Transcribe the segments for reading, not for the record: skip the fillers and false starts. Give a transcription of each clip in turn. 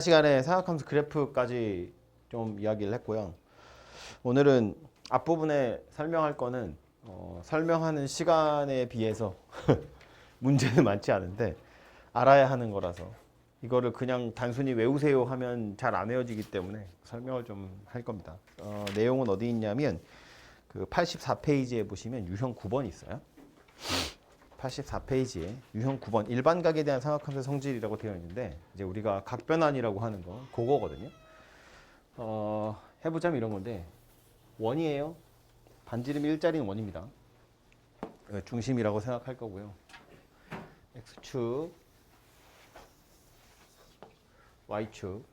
시간에 사각함수 그래프까지 좀 이야기를 했고요. 오늘은 앞부분에 설명할 거는 설명하는 시간에 비해서 문제는 많지 않은데 알아야 하는 거라서 이거를 그냥 단순히 외우세요 하면 잘 안 외워지기 때문에 설명을 좀 할 겁니다. 내용은 어디 있냐면 그 84페이지에 보시면 유형 9번이 있어요. 84페이지에 유형 9번 일반각에 대한 삼각함수 성질이라고 되어 있는데 이제 우리가 각변환이라고 하는 거 그거거든요. 해보자면 이런 건데 원이에요. 반지름이 일자리는 원입니다. 중심이라고 생각할 거고요. x축, y축.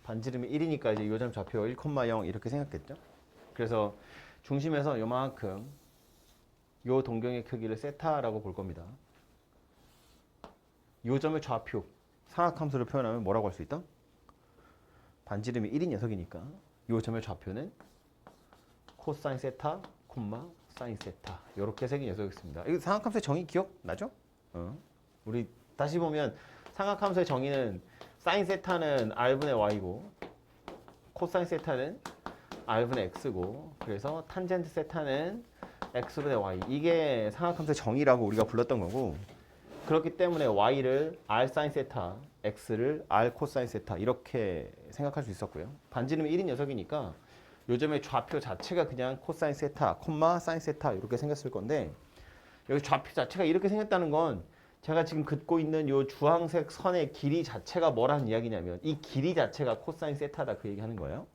반지름이 1이니까 이제 요점 좌표 1,0 이렇게 생각했죠. 그래서 중심에서 요만큼 요 동경의 크기를 세타라고 볼 겁니다. 요 점의 좌표 삼각함수로 표현하면 뭐라고 할 수 있다? 반지름이 1인 녀석이니까 요 점의 좌표는 코사인 세타, 콤마 사인 세타 이렇게 생긴 녀석이었습니다. 이거 삼각함수의 정의 기억나죠? 우리 다시 보면 삼각함수의 정의는 사인 세타는 r분의 y고 코사인 세타는 r분의 x고 그래서 탄젠트 세타는 x분의 y 이게 삼각함수의 정의라고 우리가 불렀던 거고 그렇기 때문에 y를 r 사인 세타, x를 r 코사인 세타 이렇게 생각할 수 있었고요. 반지름이 1인 녀석이니까 요점의 좌표 자체가 그냥 코사인 세타, 콤마 사인 세타 이렇게 생겼을 건데 여기 좌표 자체가 이렇게 생겼다는 건 제가 지금 긋고 있는 요 주황색 선의 길이 자체가 뭐라는 이야기냐면 이 길이 자체가 코사인 세타다 그 얘기하는 거예요.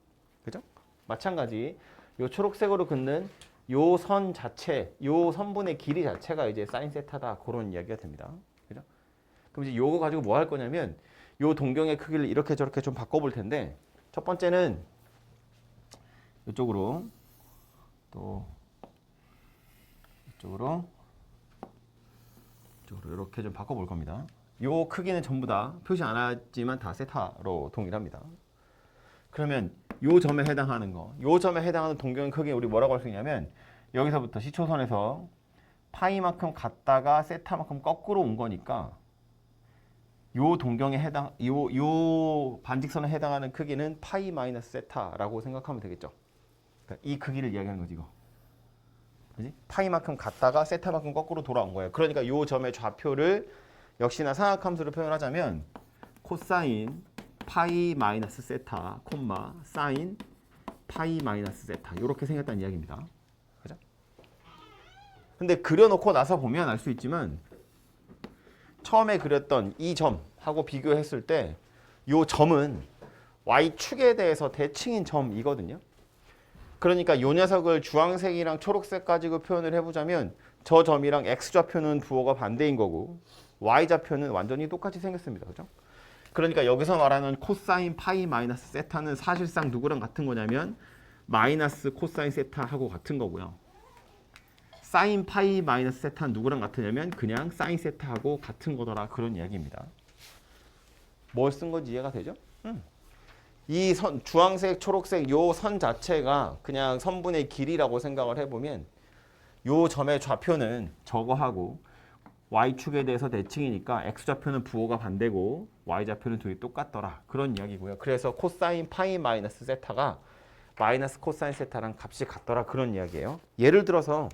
그죠? 마찬가지 요 초록색으로 긋는 요 선 자체, 요 선분의 길이 자체가 이제 사인 세타다 그런 이야기가 됩니다. 그죠? 그럼 이제 요거 가지고 뭐 할 거냐면 요 동경의 크기를 이렇게 저렇게 좀 바꿔볼 텐데 첫 번째는 이쪽으로 또 이쪽으로 이렇게 좀 바꿔볼 겁니다. 요 크기는 전부 다 표시 안 하지만 다 세타로 동일합니다. 그러면 요 점에 해당하는 거, 요 점에 해당하는 동경의 크기 우리 뭐라고 할 수 있냐면 여기서부터 시초선에서 파이만큼 갔다가 세타만큼 거꾸로 온 거니까 요 동경에 해당, 요 반직선에 해당하는 크기는 파이 마이너스 세타라고 생각하면 되겠죠. 그러니까 이 크기를 이야기하는 거지 이거. 그지? 파이만큼 갔다가 세타만큼 거꾸로 돌아온 거예요. 그러니까 요 점의 좌표를 역시나 삼각함수로 표현하자면 코사인 파이 마이너스 세타, 콤마 사인 파이 마이너스 세타 이렇게 생겼다는 이야기입니다. 그죠? 근데 그려놓고 나서 보면 알 수 있지만 처음에 그렸던 이 점하고 비교했을 때 요 점은 y축에 대해서 대칭인 점이거든요. 그러니까 요 녀석을 주황색이랑 초록색 가지고 표현을 해보자면 저 점이랑 x좌표는 부호가 반대인 거고 y좌표는 완전히 똑같이 생겼습니다. 그죠? 그러니까 여기서 말하는 코사인 파이 마이너스 세타는 사실상 누구랑 같은 거냐면 마이너스 코사인 세타하고 같은 거고요. 사인 파이 마이너스 세타는 누구랑 같으냐면 그냥 사인 세타하고 같은 거더라 그런 이야기입니다. 뭘 쓴 건지 이해가 되죠? 이 선, 주황색, 초록색 요 선 자체가 그냥 선분의 길이라고 생각을 해보면 요 점의 좌표는 저거하고 y축에 대해서 대칭이니까 x좌표는 부호가 반대고 y좌표는 둘이 똑같더라 그런 이야기고요. 그래서 코사인 파이 마이너스 세타가 마이너스 코사인 세타랑 값이 같더라 그런 이야기예요. 예를 들어서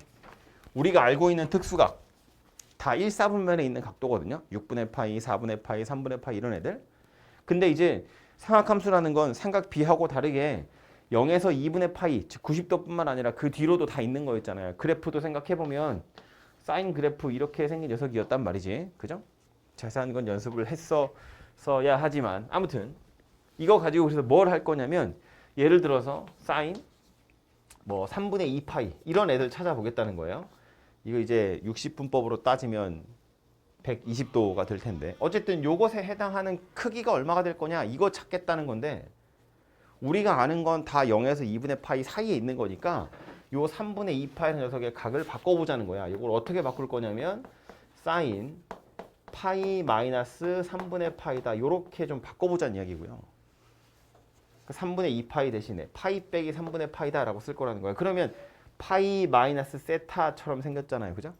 우리가 알고 있는 특수각 다 1, 4분면에 있는 각도거든요. 6분의 파이, 4분의 파이, 3분의 파이 이런 애들. 근데 이제 삼각함수라는 건 삼각 B하고 다르게 0에서 2분의 파이, 즉 90도뿐만 아니라 그 뒤로도 다 있는 거였잖아요. 그래프도 생각해보면 사인 그래프 이렇게 생긴 녀석이었단 말이지. 그죠? 자세한 건 연습을 했어야 하지만 아무튼 이거 가지고 그래서 뭘 할 거냐면 예를 들어서 사인 뭐 3분의 2 파이 이런 애들 찾아보겠다는 거예요. 이거 이제 60분법으로 따지면 120도가 될 텐데 어쨌든 요것에 해당하는 크기가 얼마가 될 거냐 이거 찾겠다는 건데 우리가 아는 건 다 0에서 2분의 파이 사이에 있는 거니까 요 3분의 2 파이라는 녀석의 각을 바꿔보자는 거야. 이걸 어떻게 바꿀 거냐면 사인 파이 마이너스 3분의 파이다 요렇게 좀 바꿔보자는 이야기고요. 3분의 2 파이 대신에 파이 빼기 3분의 파이다 라고 쓸 거라는 거야. 그러면 파이 마이너스 세타처럼 생겼잖아요. 그죠?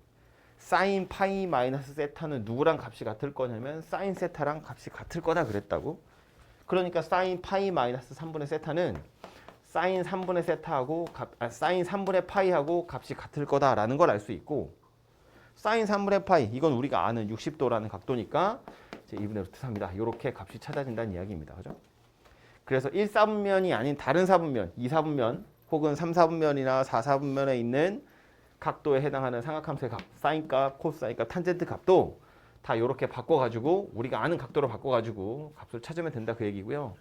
사인 파이 마이너스 세타는 누구랑 값이 같을 거냐면 사인 세타랑 값이 같을 거다 그랬다고. 그러니까 사인 파이 마이너스 3분의 세타는 사인 3분의 세타하고 사인 3분의 파이하고 값이 같을 거다라는 걸 알 수 있고, 사인 3분의 파이 이건 우리가 아는 60도라는 각도니까 이제 2분의 루트 3이다. 이렇게 값이 찾아진다는 이야기입니다. 그죠? 그래서 1, 4분면이 아닌 다른 4분면, 2, 4분면 혹은 3, 4분면이나 4, 4분면에 있는 각도에 해당하는 삼각함수의 값, 사인 값, 코사인 값, 탄젠트 값도 다 이렇게 바꿔가지고 우리가 아는 각도로 바꿔가지고 값을 찾으면 된다 그 얘기고요.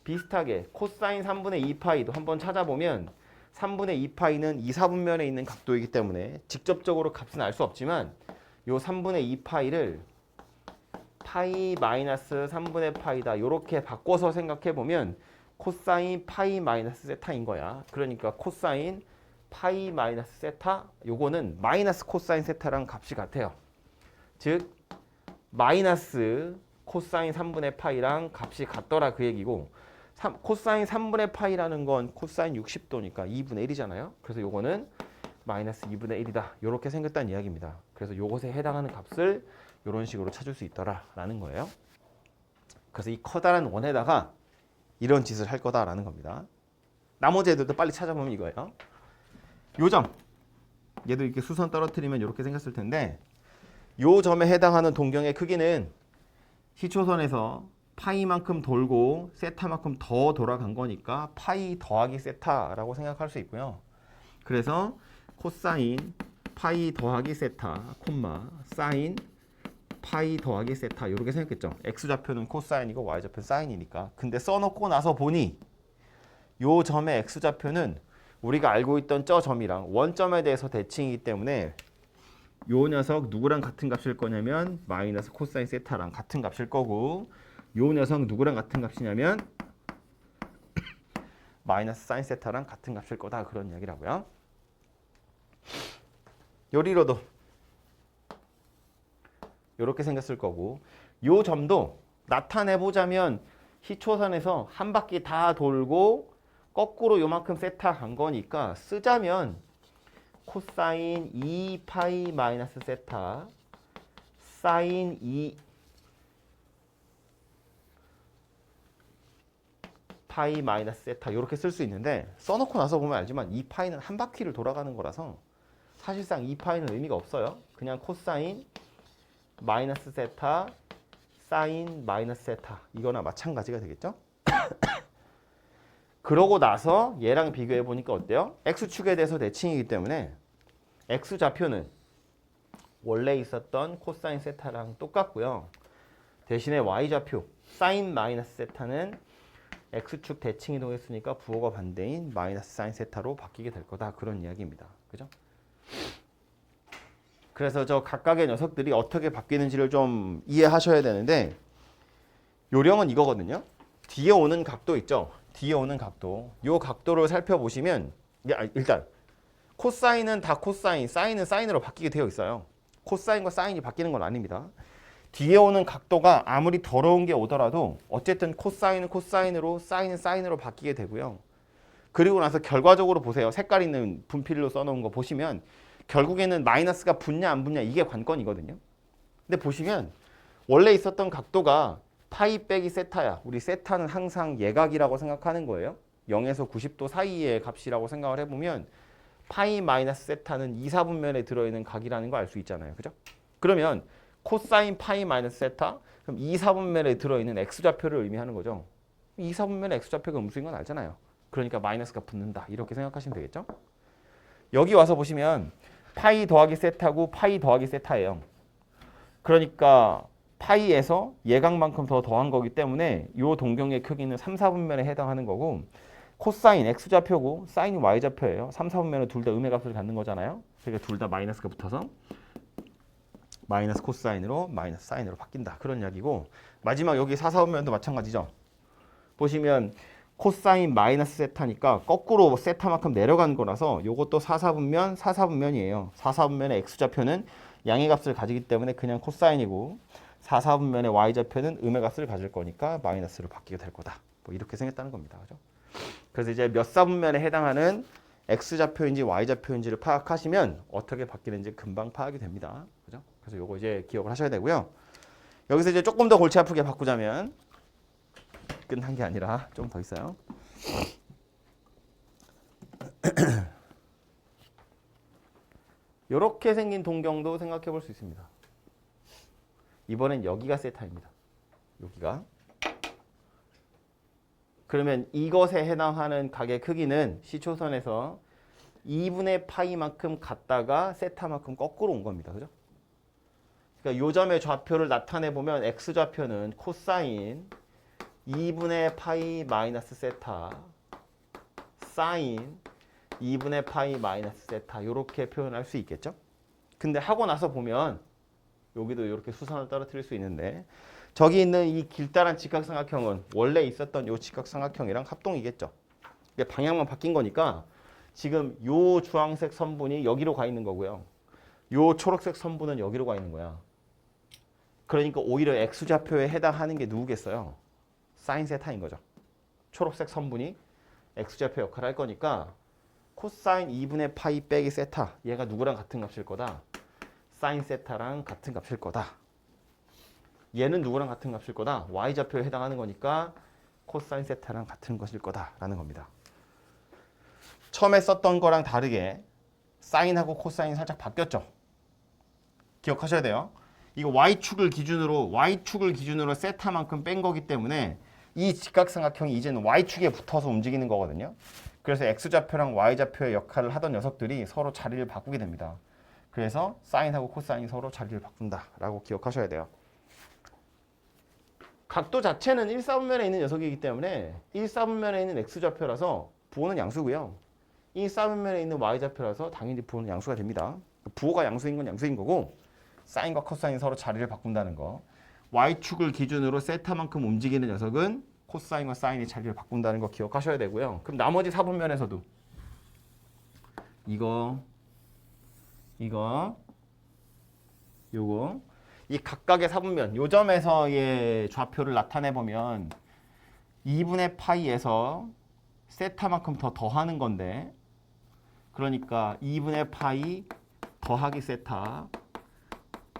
비슷하게 코사인 3분의 2파이도 한번 찾아보면 3분의 2파이는 2, 4분면에 있는 각도이기 때문에 직접적으로 값은 알 수 없지만 요 3분의 2파이를 파이 마이너스 3분의 파이다 이렇게 바꿔서 생각해보면 코사인 파이 마이너스 세타인 거야. 그러니까 코사인 파이 마이너스 세타 요거는 마이너스 코사인 세타랑 값이 같아요. 즉 마이너스 코사인 3분의 파이랑 값이 같더라 그 얘기고, 코사인 3분의 파이라는 건 코사인 60도니까 2분의 1이잖아요. 그래서 요거는 마이너스 2분의 1이다. 이렇게 생겼다는 이야기입니다. 그래서 요것에 해당하는 값을 이런 식으로 찾을 수 있더라라는 거예요. 그래서 이 커다란 원에다가 이런 짓을 할 거다라는 겁니다. 나머지 애들도 빨리 찾아보면 이거예요. 요 점, 얘도 이렇게 수선 떨어뜨리면 이렇게 생겼을 텐데, 요 점에 해당하는 동경의 크기는 시초선에서 파이만큼 돌고 세타만큼 더 돌아간 거니까 파이 더하기 세타라고 생각할 수 있고요. 그래서 코사인 파이 더하기 세타, 콤마 사인 파이 더하기 세타 이렇게 생겼겠죠. x좌표는 코사인이고 y좌표는 사인이니까. 근데 써놓고 나서 보니 요 점의 x좌표는 우리가 알고 있던 저 점이랑 원점에 대해서 대칭이기 때문에 요 녀석 누구랑 같은 값일 거냐면 마이너스 코사인 세타랑 같은 값일 거고, 요 녀석 누구랑 같은 값이냐면 마이너스 사인 세타랑 같은 값일 거다 그런 이야기라고요. 요리로도 이렇게 생겼을 거고, 요 점도 나타내보자면 시초선에서 한 바퀴 다 돌고 거꾸로 요만큼 세타 간 거니까 쓰자면 코사인 2파이 마이너스 세타 사인 2 파이 마이너스 세타 이렇게 쓸 수 있는데, 써놓고 나서 보면 알지만 2파이는 한 바퀴를 돌아가는 거라서 사실상 2파이는 의미가 없어요. 그냥 코사인 마이너스 세타 사인 마이너스 세타 이거나 마찬가지가 되겠죠. 그러고 나서 얘랑 비교해 보니까 어때요? x축에 대해서 대칭이기 때문에 x좌표는 원래 있었던 코사인 세타랑 똑같고요. 대신에 y좌표 사인 마이너스 세타는 x축 대칭 이동했으니까 부호가 반대인 마이너스 사인 세타로 바뀌게 될 거다 그런 이야기입니다. 그죠? 그래서 저 각각의 녀석들이 어떻게 바뀌는지를 좀 이해하셔야 되는데, 요령은 이거거든요. 뒤에 오는 각도 있죠. 뒤에 오는 각도. 요 각도를 살펴보시면 일단 코사인은 다 코사인, 사인은 사인으로 바뀌게 되어 있어요. 코사인과 사인이 바뀌는 건 아닙니다. 뒤에 오는 각도가 아무리 더러운 게 오더라도 어쨌든 코사인은 코사인으로 사인은 사인으로 바뀌게 되고요. 그리고 나서 결과적으로 보세요. 색깔 있는 분필로 써놓은 거 보시면 결국에는 마이너스가 붙냐 안 붙냐 이게 관건이거든요. 근데 보시면 원래 있었던 각도가 파이 빼기 세타야. 우리 세타는 항상 예각이라고 생각하는 거예요. 0에서 90도 사이의 값이라고 생각을 해보면 파이 마이너스 세타는 2, 4분면에 들어있는 각이라는 거 알 수 있잖아요. 그죠? 그러면 코사인 파이 마이너스 세타 그럼 2, 4분면에 들어있는 x좌표를 의미하는 거죠. 2, 4분면에 x좌표가 음수인 건 알잖아요. 그러니까 마이너스가 붙는다. 이렇게 생각하시면 되겠죠? 여기 와서 보시면 파이 더하기 세타고 파이 더하기 세타예요. 그러니까 파이에서 예각만큼 더 더한 거기 때문에 이 동경의 크기는 3, 4분면에 해당하는 거고, 코사인 x좌표고 사인이 y좌표예요. 3, 4분면은 둘 다 음의 값을 갖는 거잖아요. 그러니까 둘 다 마이너스가 붙어서 마이너스 코사인으로 마이너스 사인으로 바뀐다. 그런 이야기고, 마지막 여기 4, 4분면도 마찬가지죠. 보시면 코사인 마이너스 세타니까 거꾸로 세타만큼 내려간 거라서 요것도 4, 4분면, 4, 4분면이에요. 4, 4분면의 x좌표는 양의 값을 가지기 때문에 그냥 코사인이고 4, 4분면의 y좌표는 음의 값을 가질 거니까 마이너스로 바뀌게 될 거다. 뭐 이렇게 생겼다는 겁니다. 그죠? 그래서 이제 몇 사분면에 해당하는 x좌표인지 y좌표인지를 파악하시면 어떻게 바뀌는지 금방 파악이 됩니다. 그죠? 그래서 요거 이제 기억을 하셔야 되고요. 여기서 이제 조금 더 골치 아프게 바꾸자면 끝난 게 아니라 좀 더 있어요. 이렇게 생긴 동경도 생각해 볼 수 있습니다. 이번엔 여기가 세타입니다. 여기가. 그러면 이것에 해당하는 각의 크기는 시초선에서 2분의 파이만큼 갔다가 세타만큼 거꾸로 온 겁니다. 그죠? 그러니까 요 점의 좌표를 나타내 보면 x좌표는 코사인 2분의 파이 마이너스 세타 사인 2분의 파이 마이너스 세타 이렇게 표현할 수 있겠죠? 근데 하고 나서 보면 여기도 이렇게 수선을 떨어뜨릴 수 있는데 저기 있는 이 길다란 직각삼각형은 원래 있었던 이 직각삼각형이랑 합동이겠죠. 이게 방향만 바뀐 거니까 지금 요 주황색 선분이 여기로 가 있는 거고요. 요 초록색 선분은 여기로 가 있는 거야. 그러니까 오히려 x좌표에 해당하는 게 누구겠어요? 사인 세타인 거죠. 초록색 선분이 x좌표 역할을 할 거니까 코사인 2분의 파이 빼기 세타 얘가 누구랑 같은 값일 거다? 사인 세타랑 같은 값일 거다. 얘는 누구랑 같은 값일 거다? y좌표에 해당하는 거니까 코사인 세타랑 같은 것일 거다라는 겁니다. 처음에 썼던 거랑 다르게 사인하고 코사인이 살짝 바뀌었죠. 기억하셔야 돼요. 이거 y축을 기준으로 세타만큼 뺀 거기 때문에 이 직각삼각형이 이제는 y축에 붙어서 움직이는 거거든요. 그래서 x좌표랑 y좌표의 역할을 하던 녀석들이 서로 자리를 바꾸게 됩니다. 그래서 사인하고 코사인이 서로 자리를 바꾼다라고 기억하셔야 돼요. 각도 자체는 1사분면에 있는 녀석이기 때문에 1사분면에 있는 x좌표라서 부호는 양수고요. 1사분면에 있는 y좌표라서 당연히 부호는 양수가 됩니다. 부호가 양수인 건 양수인 거고 사인과 코사인이 서로 자리를 바꾼다는 거. y축을 기준으로 세타만큼 움직이는 녀석은 코사인과 사인이 자리를 바꾼다는 거 기억하셔야 되고요. 그럼 나머지 사분면에서도 이거 요거 이 각각의 사분면 요 점에서의 좌표를 나타내 보면 2분의 파이에서 세타만큼 더 더하는 건데 그러니까 2분의 파이 더하기 세타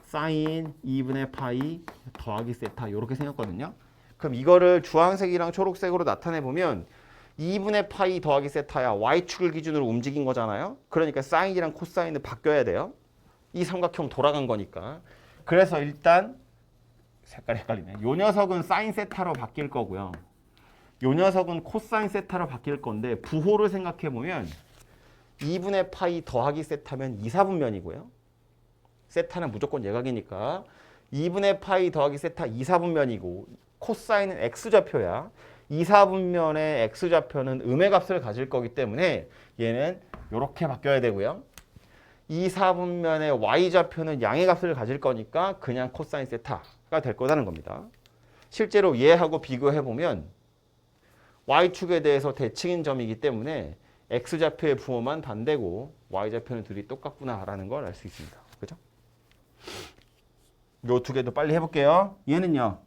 사인 2분의 파이 더하기 세타 이렇게 생겼거든요. 그럼 이거를 주황색이랑 초록색으로 나타내 보면 2분의 파이 더하기 세타야 y축을 기준으로 움직인 거잖아요. 그러니까 사인이랑 코사인을 바뀌어야 돼요. 이 삼각형 돌아간 거니까. 그래서 일단 색깔이 헷갈리네. 요 녀석은 사인 세타로 바뀔 거고요. 요 녀석은 코사인 세타로 바뀔 건데 부호를 생각해 보면 2분의 파이 더하기 세타면 2사분면이고요. 세타는 무조건 예각이니까 2분의 파이 더하기 세타 2사분면이고 코사인은 x좌표야. 2사분면의 x좌표는 음의 값을 가질 거기 때문에 얘는 이렇게 바뀌어야 되고요. 2사분면의 y좌표는 양의 값을 가질 거니까 그냥 코사인 세타가 될 거라는 겁니다. 실제로 얘하고 비교해보면 y축에 대해서 대칭인 점이기 때문에 x좌표의 부호만 반대고 y좌표는 둘이 똑같구나라는 걸 알 수 있습니다. 그죠? 요 두 개도 빨리 해볼게요. 얘는요.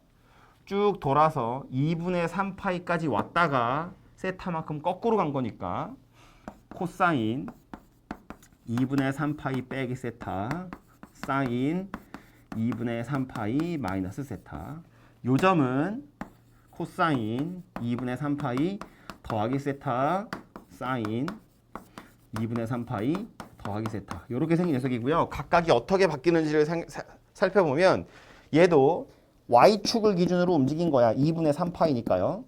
쭉 돌아서 2분의 3파이까지 왔다가 세타만큼 거꾸로 간 거니까 코사인 2분의 3파이 빼기 세타 사인 2분의 3파이 마이너스 세타 요 점은 코사인 2분의 3파이 더하기 세타 사인 2분의 3파이 더하기 세타 이렇게 생긴 녀석이고요. 각각이 어떻게 바뀌는지를 살펴보면 얘도 y축을 기준으로 움직인 거야. 2분의 3파이니까요.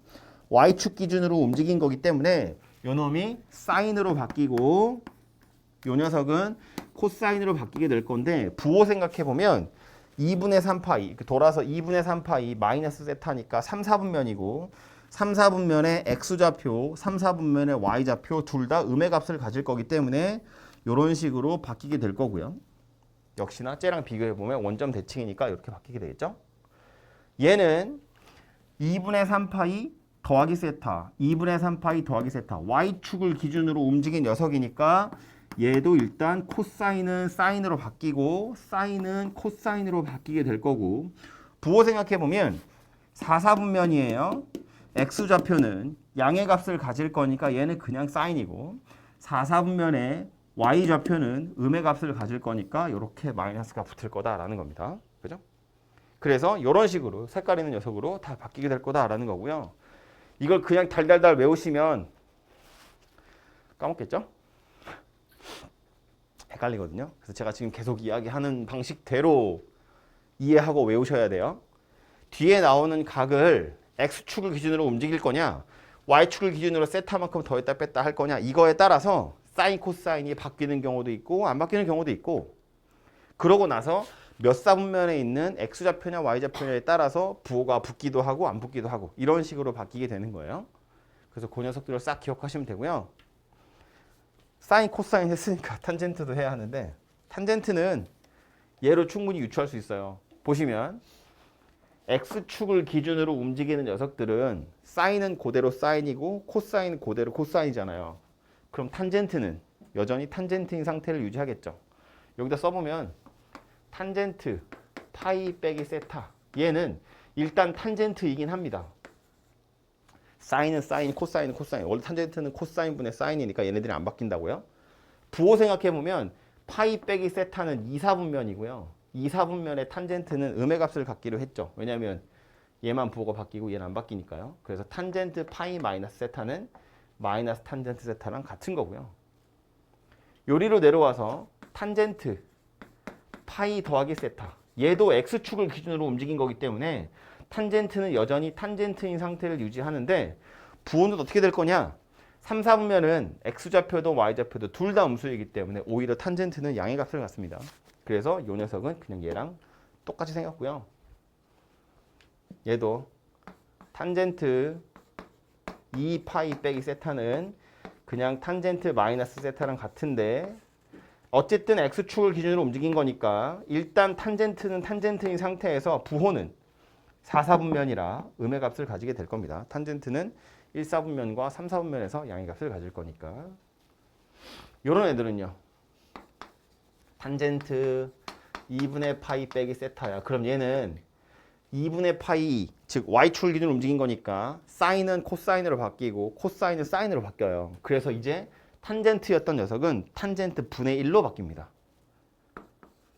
y축 기준으로 움직인 거기 때문에 요 놈이 사인으로 바뀌고 요 녀석은 코사인으로 바뀌게 될 건데 부호 생각해 보면 2분의 3파이 돌아서 2분의 3파이 마이너스 세타니까 3, 4분면이고 3, 4분면의 x좌표, 3, 4분면의 y좌표 둘 다 음의 값을 가질 거기 때문에 이런 식으로 바뀌게 될 거고요. 역시나 쟤랑 비교해 보면 원점 대칭이니까 이렇게 바뀌게 되겠죠. 얘는 2분의 3파이 더하기 세타, 2분의 3파이 더하기 세타 y축을 기준으로 움직인 녀석이니까 얘도 일단 코사인은 사인으로 바뀌고 사인은 코사인으로 바뀌게 될 거고 부호 생각해 보면 4, 4분면이에요. x좌표는 양의 값을 가질 거니까 얘는 그냥 사인이고 4, 4분면에 y좌표는 음의 값을 가질 거니까 이렇게 마이너스가 붙을 거다라는 겁니다. 그죠? 그래서 이런 식으로 색깔 있는 녀석으로 다 바뀌게 될 거다라는 거고요. 이걸 그냥 달달달 외우시면 까먹겠죠? 헷갈리거든요. 그래서 제가 지금 계속 이야기하는 방식대로 이해하고 외우셔야 돼요. 뒤에 나오는 각을 x축을 기준으로 움직일 거냐 y축을 기준으로 세타만큼 더했다 뺐다 할 거냐 이거에 따라서 사인 코사인이 바뀌는 경우도 있고 안 바뀌는 경우도 있고 그러고 나서 몇 사분면에 있는 x좌표냐 y좌표냐에 따라서 부호가 붙기도 하고 안 붙기도 하고 이런 식으로 바뀌게 되는 거예요. 그래서 그 녀석들을 싹 기억하시면 되고요. 사인 코사인 했으니까 탄젠트도 해야 하는데 탄젠트는 얘로 충분히 유추할 수 있어요. 보시면 x축을 기준으로 움직이는 녀석들은 사인은 그대로 사인이고 코사인은 그대로 코사인이잖아요. 그럼 탄젠트는 여전히 탄젠트인 상태를 유지하겠죠. 여기다 써보면 탄젠트 파이 빼기 세타 얘는 일단 탄젠트이긴 합니다. 사인은 사인, 코사인은 코사인. 원래 탄젠트는 코사인 분의 사인이니까 얘네들이 안 바뀐다고요. 부호 생각해보면 파이 빼기 세타는 2, 4분면이고요. 2, 4분면의 탄젠트는 음의 값을 갖기로 했죠. 왜냐하면 얘만 부호가 바뀌고 얘는 안 바뀌니까요. 그래서 탄젠트 파이 마이너스 세타는 마이너스 탄젠트 세타랑 같은 거고요. 요리로 내려와서 탄젠트 파이 더하기 세타 얘도 x축을 기준으로 움직인 거기 때문에 탄젠트는 여전히 탄젠트인 상태를 유지하는데 부호는 어떻게 될 거냐 3, 4분면은 x좌표도 y좌표도 둘 다 음수이기 때문에 오히려 탄젠트는 양의 값을 갖습니다. 그래서 이 녀석은 그냥 얘랑 똑같이 생겼고요. 얘도 탄젠트 2파이 빼기 세타는 그냥 탄젠트 마이너스 세타랑 같은데 어쨌든 x축을 기준으로 움직인 거니까 일단 탄젠트는 탄젠트인 상태에서 부호는 4, 4분면이라 음의 값을 가지게 될 겁니다. 탄젠트는 1, 4분면과 3, 4분면에서 양의 값을 가질 거니까 이런 애들은요. 탄젠트 2분의 파이 빼기 세타야. 그럼 얘는 2분의 파이 즉 y축을 기준으로 움직인 거니까 사인은 코사인으로 바뀌고 코사인은 사인으로 바뀌어요. 그래서 이제 탄젠트였던 녀석은 탄젠트 분의 1로 바뀝니다.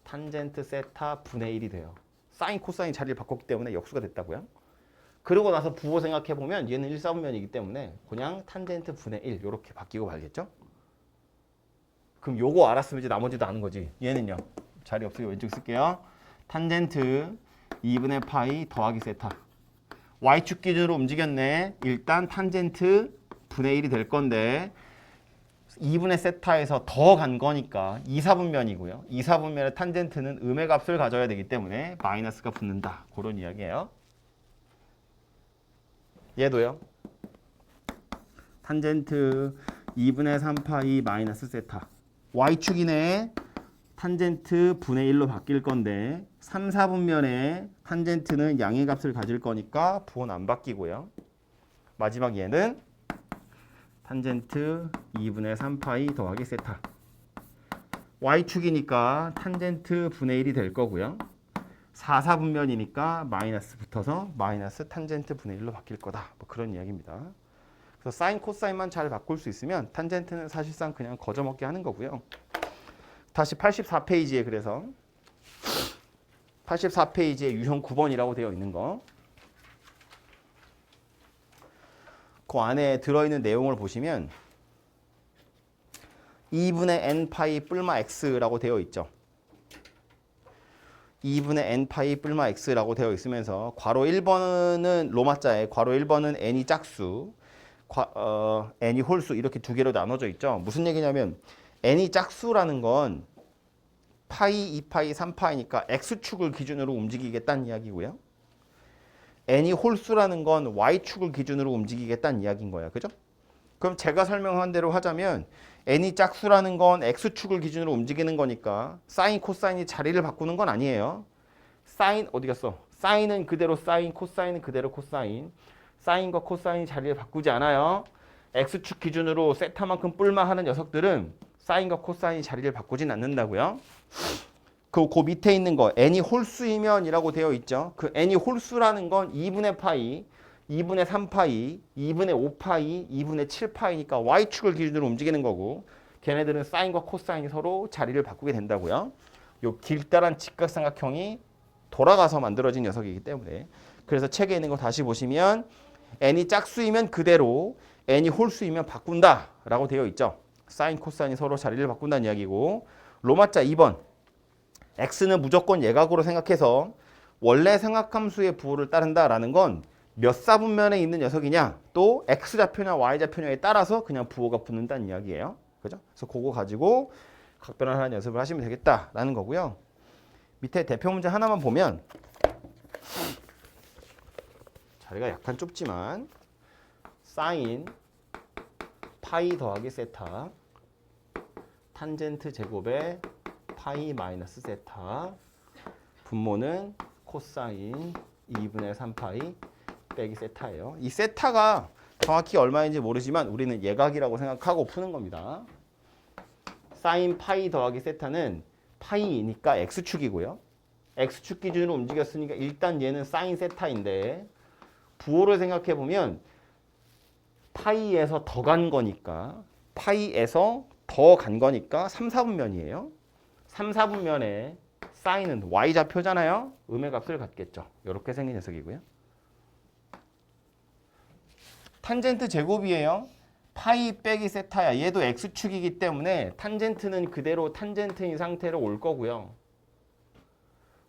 탄젠트 세타 분의 1이 돼요. 사인 코사인 자리를 바꿨기 때문에 역수가 됐다고요. 그러고 나서 부호 생각해보면 얘는 1, 4분면이기 때문에 그냥 탄젠트 분의 1 이렇게 바뀌고 말겠죠. 그럼 요거 알았으면 이제 나머지도 아는 거지. 얘는요. 자리 없으니까 왼쪽 쓸게요. 탄젠트 2분의 파이 더하기 세타. y축 기준으로 움직였네. 일단 탄젠트 분의 1이 될 건데 2분의 세타에서 더 간 거니까 2, 4분면이고요. 2, 4분면의 탄젠트는 음의 값을 가져야 되기 때문에 마이너스가 붙는다. 그런 이야기예요. 얘도요. 탄젠트 2분의 3파이 마이너스 세타. y축이네. 탄젠트 분의 1로 바뀔 건데 3, 4분면에 탄젠트는 양의 값을 가질 거니까 부호는 안 바뀌고요. 마지막 얘는 탄젠트 2분의 3파이 더하기 세타. y축이니까 탄젠트 분의 1이 될 거고요. 4, 4분면이니까 마이너스 붙어서 마이너스 탄젠트 분의 1로 바뀔 거다. 뭐 그런 이야기입니다. 그래서 사인, 코사인만 잘 바꿀 수 있으면 탄젠트는 사실상 그냥 거저먹게 하는 거고요. 다시 84페이지에 그래서 84페이지에 유형 9번이라고 되어 있는 거. 그 안에 들어있는 내용을 보시면 2분의 n파이 뿔마 x라고 되어 있죠. 2분의 n파이 뿔마 x라고 되어 있으면서 괄호 1번은 로마자에 괄호 1번은 n이 짝수, n이 홀수 이렇게 두 개로 나눠져 있죠. 무슨 얘기냐면 n이 짝수라는 건 파이, 2파이, 3파이니까 x축을 기준으로 움직이겠다는 이야기고요. n이 홀수라는 건 y축을 기준으로 움직이겠다는 이야기인 거예요. 그죠? 그럼 제가 설명한 대로 하자면 n이 짝수라는 건 x축을 기준으로 움직이는 거니까 사인, 코사인이 자리를 바꾸는 건 아니에요. 사인 어디 갔어? 사인은 그대로 사인, 코사인은 그대로 코사인. 사인과 코사인이 자리를 바꾸지 않아요. x축 기준으로 세타만큼 뿔마하는 녀석들은 사인과 코사인이 자리를 바꾸진 않는다고요. 그 밑에 있는 거 n이 홀수이면이라고 되어 있죠. 그 n이 홀수라는 건 2분의 파이, 2분의 3파이, 2분의 5파이, 2분의 7파이니까 y축을 기준으로 움직이는 거고 걔네들은 사인과 코사인이 서로 자리를 바꾸게 된다고요. 요 길다란 직각삼각형이 돌아가서 만들어진 녀석이기 때문에. 그래서 책에 있는 거 다시 보시면 n이 짝수이면 그대로 n이 홀수이면 바꾼다 라고 되어 있죠. 사인 코사인이 서로 자리를 바꾼다는 이야기고, 로마자 2번 x는 무조건 예각으로 생각해서 원래 삼각함수의 부호를 따른다라는 건 몇 사분면에 있는 녀석이냐, 또 x좌표냐 y좌표냐에 따라서 그냥 부호가 붙는다는 이야기예요. 그죠? 그래서 그거 가지고 각변환하는 연습을 하시면 되겠다라는 거고요. 밑에 대표 문제 하나만 보면, 자리가 약간 좁지만 사인 파이 더하기 세타 탄젠트 제곱에 파이 마이너스 세타, 분모는 코사인 2분의 3파이 빼기 세타예요. 이 세타가 정확히 얼마인지 모르지만 우리는 예각이라고 생각하고 푸는 겁니다. 사인 파이 더하기 세타는 파이니까 x축이고요. x축 기준으로 움직였으니까 일단 얘는 사인 세타인데, 부호를 생각해 보면 파이에서 더 간 거니까, 파이에서 더 간 거니까 3, 4분면이에요. 3, 4분면에 사인은 y좌표잖아요. 음의 값을 갖겠죠. 이렇게 생긴 녀석이고요. 탄젠트 제곱이에요. 파이 빼기 세타야. 얘도 x축이기 때문에 탄젠트는 그대로 탄젠트인 상태로 올 거고요.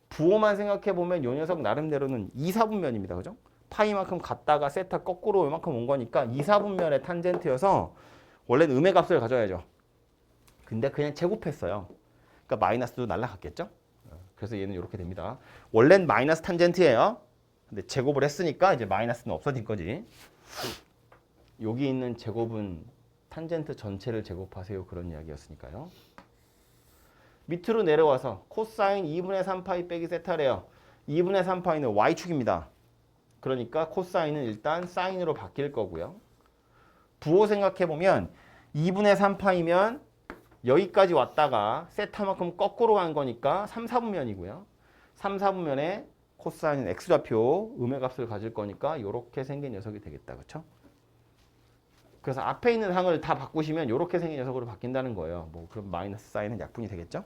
부호만 생각해 보면 이 녀석 나름대로는 2, 4분면입니다. 그죠? 파이만큼 갔다가 세타 거꾸로 이만큼 온 거니까 2, 4분면의 탄젠트여서 원래는 음의 값을 가져야죠. 근데 그냥 제곱했어요. 그러니까 마이너스도 날라갔겠죠? 그래서 얘는 이렇게 됩니다. 원래는 마이너스 탄젠트예요. 근데 제곱을 했으니까 이제 마이너스는 없어진 거지. 여기 있는 제곱은 탄젠트 전체를 제곱하세요. 그런 이야기였으니까요. 밑으로 내려와서 코사인 2분의 3파이 빼기 세타래요. 2분의 3파이는 y축입니다. 그러니까 코사인은 일단 사인으로 바뀔 거고요. 부호 생각해보면 2분의 3파이면 여기까지 왔다가 세타만큼 거꾸로 간 거니까 3, 4분면이고요. 3, 4분면에 코사인은 x좌표 음의 값을 가질 거니까 이렇게 생긴 녀석이 되겠다. 그렇죠? 그래서 앞에 있는 항을 다 바꾸시면 이렇게 생긴 녀석으로 바뀐다는 거예요. 뭐 그럼 마이너스 사인은 약분이 되겠죠?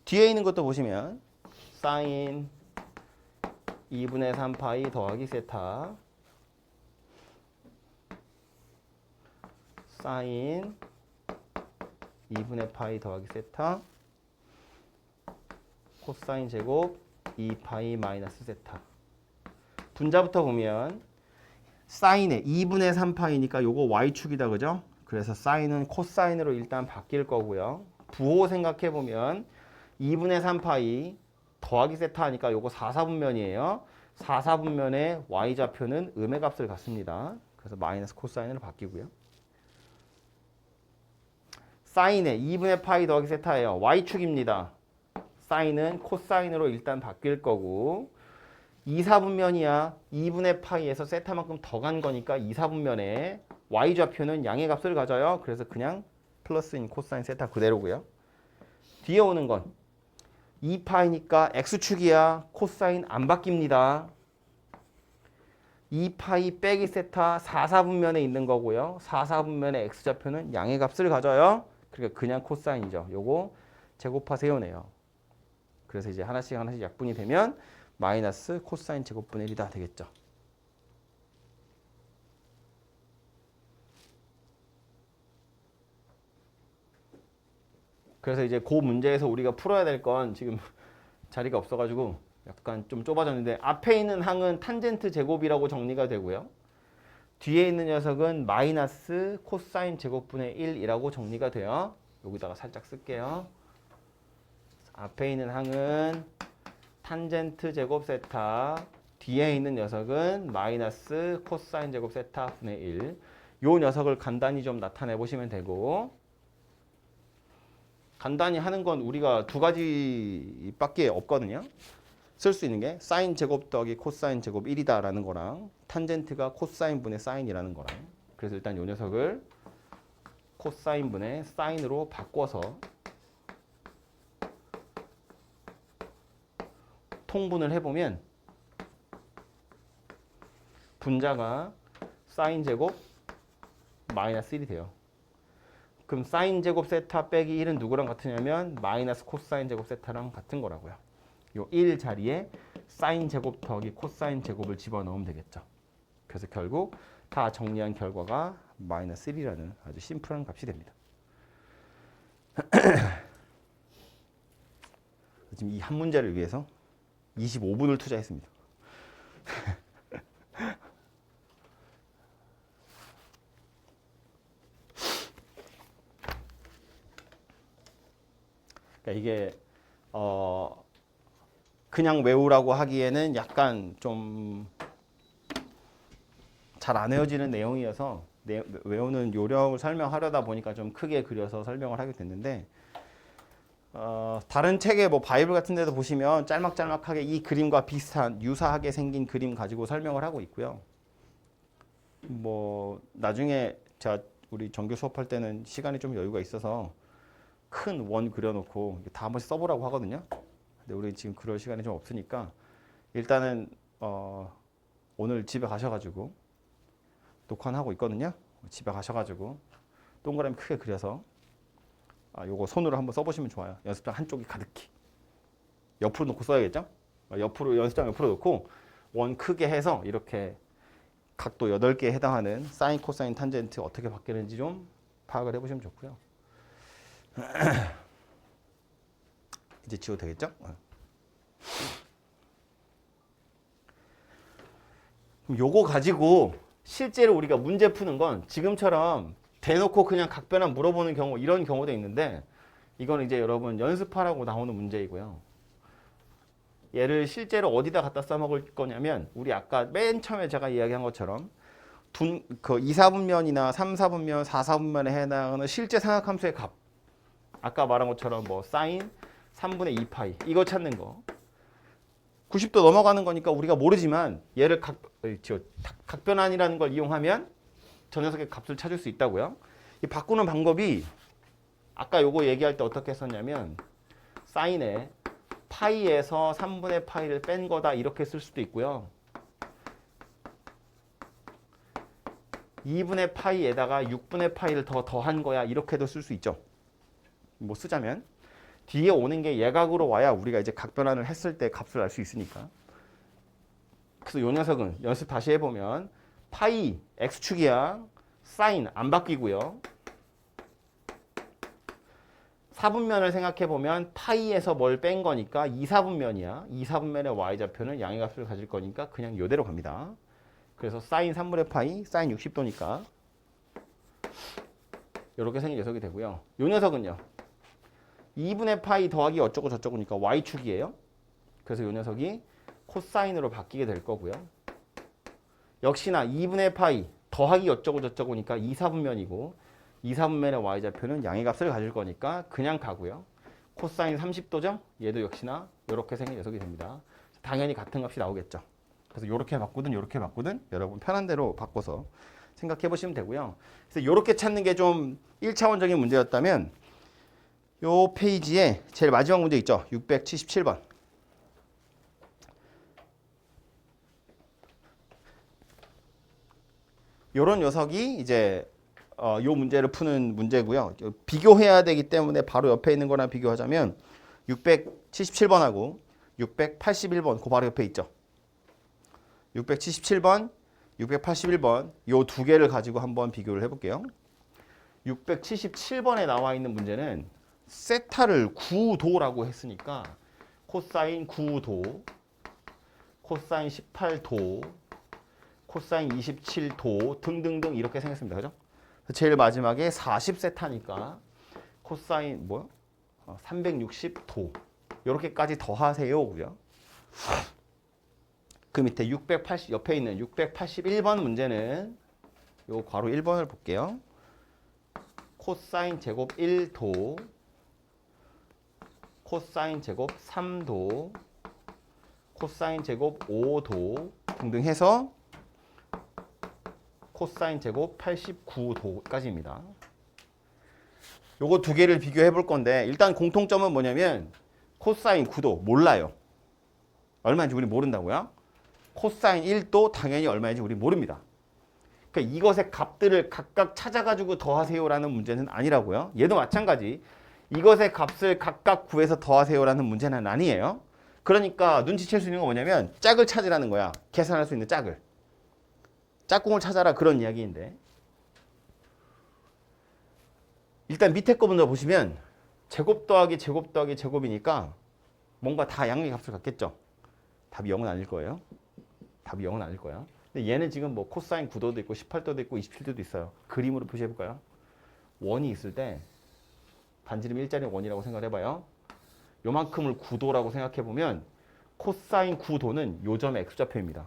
뒤에 있는 것도 보시면 사인 2분의 3파이 더하기 세타 사인 2분의 파이 더하기 세타 코사인 제곱 2파이 마이너스 세타. 분자부터 보면 사인의 2분의 3파이니까 요거 y축이다. 그죠? 그래서 사인은 코사인으로 일단 바뀔 거고요. 부호 생각해 보면 2분의 3파이 더하기 세타 하니까 요거 4, 4분면이에요. 4, 4분면의 y좌표는 음의 값을 갖습니다. 그래서 마이너스 코사인으로 바뀌고요. 사인의 2분의 파이 더하기 세타예요. y축입니다. 사인은 코사인으로 일단 바뀔 거고, 2, 4분면이야. 2분의 파이에서 세타만큼 더 간 거니까 2, 4분면에 y좌표는 양의 값을 가져요. 그래서 그냥 플러스인 코사인 세타 그대로고요. 뒤에 오는 건 2파이니까 x축이야. 코사인 안 바뀝니다. 2파이 빼기 세타 4, 4분면에 있는 거고요. 4, 4분면의 x좌표는 양의 값을 가져요. 그러니까 그냥 코사인이죠. 요거 제곱하세요네요. 그래서 이제 하나씩 하나씩 약분이 되면 마이너스 코사인 제곱분의 1이다 되겠죠. 그래서 이제 그 문제에서 우리가 풀어야 될 건 지금 자리가 없어가지고 약간 좀 좁아졌는데, 앞에 있는 항은 탄젠트 제곱이라고 정리가 되고요. 뒤에 있는 녀석은 마이너스 코사인 제곱분의 1이라고 정리가 돼요. 여기다가 살짝 쓸게요. 앞에 있는 항은 탄젠트 제곱 세타, 뒤에 있는 녀석은 마이너스 코사인 제곱 세타 분의 1. 요 녀석을 간단히 좀 나타내 보시면 되고, 간단히 하는 건 우리가 두 가지밖에 없거든요. 쓸 수 있는 게 사인 제곱 더하기 코사인 제곱 1이다라는 거랑 탄젠트가 코사인 분의 사인이라는 거랑. 그래서 일단 요 녀석을 코사인 분의 사인으로 바꿔서 통분을 해보면 분자가 사인 제곱 마이너스 1이 돼요. 그럼 사인 제곱 세타 빼기 1은 누구랑 같으냐면 마이너스 코사인 제곱 세타랑 같은 거라고요. 요 1 자리에 사인 제곱 더하기 코사인 제곱을 집어넣으면 되겠죠. 그래서 결국 다 정리한 결과가 마이너스 1이라는 아주 심플한 값이 됩니다. 지금 이 한 문제를 위해서 25분을 투자했습니다. 그러니까 이게 그냥 외우라고 하기에는 약간 좀 잘 안 외워지는 내용이어서 외우는 요령을 설명하려다 보니까 좀 크게 그려서 설명을 하게 됐는데 다른 책에 뭐 바이블 같은 데도 보시면 짤막짤막하게 이 그림과 비슷한 유사하게 생긴 그림 가지고 설명을 하고 있고요. 뭐 나중에 제가 우리 정규 수업할 때는 시간이 좀 여유가 있어서 큰 원 그려놓고 다 한 번씩 써보라고 하거든요. 근데 우리 지금 그럴 시간이 좀 없으니까 일단은 오늘 집에 가셔가지고 녹화는 하고 있거든요. 집에 가셔가지고 동그라미 크게 그려서 요거 손으로 한번 써보시면 좋아요. 연습장 한쪽이 가득히. 옆으로 놓고 써야겠죠? 옆으로 연습장 옆으로 놓고 원 크게 해서 이렇게 각도 8개에 해당하는 사인, 코사인, 탄젠트 어떻게 바뀌는지 좀 파악을 해보시면 좋고요. 이제 지워도 되겠죠? 그럼 요거 가지고 실제로 우리가 문제 푸는 건 지금처럼 대놓고 그냥 각변환 물어보는 경우 이런 경우도 있는데 이건 이제 여러분 연습하라고 나오는 문제이고요. 얘를 실제로 어디다 갖다 써먹을 거냐면 우리 아까 맨 처음에 제가 이야기한 것처럼 그 2, 4분면이나 3, 4분면, 4, 4분면에 해당하는 실제 삼각함수의 값 아까 말한 것처럼 뭐 사인 3분의 2파이 이거 찾는 거 90도 넘어가는 거니까 우리가 모르지만 얘를 각변환이라는 걸 이용하면 저 녀석의 값을 찾을 수 있다고요. 이 바꾸는 방법이 아까 요거 얘기할 때 어떻게 했었냐면 사인에 파이에서 3분의 파이를 뺀 거다 이렇게 쓸 수도 있고요. 2분의 파이에다가 6분의 파이를 더 더한 거야 이렇게도 쓸 수 있죠. 뭐 쓰자면 뒤에 오는 게 예각으로 와야 우리가 이제 각변환을 했을 때 값을 알 수 있으니까. 그래서 요 녀석은 연습 다시 해보면 파이 x축이야. 사인 안 바뀌고요. 4분면을 생각해보면 파이에서 뭘 뺀 거니까 2, 4분면이야. 2, 4분면의 y좌표는 양의 값을 가질 거니까 그냥 요대로 갑니다. 그래서 사인 3분의 파이, 사인 60도니까 이렇게 생긴 녀석이 되고요. 요 녀석은요. 2분의 파이 더하기 어쩌고 저쩌고니까 y축이에요. 그래서 요 녀석이 코사인으로 바뀌게 될 거고요. 역시나 2분의 파이 더하기 어쩌고 저쩌고니까 2, 4분면이고 2, 4분면의 y좌표는 양의 값을 가질 거니까 그냥 가고요. 코사인 30도죠? 얘도 역시나 이렇게 생긴 녀석이 됩니다. 당연히 같은 값이 나오겠죠. 그래서 이렇게 바꾸든 이렇게 바꾸든 여러분 편한 대로 바꿔서 생각해 보시면 되고요. 그래서 이렇게 찾는 게 좀 1차원적인 문제였다면 요 페이지에 제일 마지막 문제 있죠? 677번. 요런 녀석이 이제 요 문제를 푸는 문제고요. 비교해야 되기 때문에 바로 옆에 있는 거랑 비교하자면 677번하고 681번 그 바로 옆에 있죠. 677번, 681번 요 두 개를 가지고 한번 비교를 해볼게요. 677번에 나와 있는 문제는 세타를 9도라고 했으니까 코사인 9도, 코사인 18도, 코사인 27도 등등등 이렇게 생겼습니다. 그죠? 제일 마지막에 40세타니까 코사인 360도 이렇게까지 더하세요고요. 그 밑에 680 옆에 있는 681번 문제는 요 괄호 1번을 볼게요. 코사인 제곱 1도, 코사인 제곱 3도, 코사인 제곱 5도 등등 해서 코사인 제곱 89도까지입니다. 요거 두 개를 비교해 볼 건데 일단 공통점은 뭐냐면 코사인 9도 몰라요. 얼마인지 우리 모른다고요? 코사인 1도 당연히 얼마인지 우리 모릅니다. 그러니까 이것의 값들을 각각 찾아가지고 더하세요라는 문제는 아니라고요. 얘도 마찬가지. 이것의 값을 각각 구해서 더하세요라는 문제는 아니에요. 그러니까 눈치챌 수 있는 건 뭐냐면 짝을 찾으라는 거야. 계산할 수 있는 짝을. 짝꿍을 찾아라 그런 이야기인데. 일단 밑에 거 먼저 보시면 제곱 더하기 제곱 더하기 제곱이니까 뭔가 다 양의 값을 갖겠죠. 답이 0은 아닐 거예요. 답이 0은 아닐 거야. 근데 얘는 지금 뭐 코사인 9도도 있고 18도도 있고 27도도 있어요. 그림으로 표시해 볼까요? 원이 있을 때 반지름 일자리 원이라고 생각을 해봐요. 요만큼을 9도라고 생각해 보면 코사인 9도는 요점의 x좌표입니다.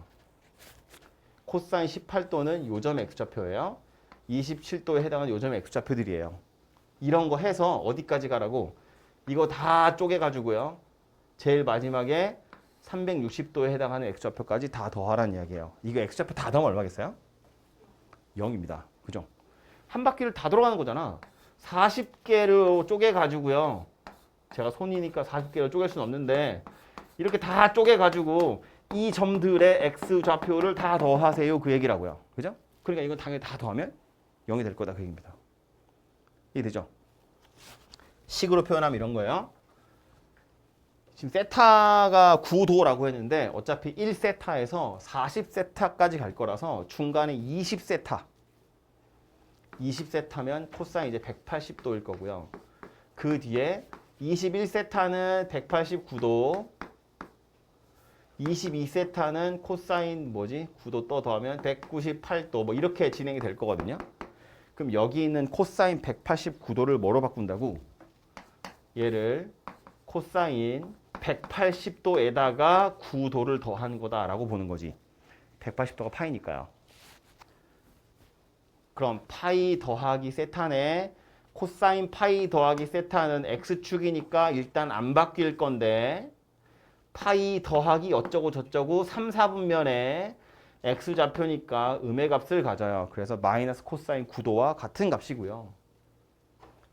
코사인 18도는 요점의 x좌표예요. 27도에 해당하는 요점의 x좌표들이에요. 이런 거 해서 어디까지 가라고? 이거 다 쪼개가지고요. 제일 마지막에 360도에 해당하는 x좌표까지 다 더하라는 이야기예요. 이거 x좌표 다 더하면 얼마겠어요? 0입니다. 그죠? 한 바퀴를 다 돌아가는 거잖아. 40개로 쪼개가지고요. 제가 손이니까 40개로 쪼갤 수는 없는데 이렇게 다 쪼개가지고 이 점들의 x좌표를 다 더하세요. 그 얘기라고요. 그죠? 그러니까 이건 당연히 다 더하면 0이 될 거다. 그 얘기입니다. 이해되죠? 식으로 표현하면 이런 거예요. 지금 세타가 9도라고 했는데 어차피 1세타에서 40세타까지 갈 거라서 중간에 20세타. 20세타면 코사인 이제 180도일 거고요. 그 뒤에 21세타는 189도. 22세타는 코사인 9도 또 더하면 198도 뭐 이렇게 진행이 될 거거든요. 그럼 여기 있는 코사인 189도를 뭐로 바꾼다고? 얘를 코사인 180도에다가 9도를 더한 거다라고 보는 거지. 180도가 파이니까요. 그럼 파이 더하기 세타네. 코사인 파이 더하기 세타는 x축이니까 일단 안 바뀔 건데 파이 더하기 어쩌고 저쩌고 3, 4분면에 x좌표니까 음의 값을 가져요. 그래서 마이너스 코사인 9도와 같은 값이고요.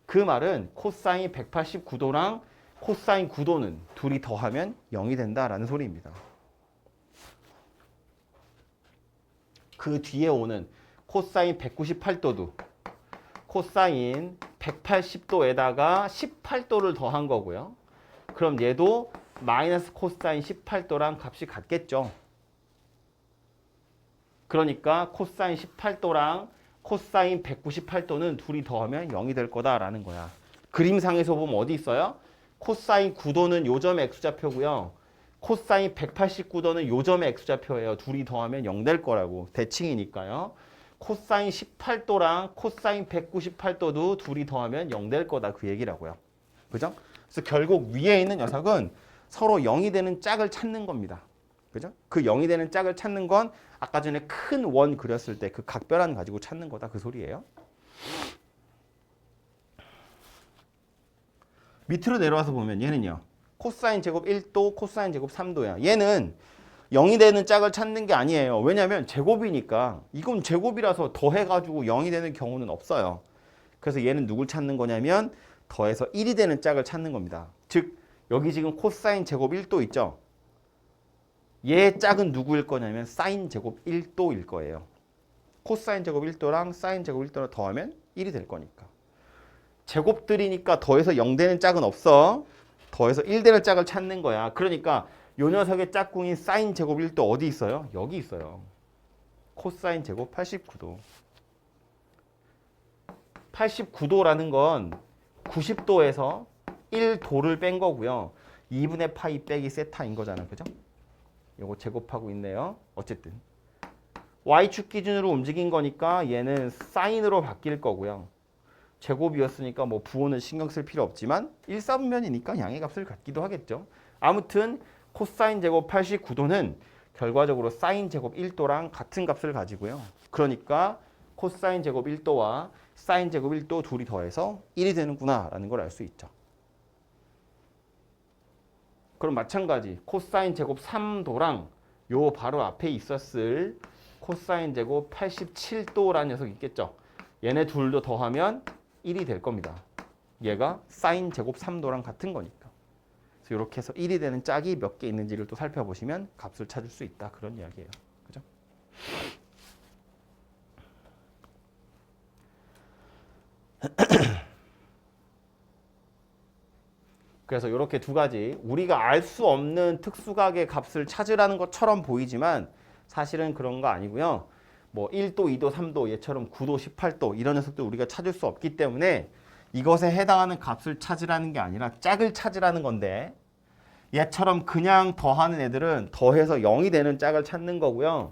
그 말은 코사인 189도랑 코사인 9도는 둘이 더하면 0이 된다라는 소리입니다. 그 뒤에 오는 코사인 198도도 코사인 180도에다가 18도를 더한 거고요. 그럼 얘도 마이너스 코사인 18도랑 값이 같겠죠. 그러니까 코사인 18도랑 코사인 198도는 둘이 더하면 0이 될 거다라는 거야. 그림상에서 보면 어디 있어요? 코사인 9도는 요점의 x좌표고요. 코사인 189도는 요점의 x좌표예요. 둘이 더하면 0 될 거라고. 대칭이니까요. 코사인 18도랑 코사인 198도도 둘이 더하면 0 될 거다. 그 얘기라고요. 그죠? 그래서 결국 위에 있는 녀석은 서로 0이 되는 짝을 찾는 겁니다. 그죠? 그 0이 되는 짝을 찾는 건 아까 전에 큰 원 그렸을 때 그 각별한 가지고 찾는 거다. 그 소리예요. 밑으로 내려와서 보면 얘는요. 코사인 제곱 1도, 코사인 제곱 3도야. 얘는 0이 되는 짝을 찾는 게 아니에요. 왜냐하면 제곱이니까. 이건 제곱이라서 더해가지고 0이 되는 경우는 없어요. 그래서 얘는 누굴 찾는 거냐면 더해서 1이 되는 짝을 찾는 겁니다. 즉 여기 지금 코사인 제곱 1도 있죠. 얘 짝은 누구일 거냐면 사인 제곱 1도일 거예요. 코사인 제곱 1도랑 사인 제곱 1도를 더하면 1이 될 거니까. 제곱들이니까 더해서 0 되는 짝은 없어. 더해서 1 되는 짝을 찾는 거야. 그러니까 요 녀석의 짝꿍인 사인 제곱 1도 어디 있어요? 여기 있어요. 코사인 제곱 89도. 89도라는 건 90도에서 1도를 뺀 거고요. 2분의 파이 빼기 세타인 거잖아. 그죠? 요거 제곱하고 있네요. 어쨌든 y축 기준으로 움직인 거니까 얘는 사인으로 바뀔 거고요. 제곱이었으니까 뭐 부호는 신경 쓸 필요 없지만 1사분면이니까 양의 값을 갖기도 하겠죠. 아무튼 코사인 제곱 89도는 결과적으로 사인 제곱 1도랑 같은 값을 가지고요. 그러니까 코사인 제곱 1도와 사인 제곱 1도 둘이 더해서 1이 되는구나 라는 걸 알 수 있죠. 그럼 마찬가지 코사인 제곱 3도랑 요 바로 앞에 있었을 코사인 제곱 87도라는 녀석이 있겠죠. 얘네 둘도 더하면 1이 될 겁니다. 얘가 사인 제곱 3도랑 같은 거니까. 그래서 이렇게 해서 1이 되는 짝이 몇 개 있는지를 또 살펴보시면 값을 찾을 수 있다. 그런 이야기예요. 그죠? 그래서 이렇게 두 가지 우리가 알 수 없는 특수각의 값을 찾으라는 것처럼 보이지만 사실은 그런 거 아니고요. 뭐 1도, 2도, 3도, 얘처럼 9도, 18도 이런 녀석들 우리가 찾을 수 없기 때문에 이것에 해당하는 값을 찾으라는 게 아니라 짝을 찾으라는 건데 얘처럼 그냥 더하는 애들은 더해서 0이 되는 짝을 찾는 거고요.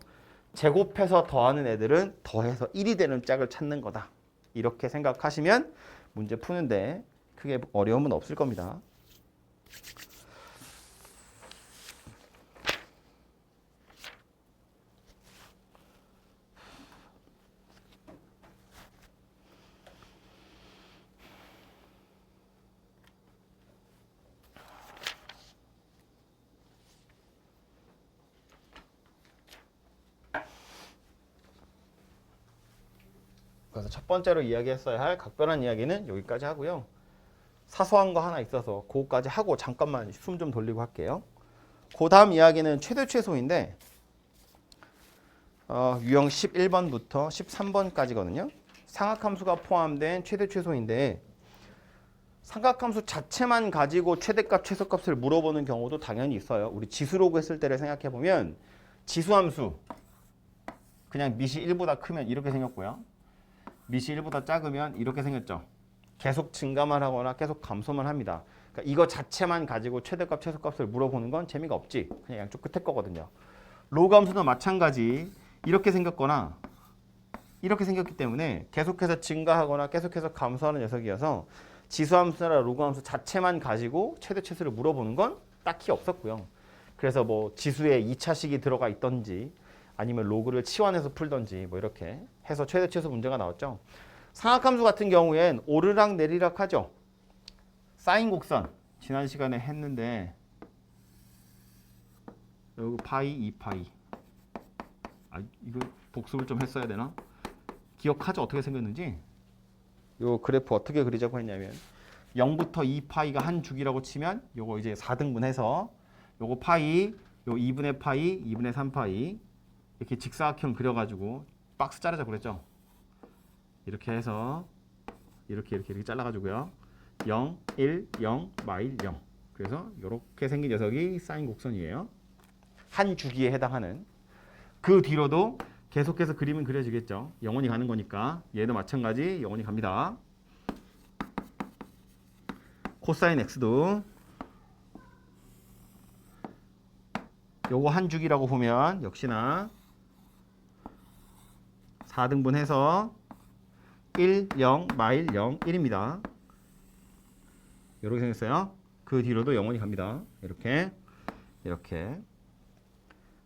제곱해서 더하는 애들은 더해서 1이 되는 짝을 찾는 거다. 이렇게 생각하시면 문제 푸는데 크게 어려움은 없을 겁니다. 그래서 첫 번째로 이야기했어야 할 각별한 이야기는 여기까지 하고요. 사소한 거 하나 있어서 그거까지 하고 잠깐만 숨 좀 돌리고 할게요. 그 다음 이야기는 최대 최소인데 유형 11번부터 13번까지거든요. 삼각함수가 포함된 최대 최소인데 삼각함수 자체만 가지고 최대값 최소값을 물어보는 경우도 당연히 있어요. 우리 지수로그 했을 때를 생각해 보면 지수함수 그냥 밑이 1보다 크면 이렇게 생겼고요. 밑이 1보다 작으면 이렇게 생겼죠. 계속 증가만 하거나 계속 감소만 합니다. 그러니까 이거 자체만 가지고 최대값 최소값을 물어보는 건 재미가 없지. 그냥 양쪽 끝에 거거든요. 로그 함수도 마찬가지 이렇게 생겼거나 이렇게 생겼기 때문에 계속해서 증가하거나 계속해서 감소하는 녀석이어서 지수함수나 로그함수 자체만 가지고 최대 최소를 물어보는 건 딱히 없었고요. 그래서 뭐 지수에 2차식이 들어가 있던지 아니면 로그를 치환해서 풀던지 뭐 이렇게 해서 최대 최소 문제가 나왔죠. 삼각함수 같은 경우엔 오르락 내리락 하죠. 사인 곡선 지난 시간에 했는데 여기 파이 2파이 이거 복습을 좀 했어야 되나? 기억하죠? 어떻게 생겼는지? 요 그래프 어떻게 그리자고 했냐면 0부터 2파이가 한 주기라고 치면 요거 이제 4등분해서 요거 파이, 요 2분의 파이, 2분의 3파이 이렇게 직사각형 그려가지고 박스 자르자고 그랬죠? 이렇게 해서 이렇게 잘라가지고요. 0, 1, 0, 마일 0. 그래서 이렇게 생긴 녀석이 사인 곡선이에요. 한 주기에 해당하는. 그 뒤로도 계속해서 그림은 그려지겠죠. 영원히 가는 거니까 얘도 마찬가지 영원히 갑니다. 코사인 x도 요거 한 주기라고 보면 역시나 4등분 해서 1, 0, 마일 0, 1입니다. 이렇게 생겼어요. 그 뒤로도 영원히 갑니다. 이렇게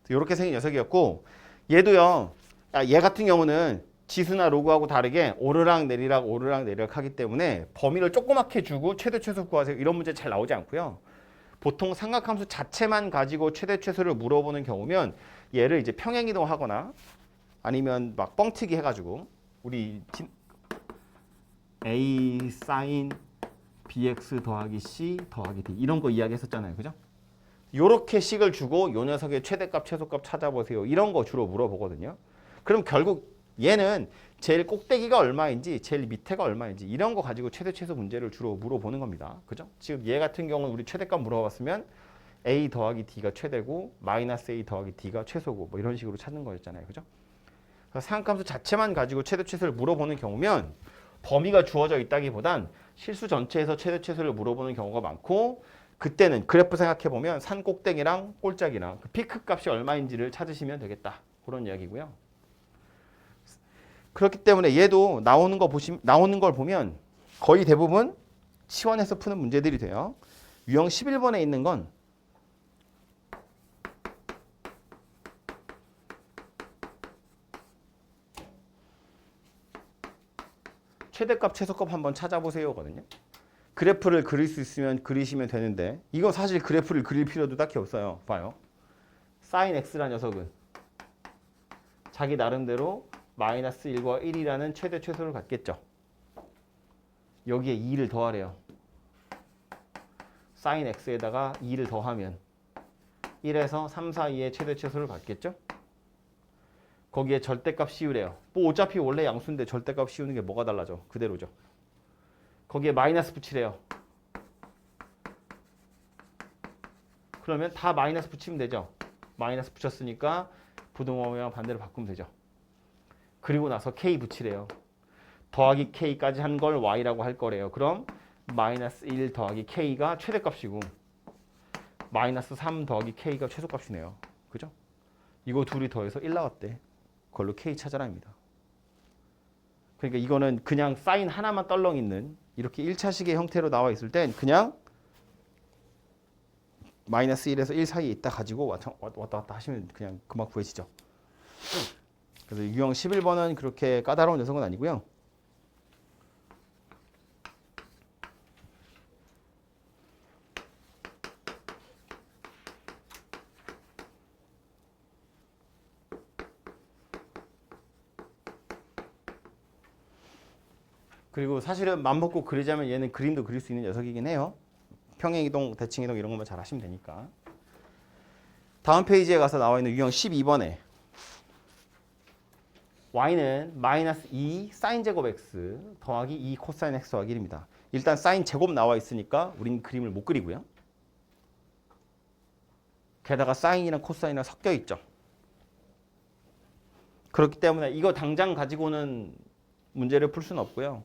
생긴 녀석이었고 얘도요. 얘 같은 경우는 지수나 로그하고 다르게 오르락 내리락 하기 때문에 범위를 조그맣게 주고 최대 최소 구하세요. 이런 문제 잘 나오지 않고요. 보통 삼각함수 자체만 가지고 최대 최소를 물어보는 경우면 얘를 이제 평행이동하거나 아니면 막 뻥튀기 해가지고 우리 A 사인 bx 더하기 c 더하기 d 이런 거 이야기했었잖아요. 그죠? 요렇게 식을 주고 요 녀석의 최대값 최소값 찾아보세요. 이런 거 주로 물어보거든요. 그럼 결국 얘는 제일 꼭대기가 얼마인지 제일 밑에가 얼마인지 이런 거 가지고 최대 최소 문제를 주로 물어보는 겁니다. 그죠? 지금 얘 같은 경우는 우리 최대값 물어봤으면 a 더하기 d가 최대고 마이너스 a 더하기 d가 최소고 뭐 이런 식으로 찾는 거였잖아요. 그죠? 그래서 상함수 자체만 가지고 최대 최소를 물어보는 경우면 범위가 주어져 있다기보단 실수 전체에서 최대 최소를 물어보는 경우가 많고 그때는 그래프 생각해보면 산 꼭대기랑 꼴짝이랑 그 피크 값이 얼마인지를 찾으시면 되겠다. 그런 이야기고요. 그렇기 때문에 얘도 나오는 걸 보면 거의 대부분 치환해서 푸는 문제들이 돼요. 유형 11번에 있는 건 최대값 최소값 한번 찾아보세요거든요. 그래프를 그릴 수 있으면 그리시면 되는데 이거 사실 그래프를 그릴 필요도 딱히 없어요. 봐요. 사인 x라는 녀석은 자기 나름대로 마이너스 1과 1이라는 최대 최소를 갖겠죠. 여기에 2를 더하래요. sin x에다가 2를 더하면 1에서 3 사이의 최대 최소를 받겠죠? 거기에 절대값 씌우래요. 뭐 어차피 원래 양수인데 절대값 씌우는 게 뭐가 달라져? 그대로죠. 거기에 마이너스 붙이래요. 그러면 다 마이너스 붙이면 되죠. 마이너스 붙였으니까 부등호 모양 반대로 바꾸면 되죠. 그리고 나서 k 붙이래요. 더하기 k까지 한 걸 y라고 할 거래요. 그럼 마이너스 1 더하기 k가 최대값이고 마이너스 3 더하기 k가 최소값이네요. 그죠? 이거 둘이 더해서 1 나왔대. 그걸로 k 찾아라입니다. 그러니까 이거는 그냥 사인 하나만 떨렁 있는 이렇게 1차식의 형태로 나와 있을 땐 그냥 마이너스 1에서 1 사이에 있다 가지고 왔다 갔다 하시면 그냥 금방 구해지죠. 그래서 유형 11번은 그렇게 까다로운 녀석은 아니고요. 그리고 사실은 맘먹고 그리자면 얘는 그림도 그릴 수 있는 녀석이긴 해요. 평행이동, 대칭이동 이런 것만 잘 하시면 되니까. 다음 페이지에 가서 나와 있는 유형 12번에 y는 마이너스 2 사인 제곱 x 더하기 2 코사인 x 더하기 1입니다. 일단 사인 제곱 나와 있으니까 우린 그림을 못 그리고요. 게다가 사인이랑 코사인이랑 섞여 있죠. 그렇기 때문에 이거 당장 가지고는 문제를 풀 수는 없고요.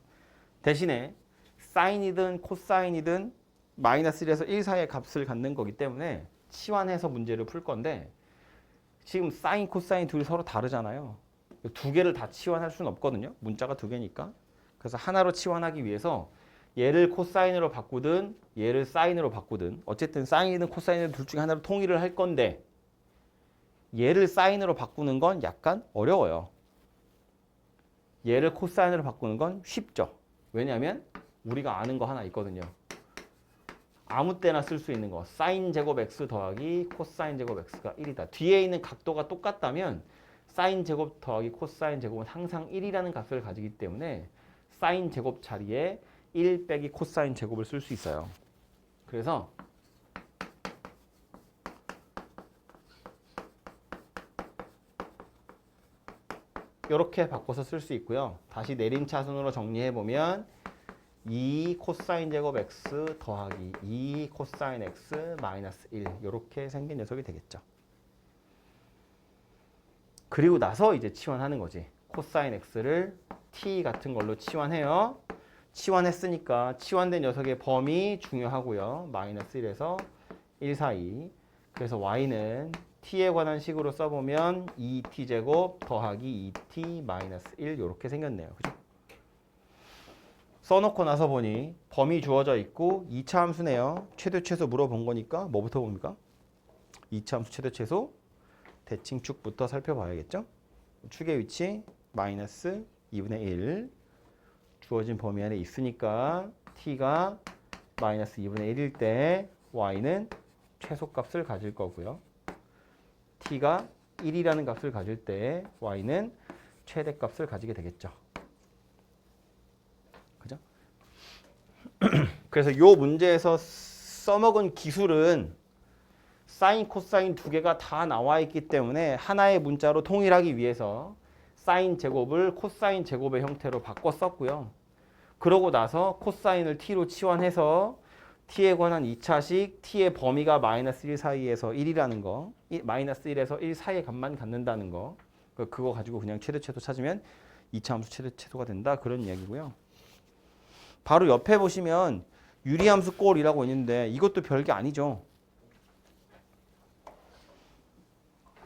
대신에 사인이든 코사인이든 마이너스 1에서 1 사이의 값을 갖는 거기 때문에 치환해서 문제를 풀 건데 지금 사인, 코사인 둘이 서로 다르잖아요. 두 개를 다 치환할 수는 없거든요. 문자가 두 개니까. 그래서 하나로 치환하기 위해서 얘를 코사인으로 바꾸든 얘를 사인으로 바꾸든 어쨌든 사인이든 코사인이든 둘 중에 하나로 통일을 할 건데 얘를 사인으로 바꾸는 건 약간 어려워요. 얘를 코사인으로 바꾸는 건 쉽죠. 왜냐하면 우리가 아는 거 하나 있거든요. 아무 때나 쓸 수 있는 거 사인 제곱 x 더하기 코사인 제곱 x가 1이다. 뒤에 있는 각도가 똑같다면 사인 제곱 더하기 코사인 제곱은 항상 1이라는 값을 가지기 때문에 사인 제곱 자리에 1 빼기 코사인 제곱을 쓸 수 있어요. 그래서 이렇게 바꿔서 쓸 수 있고요. 다시 내림차순으로 정리해보면 2 코사인 제곱 x 더하기 2 코사인 x 마이너스 1 이렇게 생긴 녀석이 되겠죠. 그리고 나서 이제 치환하는 거지. 코사인 x를 t 같은 걸로 치환해요. 치환했으니까 치환된 녀석의 범위 중요하고요. 마이너스 1에서 1 사이. 그래서 y는 t에 관한 식으로 써보면 2t제곱 더하기 2t 마이너스 1 이렇게 생겼네요. 그죠? 써놓고 나서 보니 범위 주어져 있고 2차 함수네요. 최대 최소 물어본 거니까 뭐부터 봅니까? 2차 함수 최대 최소 대칭축부터 살펴봐야겠죠? 축의 위치 마이너스 2분의 1 주어진 범위 안에 있으니까 t가 마이너스 2분의 1일 때 y는 최소값을 가질 거고요. t가 1이라는 값을 가질 때 y는 최대값을 가지게 되겠죠. 그죠? 그래서 이 문제에서 써먹은 기술은 사인, 코사인 두 개가 다 나와 있기 때문에 하나의 문자로 통일하기 위해서 사인 제곱을 코사인 제곱의 형태로 바꿔 썼고요. 그러고 나서 코사인을 t로 치환해서 t에 관한 2차식 t의 범위가 마이너스 1 사이에서 1이라는 거, 마이너스 1에서 1 사이의 값만 갖는다는 거, 그거 가지고 그냥 최대 최소 찾으면 2차 함수 최대 최소가 된다 그런 이야기고요. 바로 옆에 보시면 유리함수 꼴이라고 있는데 이것도 별게 아니죠.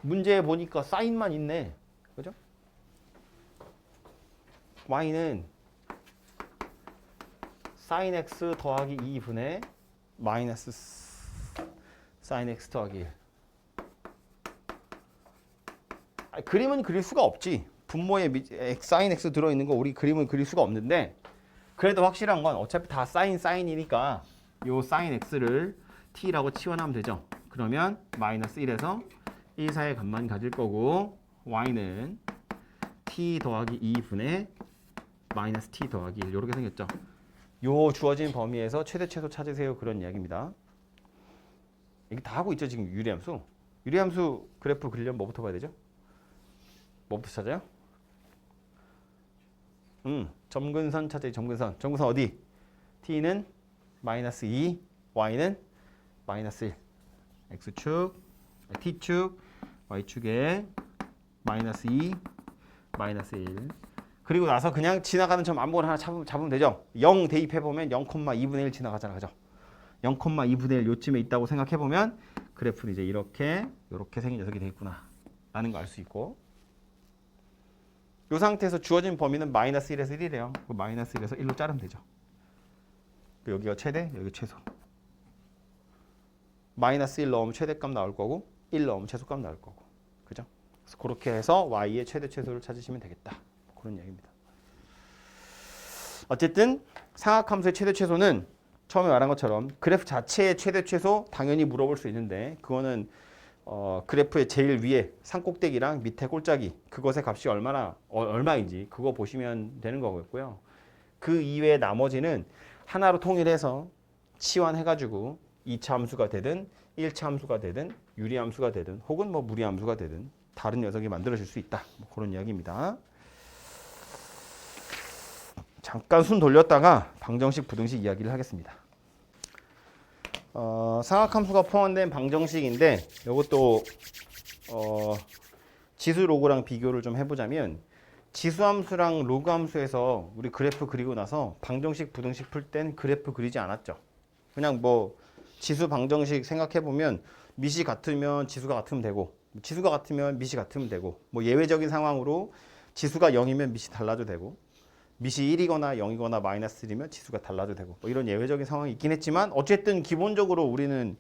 문제에 보니까 사인만 있네. 그죠? y는 sin x 더하기 2분의 마이너스 sin x 더하기 1. 그림은 그릴 수가 없지. 분모에 sin x 들어있는 거 우리 그림은 그릴 수가 없는데 그래도 확실한 건 어차피 다 사인이니까 요 sin x를 t라고 치환하면 되죠. 그러면 마이너스 1에서 1 사이의 값만 가질 거고 y는 t 더하기 2분의 마이너스 t 더하기 1 이렇게 생겼죠. 요 주어진 범위에서 최대 최소 찾으세요 그런 이야기입니다. 이게 다 하고 있죠 지금 유리함수. 유리함수 그래프 그리려면 뭐부터 봐야 되죠? 뭐부터 찾아요? 점근선 찾아야지. 점근선. 점근선 어디? t는 마이너스 2, y는 마이너스 1. x축, t축, y축에 마이너스 2, 마이너스 1. 그리고 나서 그냥 지나가는 점 아무거나 하나 잡으면 되죠. 0 대입해보면 0,2분의 1 지나가잖아. 그죠? 0,2분의 1 요쯤에 있다고 생각해보면 그래프는 이제 이렇게 생긴 녀석이 되겠구나 라는 거 알 수 있고, 이 상태에서 주어진 범위는 마이너스 1에서 1이래요. 그 마이너스 1에서 1로 자르면 되죠. 여기가 최대, 여기가 최소. 마이너스 1 넣으면 최대값 나올 거고 1 넣으면 최소값 나올 거고. 그죠? 그래서 그렇게 해서 y의 최대 최소를 찾으시면 되겠다. 그런 얘기입니다. 어쨌든 상악함수의 최대 최소는 처음에 말한 것처럼 그래프 자체의 최대 최소 당연히 물어볼 수 있는데, 그거는 그래프의 제일 위에 산꼭대기랑 밑에 꼴짜기, 그것의 값이 얼마인지 그거 보시면 되는 거고요. 그 이외의 나머지는 하나로 통일해서 치환해가지고 2차 함수가 되든 1차 함수가 되든 유리함수가 되든 혹은 뭐 무리함수가 되든 다른 녀석이 만들어질 수 있다. 뭐 그런 이야기입니다. 잠깐 순 돌렸다가 방정식, 부등식 이야기를 하겠습니다. 상악함수가 포함된 방정식인데, 이것도 지수 로그랑 비교를 좀 해보자면, 지수함수랑 로그함수에서 우리 그래프 그리고 나서 방정식, 부등식 풀 땐 그래프 그리지 않았죠. 그냥 뭐 지수 방정식 생각해보면 밑이 같으면 지수가 같으면 되고, 지수가 같으면 밑이 같으면 되고, 뭐 예외적인 상황으로 지수가 0이면 밑이 달라도 되고, 밑이 1이거나 0이거나 마이너스 1이면 지수가 달라도 되고, 뭐 이런 예외적인 상황이 있긴 했지만 어쨌든 기본적으로 우리는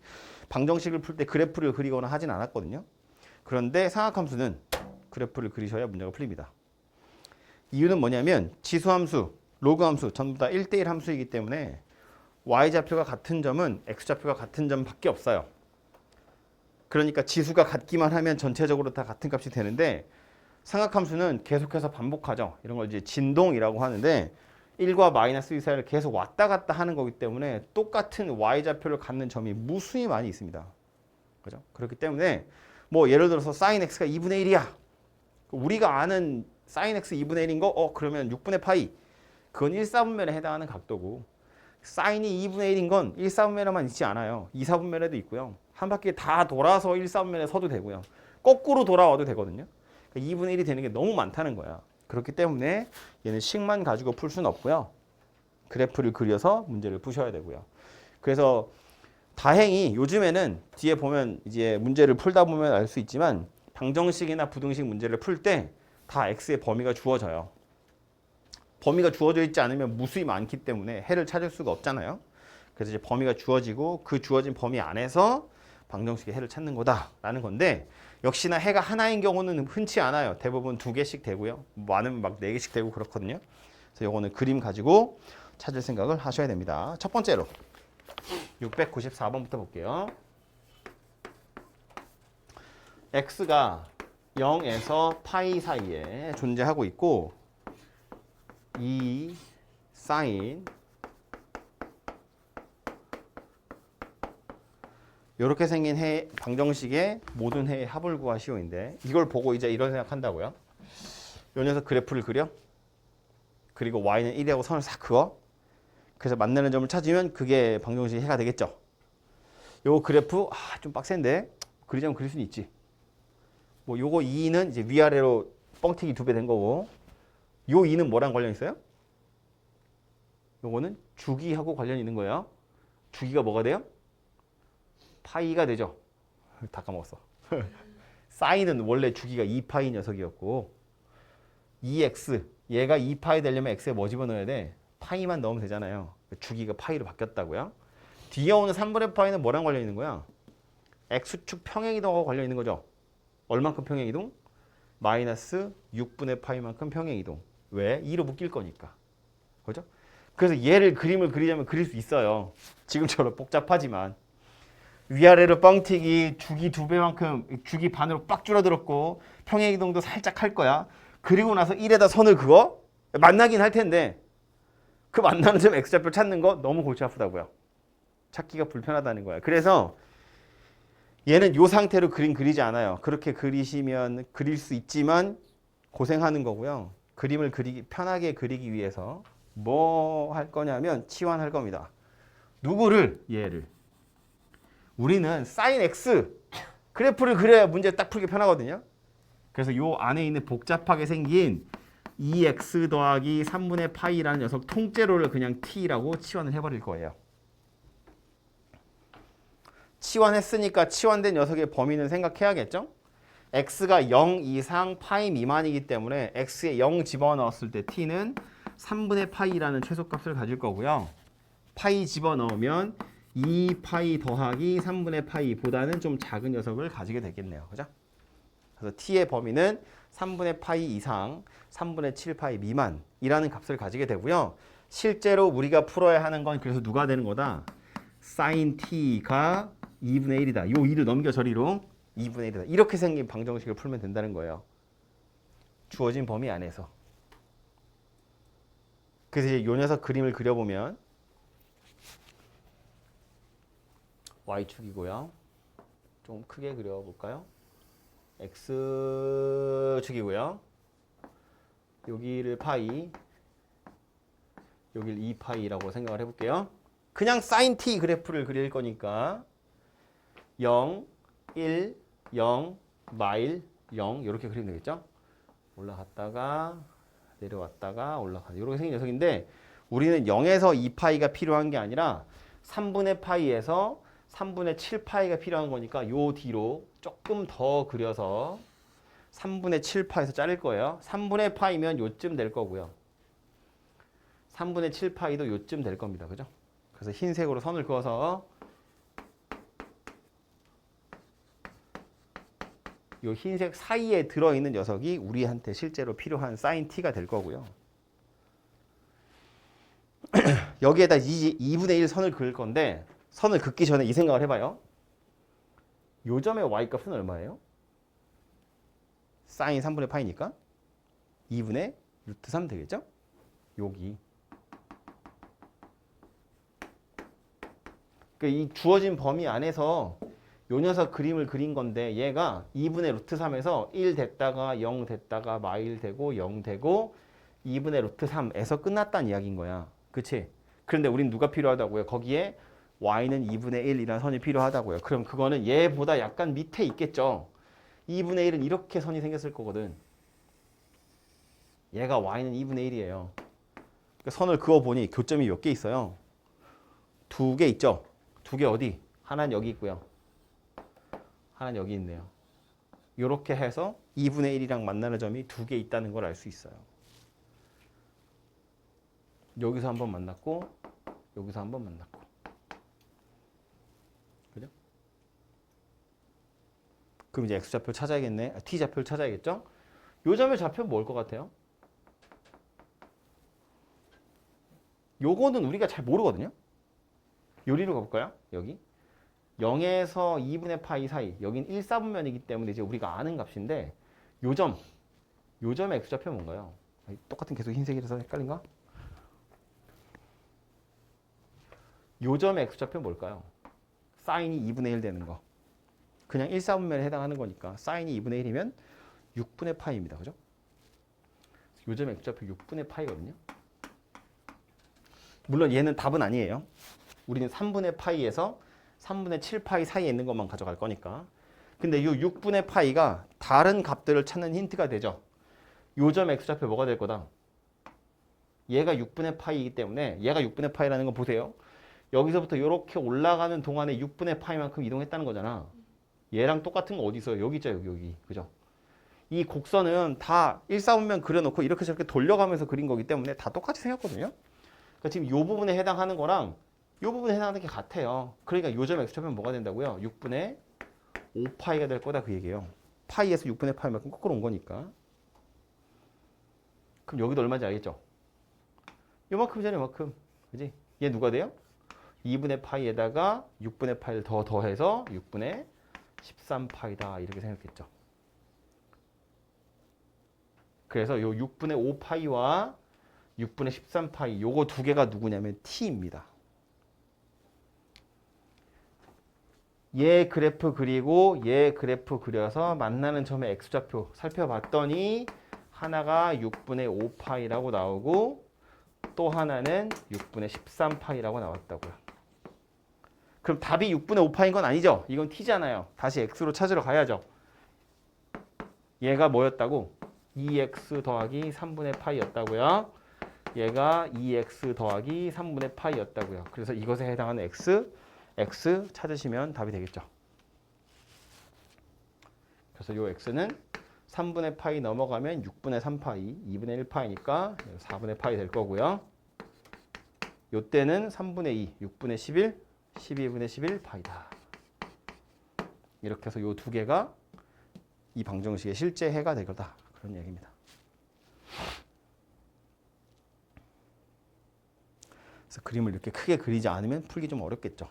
방정식을 풀 때 그래프를 그리거나 하진 않았거든요. 그런데 상악함수는 그래프를 그리셔야 문제가 풀립니다. 이유는 뭐냐면 지수함수, 로그함수 전부 다 1대1 함수이기 때문에 y좌표가 같은 점은 x좌표가 같은 점밖에 없어요. 그러니까 지수가 같기만 하면 전체적으로 다 같은 값이 되는데, 상악함수는 계속해서 반복하죠. 이런 걸 이제 진동이라고 하는데 1과 마이너스 2 사이를 계속 왔다 갔다 하는 거기 때문에 똑같은 y좌표를 갖는 점이 무수히 많이 있습니다. 그죠? 그렇기 때문에 뭐 예를 들어서 sin x가 2분의 1이야. 우리가 아는 sin x 2분의 1인 거 그러면 6분의 파이, 그건 1, 4분면에 해당하는 각도고, sin이 2분의 1인 건 1, 4분면에만 있지 않아요. 2, 4분면에도 있고요. 한 바퀴 다 돌아서 1, 4분면에 서도 되고요. 거꾸로 돌아와도 되거든요. 2분의 1이 되는 게 너무 많다는 거야. 그렇기 때문에 얘는 식만 가지고 풀 수는 없고요. 그래프를 그려서 문제를 푸셔야 되고요. 그래서 다행히 요즘에는 뒤에 보면 이제 문제를 풀다 보면 알 수 있지만 방정식이나 부등식 문제를 풀 때 다 x의 범위가 주어져요. 범위가 주어져 있지 않으면 무수히 많기 때문에 해를 찾을 수가 없잖아요. 그래서 이제 범위가 주어지고 그 주어진 범위 안에서 방정식의 해를 찾는 거다라는 건데, 역시나 해가 하나인 경우는 흔치 않아요. 대부분 2개씩 되고요. 많으면 막 4개씩 되고 그렇거든요. 그래서 요거는 그림 가지고 찾을 생각을 하셔야 됩니다. 첫 번째로 694번부터 볼게요. x가 0에서 파이 사이에 존재하고 있고, 이 사인 이렇게 생긴 해 방정식의 모든 해의 합을 구하시오인데, 이걸 보고 이제 이런 생각한다고요. 요 녀석 그래프를 그려. 그리고 y는 1이라고 선을 싹 그어. 그래서 만나는 점을 찾으면 그게 방정식의 해가 되겠죠. 요 그래프 좀 빡센데 그리자면 그릴 수는 있지. 뭐 요거 2는 이제 위아래로 뻥튀기 2배 된 거고, 요 2는 뭐랑 관련 있어요? 요거는 주기하고 관련이 있는 거예요. 주기가 뭐가 돼요? 파이가 되죠. 다 까먹었어. 사인은 원래 주기가 2파이 녀석이었고, 2x 얘가 2파이 되려면 x에 뭐 집어넣어야 돼? 파이만 넣으면 되잖아요. 주기가 파이로 바뀌었다고요. 뒤에 오는 3분의 파이는 뭐랑 관련 있는 거야? x축 평행이동하고 관련 있는 거죠. 얼만큼 평행이동? 마이너스 6분의 파이만큼 평행이동. 왜? 2로 묶일 거니까. 그죠? 그래서 얘를 그림을 그리자면 그릴 수 있어요. 지금처럼 복잡하지만. 위아래로 뻥튀기, 주기 2배만큼, 주기 반으로 빡 줄어들었고 평행이동도 살짝 할 거야. 그리고 나서 1에다 선을 그어? 만나긴 할 텐데 그 만나는 점 x좌표 찾는 거 너무 골치 아프다고요. 찾기가 불편하다는 거야. 그래서 얘는 이 상태로 그림 그리지 않아요. 그렇게 그리시면 그릴 수 있지만 고생하는 거고요. 그림을 편하게 그리기 위해서 뭐 할 거냐면 치환할 겁니다. 누구를? 얘를. 우리는 sin x 그래프를 그려야 문제 딱 풀기 편하거든요. 그래서 요 안에 있는 복잡하게 생긴 2x 더하기 3분의 파이라는 녀석 통째로를 그냥 t라고 치환을 해버릴 거예요. 치환했으니까 치환된 녀석의 범위는 생각해야겠죠? x가 0 이상 파이 미만이기 때문에 x에 0 집어넣었을 때 t는 3분의 파이라는 최소값을 가질 거고요. 파이 집어넣으면 2파이 더하기 3분의 파이보다는 좀 작은 녀석을 가지게 되겠네요. 그죠? 그래서 t의 범위는 3분의 파이 이상 3분의 7파이 미만이라는 값을 가지게 되고요. 실제로 우리가 풀어야 하는 건 그래서 누가 되는 거다? sin t가 2분의 1이다. 요 2를 넘겨 저리로 2분의 1이다. 이렇게 생긴 방정식을 풀면 된다는 거예요. 주어진 범위 안에서. 그래서 이제 요 녀석 그림을 그려보면 y축이고요. 좀 크게 그려볼까요? x축이고요. 여기를 파이, 여기를 2파이라고 생각을 해볼게요. 그냥 sin t 그래프를 그릴 거니까 0, 1, 0, 마일, 0 이렇게 그리면 되겠죠? 올라갔다가 내려왔다가 올라가다 이렇게 생긴 녀석인데 우리는 0에서 2파이가 필요한 게 아니라 3분의 파이에서 3분의 7파이가 필요한 거니까 요 뒤로 조금 더 그려서 3분의 7파에서 자를 거예요. 3분의 파이면 요쯤 될 거고요. 3분의 7파이도 요쯤 될 겁니다. 그죠? 그래서 흰색으로 선을 그어서 요 흰색 사이에 들어있는 녀석이 우리한테 실제로 필요한 sin t가 될 거고요. 여기에다 2분의 1 선을 그을 건데 선을 긋기 전에 이 생각을 해봐요. 요 점의 y값은 얼마예요? sin 3분의 파이니까 2분의 루트 3 되겠죠? 여기. 그러니까 이 주어진 범위 안에서 요 녀석 그림을 그린 건데 얘가 2분의 루트 3에서 1 됐다가 0 됐다가 마일 되고 0 되고 2분의 루트 3에서 끝났다는 이야기인 거야. 그치? 그런데 우린 누가 필요하다고요? 거기에 y는 2분의 1이라는 선이 필요하다고요. 그럼 그거는 얘보다 약간 밑에 있겠죠. 2분의 1은 이렇게 선이 생겼을 거거든. 얘가 y는 2분의 1이에요. 그러니까 선을 그어보니 교점이 몇 개 있어요? 2개 있죠? 2개 어디? 하나는 여기 있고요. 하나는 여기 있네요. 이렇게 해서 2분의 1이랑 만나는 점이 2개 있다는 걸 알 수 있어요. 여기서 한번 만났고 여기서 한번 만났고. 그죠? 그럼 이제 x좌표 찾아야겠네. t좌표를 찾아야겠죠? 요 점의 좌표는 뭘 것 같아요? 요거는 우리가 잘 모르거든요. 요리로 가볼까요? 여기 0에서 2분의 파이 사이 여긴 1, 4분면이기 때문에 이제 우리가 아는 값인데 요 점의 x좌표 뭔가요? 똑같은 계속 흰색이라서 헷갈린가? 요 점의 x좌표 뭘까요? 사인이 2분의 1 되는 거. 그냥 1, 4분면에 해당하는 거니까 사인이 2분의 1이면 6분의 파이입니다. 그죠? 요 점의 x좌표 6분의 파이거든요. 물론 얘는 답은 아니에요. 우리는 3분의 파이에서 3분의 7파이 사이에 있는 것만 가져갈 거니까. 근데 이 6분의 파이가 다른 값들을 찾는 힌트가 되죠. 요 점 x좌표 뭐가 될 거다? 얘가 6분의 파이이기 때문에 얘가 6분의 파이라는 거 보세요. 여기서부터 이렇게 올라가는 동안에 6분의 파이만큼 이동했다는 거잖아. 얘랑 똑같은 거 어디 있어요? 여기 있죠. 여기. 그죠? 이 곡선은 다 1, 4분면 그려놓고 이렇게 저렇게 돌려가면서 그린 거기 때문에 다 똑같이 생겼거든요. 그러니까 지금 이 부분에 해당하는 거랑 이 부분에 해당하는 게 같아요. 그러니까 요점 x좌표는 뭐가 된다고요? 6분의 5파이가 될 거다 그 얘기예요. 파이에서 6분의 파이만큼 거꾸로 온 거니까. 그럼 여기도 얼마인지 알겠죠? 요만큼이잖아요, 요만큼. 그지? 얘 누가 돼요? 2분의 파이에다가 6분의 파이를 더 더해서 6분의 13파이다 이렇게 생각했죠. 그래서 요 6분의 5파이와 6분의 13파이 요거 두 개가 누구냐면 t입니다. 얘 그래프 그리고 얘 그래프 그려서 만나는 점의 x좌표 살펴봤더니 하나가 6분의 5파이라고 나오고 또 하나는 6분의 13파이라고 나왔다고요. 그럼 답이 6분의 5파인 건 아니죠? 이건 t잖아요. 다시 x로 찾으러 가야죠. 얘가 뭐였다고? 2x 더하기 3분의 파이였다고요. 얘가 2x 더하기 3분의 파이였다고요. 그래서 이것에 해당하는 x 찾으시면 답이 되겠죠. 그래서 요 x는 3분의 파이 넘어가면 6분의 3파이, 2분의 1파이니까 4분의 파이 될 거고요. 요 때는 3분의 2, 6분의 11, 12분의 11 파이다. 이렇게 해서 요 두 개가 이 방정식의 실제 해가 될 거다. 그런 얘기입니다. 그래서 그림을 이렇게 크게 그리지 않으면 풀기 좀 어렵겠죠.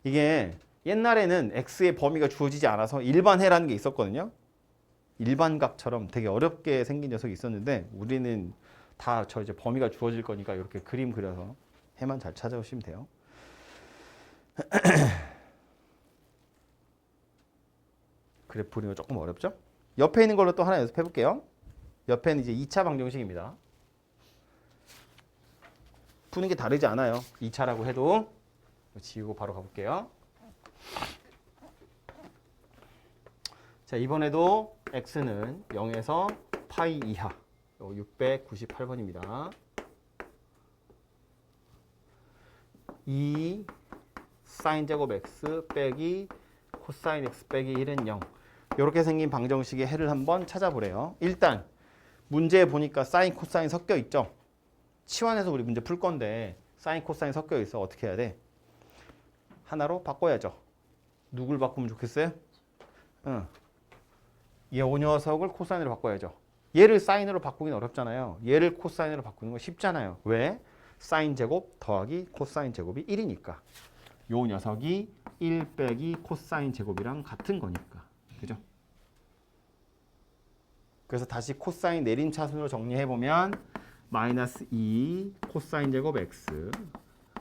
이게 옛날에는 x의 범위가 주어지지 않아서 일반해라는 게 있었거든요. 일반각처럼 되게 어렵게 생긴 녀석이 있었는데 우리는 다 저 이제 범위가 주어질 거니까 이렇게 그림 그려서 해만 잘 찾아오시면 돼요. 그래프 그리는 거 조금 어렵죠? 옆에 있는 걸로 또 하나 연습해 볼게요. 옆에는 이제 2차 방정식입니다. 푸는 게 다르지 않아요. 2차라고 해도. 지우고 바로 가볼게요. 자, 이번에도 x는 0에서 파이 이하 698번입니다. 2 사인 제곱 x 빼기 코사인 x 빼기 1은 0. 이렇게 생긴 방정식의 해를 한번 찾아보래요. 일단 문제에 보니까 사인 코사인 섞여 있죠. 치환해서 우리 문제 풀 건데 사인 코사인 섞여 있어. 어떻게 해야 돼? 하나로 바꿔야죠. 누굴 바꾸면 좋겠어요? 이 녀석을 코사인으로 바꿔야죠. 얘를 사인으로 바꾸기는 어렵잖아요. 얘를 코사인으로 바꾸는 건 쉽잖아요. 왜? 사인 제곱 더하기 코사인 제곱이 1이니까. 요 녀석이 1 빼기 코사인 제곱이랑 같은 거니까. 그죠? 그래서 다시 코사인 내림차순으로 정리해보면 마이너스 2 코사인 제곱 x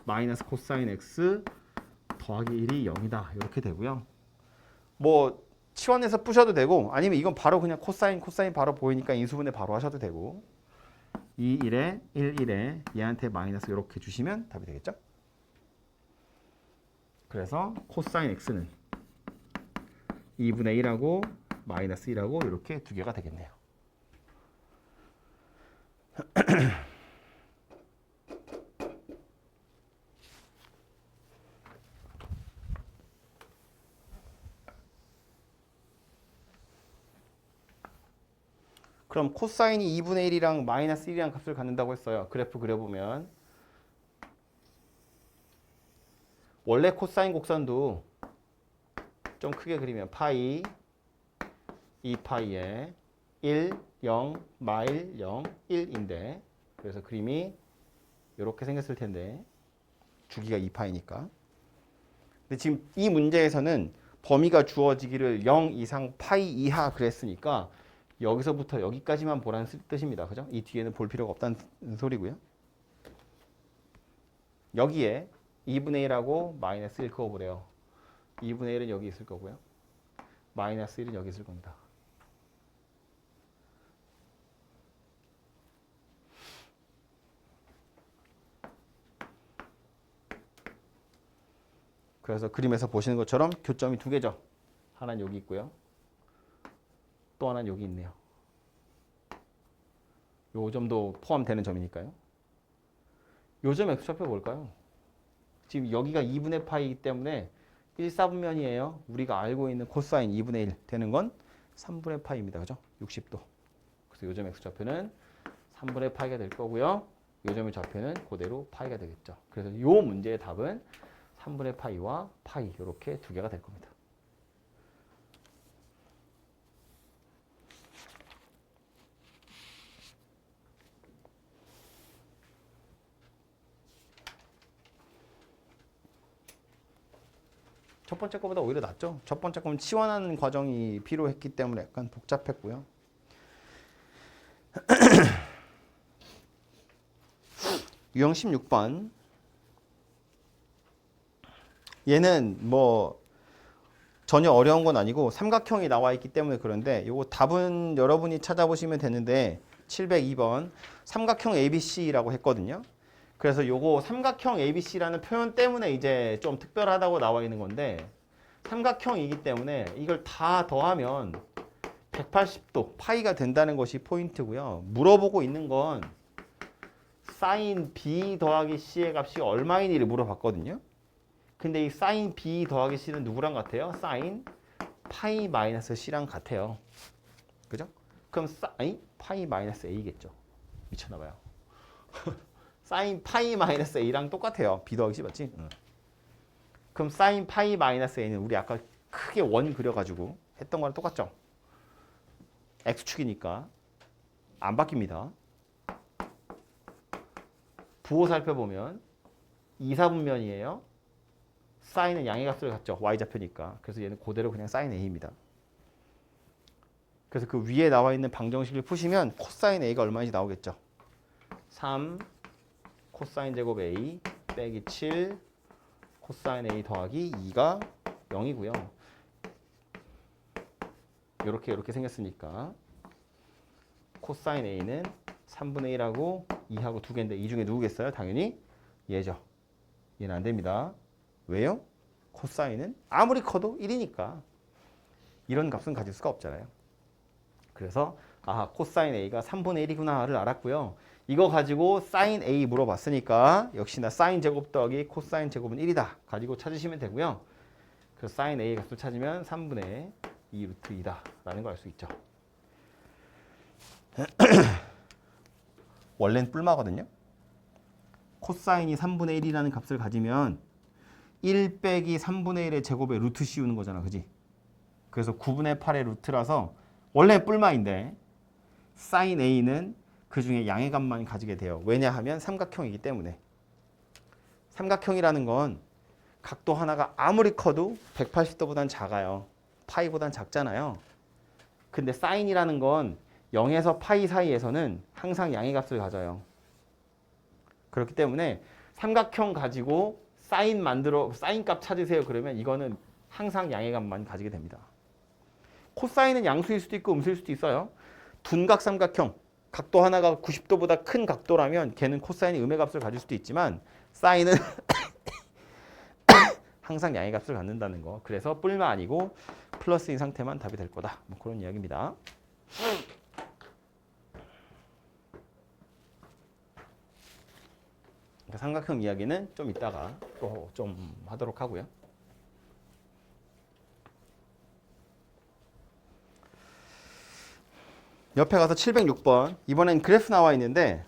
마이너스 코사인 x 더하기 1이 0이다. 이렇게 되고요. 뭐 치환해서 푸셔도 되고 아니면 이건 바로 그냥 코사인 바로 보이니까 인수분해 바로 하셔도 되고 2, 1에 1, 1에 얘한테 마이너스 이렇게 주시면 답이 되겠죠? 그래서 코사인 x는 2분의 1하고 마이너스 1하고 이렇게 두 개가 되겠네요. 그럼 코사인이 2분의 1이랑 마이너스 1이랑 값을 갖는다고 했어요. 그래프 그려보면 원래 코사인 곡선도 좀 크게 그리면 파이 2파이에 1, 0, 마일 0, 1인데 그래서 그림이 이렇게 생겼을 텐데 주기가 2파이니까 근데 지금 이 문제에서는 범위가 주어지기를 0 이상 파이 이하 그랬으니까 여기서부터 여기까지만 보라는 뜻입니다. 그죠? 이 뒤에는 볼 필요가 없다는 소리고요. 여기에 2분의 1하고 마이너스 1 그어보래요. 2분의 1은 여기 있을 거고요. 마이너스 1은 여기 있을 겁니다. 그래서 그림에서 보시는 것처럼 교점이 두 개죠. 하나는 여기 있고요. 또 하나는 여기 있네요. 요 점도 포함되는 점이니까요. 요 점 x좌표 뭘까요? 지금 여기가 2분의 파이이기 때문에 1, 4분면이에요. 우리가 알고 있는 코사인 2분의 1 되는 건 3분의 파이입니다. 그죠? 60도. 그래서 요 점 x좌표는 3분의 파이가 될 거고요. 요 점의 좌표는 그대로 파이가 되겠죠. 그래서 요 문제의 답은 3분의 파이와 파이 이렇게 두 개가 될 겁니다. 첫 번째 거보다 오히려 낫죠. 첫 번째 거는 치환하는 과정이 필요했기 때문에 약간 복잡했고요. 유형 16번. 얘는 뭐 전혀 어려운 건 아니고 삼각형이 나와 있기 때문에 그런데 요거 답은 여러분이 찾아보시면 되는데 702번 삼각형 ABC라고 했거든요. 그래서 요거 삼각형 ABC라는 표현 때문에 이제 좀 특별하다고 나와 있는 건데 삼각형이기 때문에 이걸 다 더하면 180도 파이가 된다는 것이 포인트고요. 물어보고 있는 건 사인 B 더하기 C의 값이 얼마이니를 물어봤거든요. 근데 이 사인 B 더하기 C는 누구랑 같아요? 사인 파이 마이너스 C랑 같아요. 그죠? 그럼 사인 파이 마이너스 A겠죠. 미쳤나봐요. 사인 파이 마이너스 A랑 똑같아요. B 더하기 C 맞지? 응. 그럼 사인 파이 마이너스 A는 우리 아까 크게 원 그려가지고 했던 거랑 똑같죠? X축이니까 안 바뀝니다. 부호 살펴보면 2, 4분면이에요. 사인은 양의 값을 갖죠. Y좌표니까. 그래서 얘는 그대로 그냥 사인 A입니다. 그래서 그 위에 나와 있는 방정식을 푸시면 코사인 A가 얼마인지 나오겠죠. 3 코사인 제곱 A 빼기 7 코사인 A 더하기 2가 0이고요. 이렇게 생겼으니까 코사인 A는 3분의 1하고 2하고 두 개인데 이 중에 누구겠어요? 당연히 얘죠. 얘는 안 됩니다. 왜요? 코사인은 아무리 커도 1이니까 이런 값은 가질 수가 없잖아요. 그래서 코사인 A가 3분의 1이구나를 알았고요. 이거 가지고 사인 A 물어봤으니까 역시나 사인 제곱 더하기 코사인 제곱은 1이다 가지고 찾으시면 되고요. 그래서 사인 A 값을 찾으면 3분의 2 루트 2다 라는 걸 알 수 있죠. 원래는 뿔마거든요. 코사인이 3분의 1이라는 값을 가지면 1 빼기 3분의 1의 제곱에 루트 씌우는 거잖아. 그지? 그래서 9분의 8의 루트라서 원래 뿔마인데 사인 A는 그 중에 양의 값만 가지게 돼요. 왜냐하면 삼각형이기 때문에. 삼각형이라는 건 각도 하나가 아무리 커도 180도보단 작아요. 파이보단 작잖아요. 근데 사인이라는 건 0에서 파이 사이에서는 항상 양의 값을 가져요. 그렇기 때문에 삼각형 가지고 사인 값 찾으세요. 그러면 이거는 항상 양의 값만 가지게 됩니다. 코사인은 양수일 수도 있고 음수일 수도 있어요. 둔각 삼각형, 각도 하나가 90도보다 큰 각도라면 걔는 코사인이 음의 값을 가질 수도 있지만 사인은 항상 양의 값을 갖는다는 거. 그래서 뿔마 아니고 플러스인 상태만 답이 될 거다. 뭐 그런 이야기입니다. 삼각형 이야기는 좀 이따가 또 좀 하도록 하고요. 옆에 가서 706번. 이번엔 그래프 나와 있는데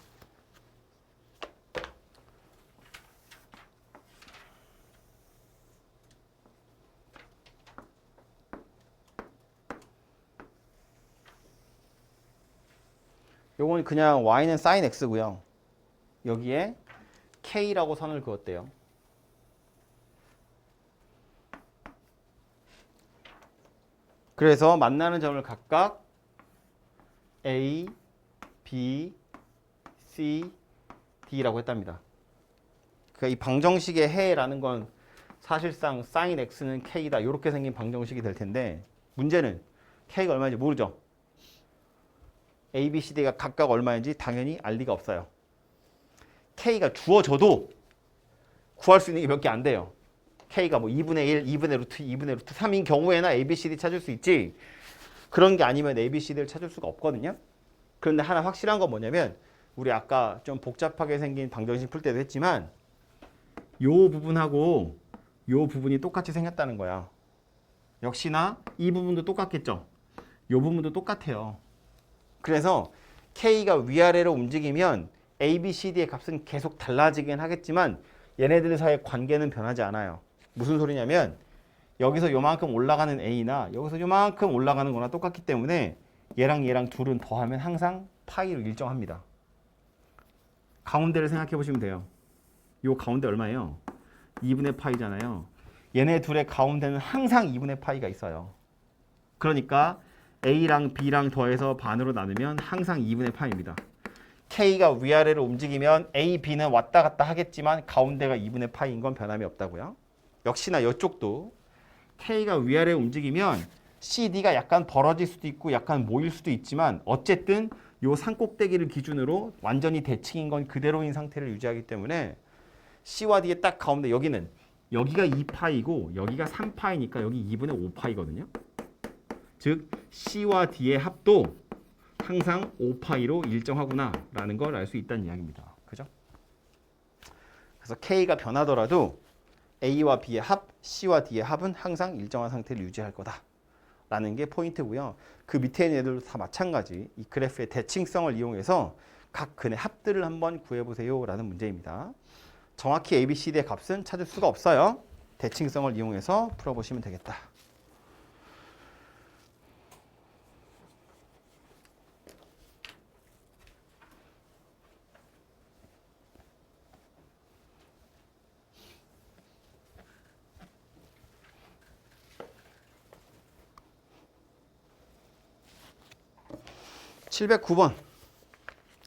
요건 그냥 y는 sin x고요. 여기에 k라고 선을 그었대요. 그래서 만나는 점을 각각 A, B, C, D라고 했답니다. 그러니까 이 방정식의 해라는 건 사실상 sin x는 k다 이렇게 생긴 방정식이 될 텐데 문제는 k가 얼마인지 모르죠. A, B, C, D가 각각 얼마인지 당연히 알 리가 없어요. k가 주어져도 구할 수 있는 게 몇 개 안 돼요. k가 뭐 2분의 1, 2분의 루트, 2분의 루트 3인 경우에나 A, B, C, D 찾을 수 있지 그런 게 아니면 A, B, C, D를 찾을 수가 없거든요. 그런데 하나 확실한 건 뭐냐면 우리 아까 좀 복잡하게 생긴 방정식 풀 때도 했지만 요 부분하고 요 부분이 똑같이 생겼다는 거야. 역시나 이 부분도 똑같겠죠. 요 부분도 똑같아요. 그래서 K가 위아래로 움직이면 A, B, C, D의 값은 계속 달라지긴 하겠지만 얘네들 사이의 관계는 변하지 않아요. 무슨 소리냐면 여기서 요만큼 올라가는 A나 여기서 요만큼 올라가는 거나 똑같기 때문에 얘랑 둘은 더하면 항상 파이로 일정합니다. 가운데를 생각해 보시면 돼요. 요 가운데 얼마예요? 2분의 파이잖아요. 얘네 둘의 가운데는 항상 2분의 파이가 있어요. 그러니까 A랑 B랑 더해서 반으로 나누면 항상 2분의 파이입니다. K가 위아래로 움직이면 A, B는 왔다 갔다 하겠지만 가운데가 2분의 파이인 건 변함이 없다고요. 역시나 이쪽도 K가 위아래 움직이면 CD가 약간 벌어질 수도 있고 약간 모일 수도 있지만 어쨌든 요 산꼭대기를 기준으로 완전히 대칭인 건 그대로인 상태를 유지하기 때문에 C와 D의 딱 가운데 여기는 여기가 2파이고 여기가 3파이니까 여기 2분의 5파이거든요. 즉 C와 D의 합도 항상 5파이로 일정하구나 라는 걸 알 수 있다는 이야기입니다. 그죠? 그래서 K가 변하더라도 A와 B의 합, C와 D의 합은 항상 일정한 상태를 유지할 거다 라는 게 포인트고요. 그 밑에 있는 애들도 다 마찬가지. 이 그래프의 대칭성을 이용해서 각 근의 합들을 한번 구해보세요 라는 문제입니다. 정확히 ABCD의 값은 찾을 수가 없어요. 대칭성을 이용해서 풀어보시면 되겠다. (709번)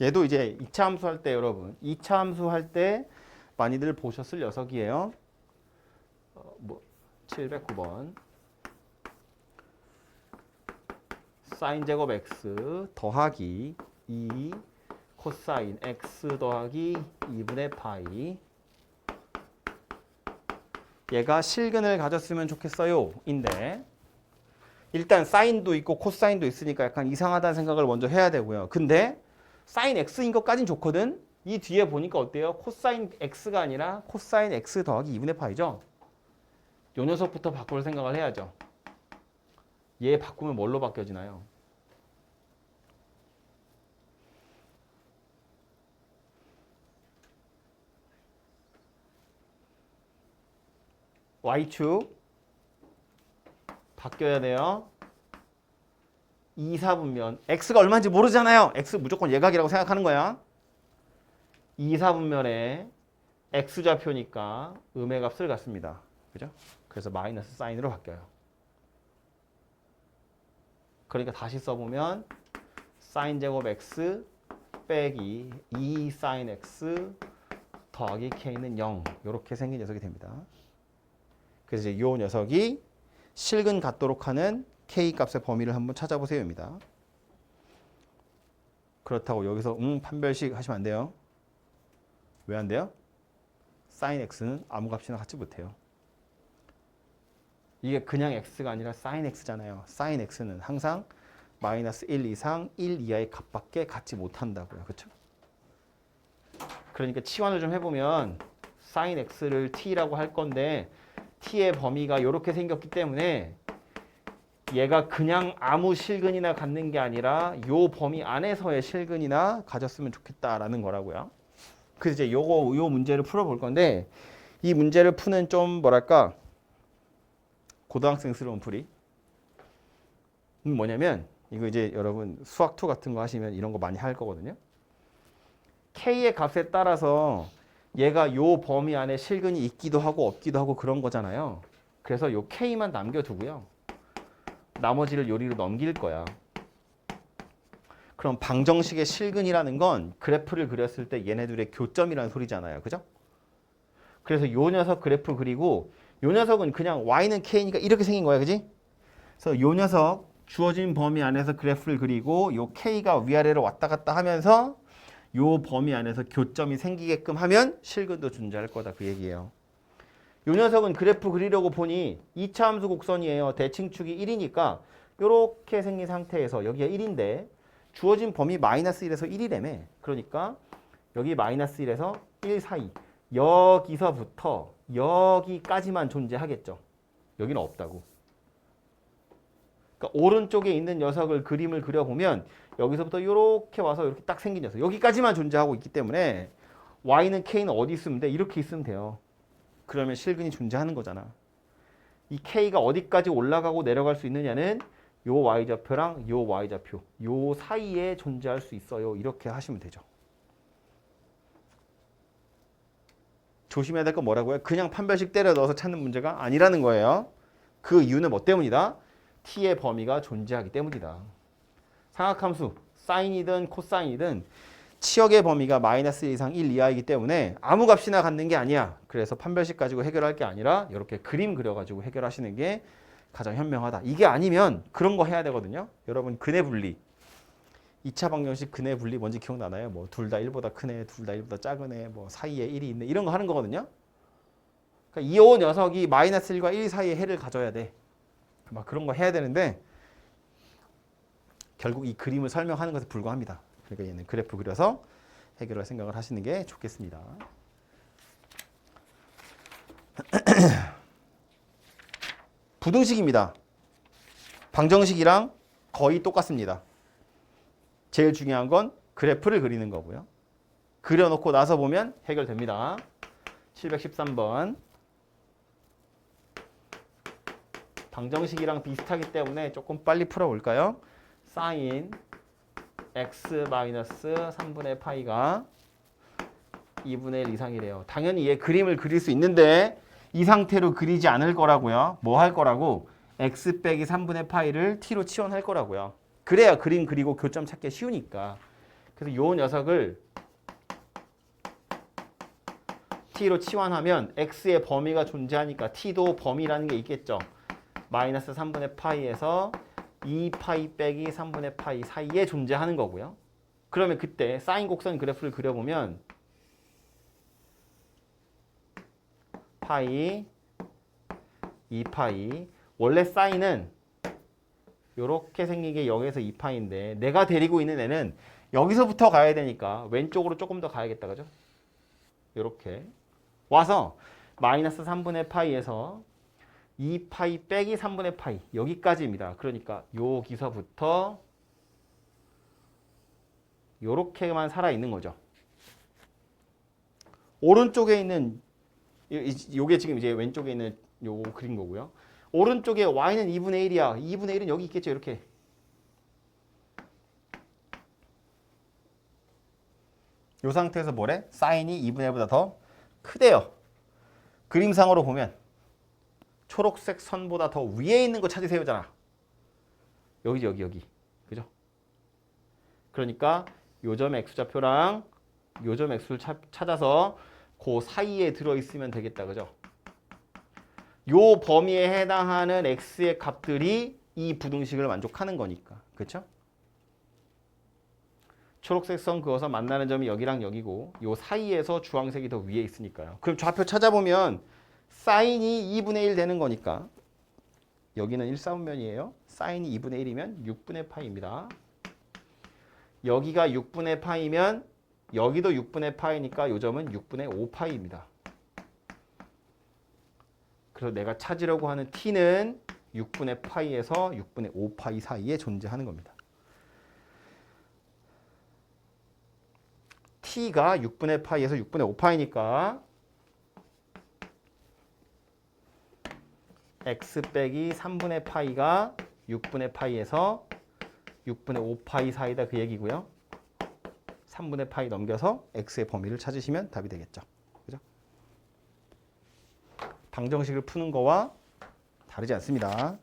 얘도 이제 2차 함수 할 때 여러분 2차 함수 할 때 많이들 보셨을 녀석이에요. 709번 사인 제곱 x 더하기 2 코사인 x 더하기 2분의 파이 얘가 실근을 가졌으면 좋겠어요 인데 일단 사인도 있고 코사인도 있으니까 약간 이상하다는 생각을 먼저 해야 되고요. 근데 사인 x인 것까진 좋거든. 이 뒤에 보니까 어때요? 코사인 x가 아니라 코사인 x 더하기 2분의 파이죠. 요 녀석부터 바꿀 생각을 해야죠. 얘 바꾸면 뭘로 바뀌어지나요? y축 바뀌어야 돼요. 2, 4분면 x가 얼마인지 모르잖아요. x 무조건 예각이라고 생각하는 거야. 2, 4분면에 x좌표니까 음의 값을 갖습니다. 그죠? 그래서 마이너스 사인으로 바뀌어요. 그러니까 다시 써보면 사인 제곱 x 빼기 2 사인 x 더하기 k는 0 이렇게 생긴 녀석이 됩니다. 그래서 이제 이 녀석이 실근 같도록 하는 k 값의 범위를 한번 찾아보세요입니다. 그렇다고 여기서 판별식 하시면 안 돼요. 왜 안 돼요? sin x는 아무 값이나 갖지 못해요. 이게 그냥 x가 아니라 sin x잖아요. sin x는 항상 마이너스 1 이상 1 이하의 값밖에 갖지 못한다고요. 그렇죠? 그러니까 치환을 좀 해보면 sin x를 t라고 할 건데 t의 범위가 이렇게 생겼기 때문에 얘가 그냥 아무 실근이나 갖는 게 아니라 요 범위 안에서의 실근이나 가졌으면 좋겠다라는 거라고요. 그래서 이제 요 문제를 풀어볼 건데 이 문제를 푸는 좀 뭐랄까 고등학생스러운 풀이 뭐냐면 이거 이제 여러분 수학2 같은 거 하시면 이런 거 많이 할 거거든요. k의 값에 따라서 얘가 요 범위 안에 실근이 있기도 하고 없기도 하고 그런 거잖아요. 그래서 요 k만 남겨두고요. 나머지를 요리로 넘길 거야. 그럼 방정식의 실근이라는 건 그래프를 그렸을 때 얘네들의 교점이라는 소리잖아요. 그죠? 그래서 요 녀석 그래프 그리고 요 녀석은 그냥 y는 k니까 이렇게 생긴 거야. 그지? 그래서 요 녀석 주어진 범위 안에서 그래프를 그리고 요 k가 위아래로 왔다 갔다 하면서 요 범위 안에서 교점이 생기게끔 하면 실근도 존재할 거다. 그 얘기예요. 요 녀석은 그래프 그리려고 보니 2차 함수 곡선이에요. 대칭축이 1이니까 이렇게 생긴 상태에서 여기가 1인데 주어진 범위 마이너스 1에서 1이라며. 그러니까 여기 마이너스 1에서 1 사이 여기서부터 여기까지만 존재하겠죠. 여기는 없다고. 그러니까 오른쪽에 있는 녀석을 그림을 그려보면 여기서부터 이렇게 와서 이렇게 딱 생긴 녀석 여기까지만 존재하고 있기 때문에 y는 k는 어디 있으면 돼? 이렇게 있으면 돼요. 그러면 실근이 존재하는 거잖아. 이 k가 어디까지 올라가고 내려갈 수 있느냐는 요 y좌표랑 요 y좌표 요 사이에 존재할 수 있어요. 이렇게 하시면 되죠. 조심해야 될 건 뭐라고요? 그냥 판별식 때려 넣어서 찾는 문제가 아니라는 거예요. 그 이유는 뭐 때문이다? t의 범위가 존재하기 때문이다. 삼각함수 사인이든 코사인이든 치역의 범위가 마이너스 1 이상 1 이하이기 때문에 아무 값이나 갖는 게 아니야. 그래서 판별식 가지고 해결할 게 아니라 이렇게 그림 그려가지고 해결하시는 게 가장 현명하다. 이게 아니면 그런 거 해야 되거든요. 여러분 근해 분리. 2차 방정식 근해 분리 뭔지 기억나나요? 뭐 둘 다 1보다 큰 애, 둘 다 1보다 작은 애, 뭐 사이에 1이 있네. 이런 거 하는 거거든요. 그러니까 이 녀석이 마이너스 1과 1 사이에 해를 가져야 돼. 막 그런 거 해야 되는데 결국 이 그림을 설명하는 것에 불과합니다. 그러니까 얘는 그래프 그려서 해결할 생각을 하시는 게 좋겠습니다. 부등식입니다. 방정식이랑 거의 똑같습니다. 제일 중요한 건 그래프를 그리는 거고요. 그려놓고 나서 보면 해결됩니다. 713번. 방정식이랑 비슷하기 때문에 조금 빨리 풀어볼까요? 사인 x 마이너스 3분의 파이가 2분의 1 이상이래요. 당연히 얘 그림을 그릴 수 있는데 이 상태로 그리지 않을 거라고요. 뭐 할 거라고? x 빼기 3분의 파이를 t로 치환할 거라고요. 그래야 그림 그리고 교점 찾기 쉬우니까. 그래서 요 녀석을 t로 치환하면 x의 범위가 존재하니까 t도 범위라는 게 있겠죠. 마이너스 3분의 파이에서 2파이 빼기 3분의 파이 사이에 존재하는 거고요. 그러면 그때 사인 곡선 그래프를 그려보면 파이, 2파이. 원래 사인은 이렇게 생긴 게 0에서 2파인데 내가 데리고 있는 애는 여기서부터 가야 되니까 왼쪽으로 조금 더 가야겠다. 그죠? 이렇게 와서 마이너스 3분의 파이에서 2파이 빼기 3분의 파이 여기까지입니다. 그러니까 여기서부터 요렇게만 살아있는 거죠. 오른쪽에 있는 요게 지금 이제 왼쪽에 있는 요 그린 거고요. 오른쪽에 y는 2분의 1이야. 2분의 1은 여기 있겠죠. 이렇게. 요 상태에서 뭐래? 사인이 2분의 1보다 더 크대요. 그림상으로 보면 초록색 선보다 더 위에 있는 거 찾으세요잖아. 여기죠. 여기. 그죠? 그러니까 요점 x좌표랑 요점 x를 찾아서 그 사이에 들어있으면 되겠다. 그죠? 요 범위에 해당하는 x의 값들이 이 부등식을 만족하는 거니까. 그렇죠? 초록색 선 그어서 만나는 점이 여기랑 여기고 요 사이에서 주황색이 더 위에 있으니까요. 그럼 좌표 찾아보면 사인이 2분의 1 되는 거니까 여기는 1사분면이에요. 사인이 2분의 1이면 6분의 파이입니다. 여기가 6분의 파이면 여기도 6분의 파이니까 요 점은 6분의 5파이입니다. 그래서 내가 찾으려고 하는 t는 6분의 파이에서 6분의 5파이 사이에 존재하는 겁니다. t가 6분의 파이에서 6분의 5파이니까 x 빼기 3분의 파이가 6분의 파이에서 6분의 5파이 사이다 그 얘기고요. 3분의 파이 넘겨서 x의 범위를 찾으시면 답이 되겠죠. 그죠? 방정식을 푸는 거와 다르지 않습니다.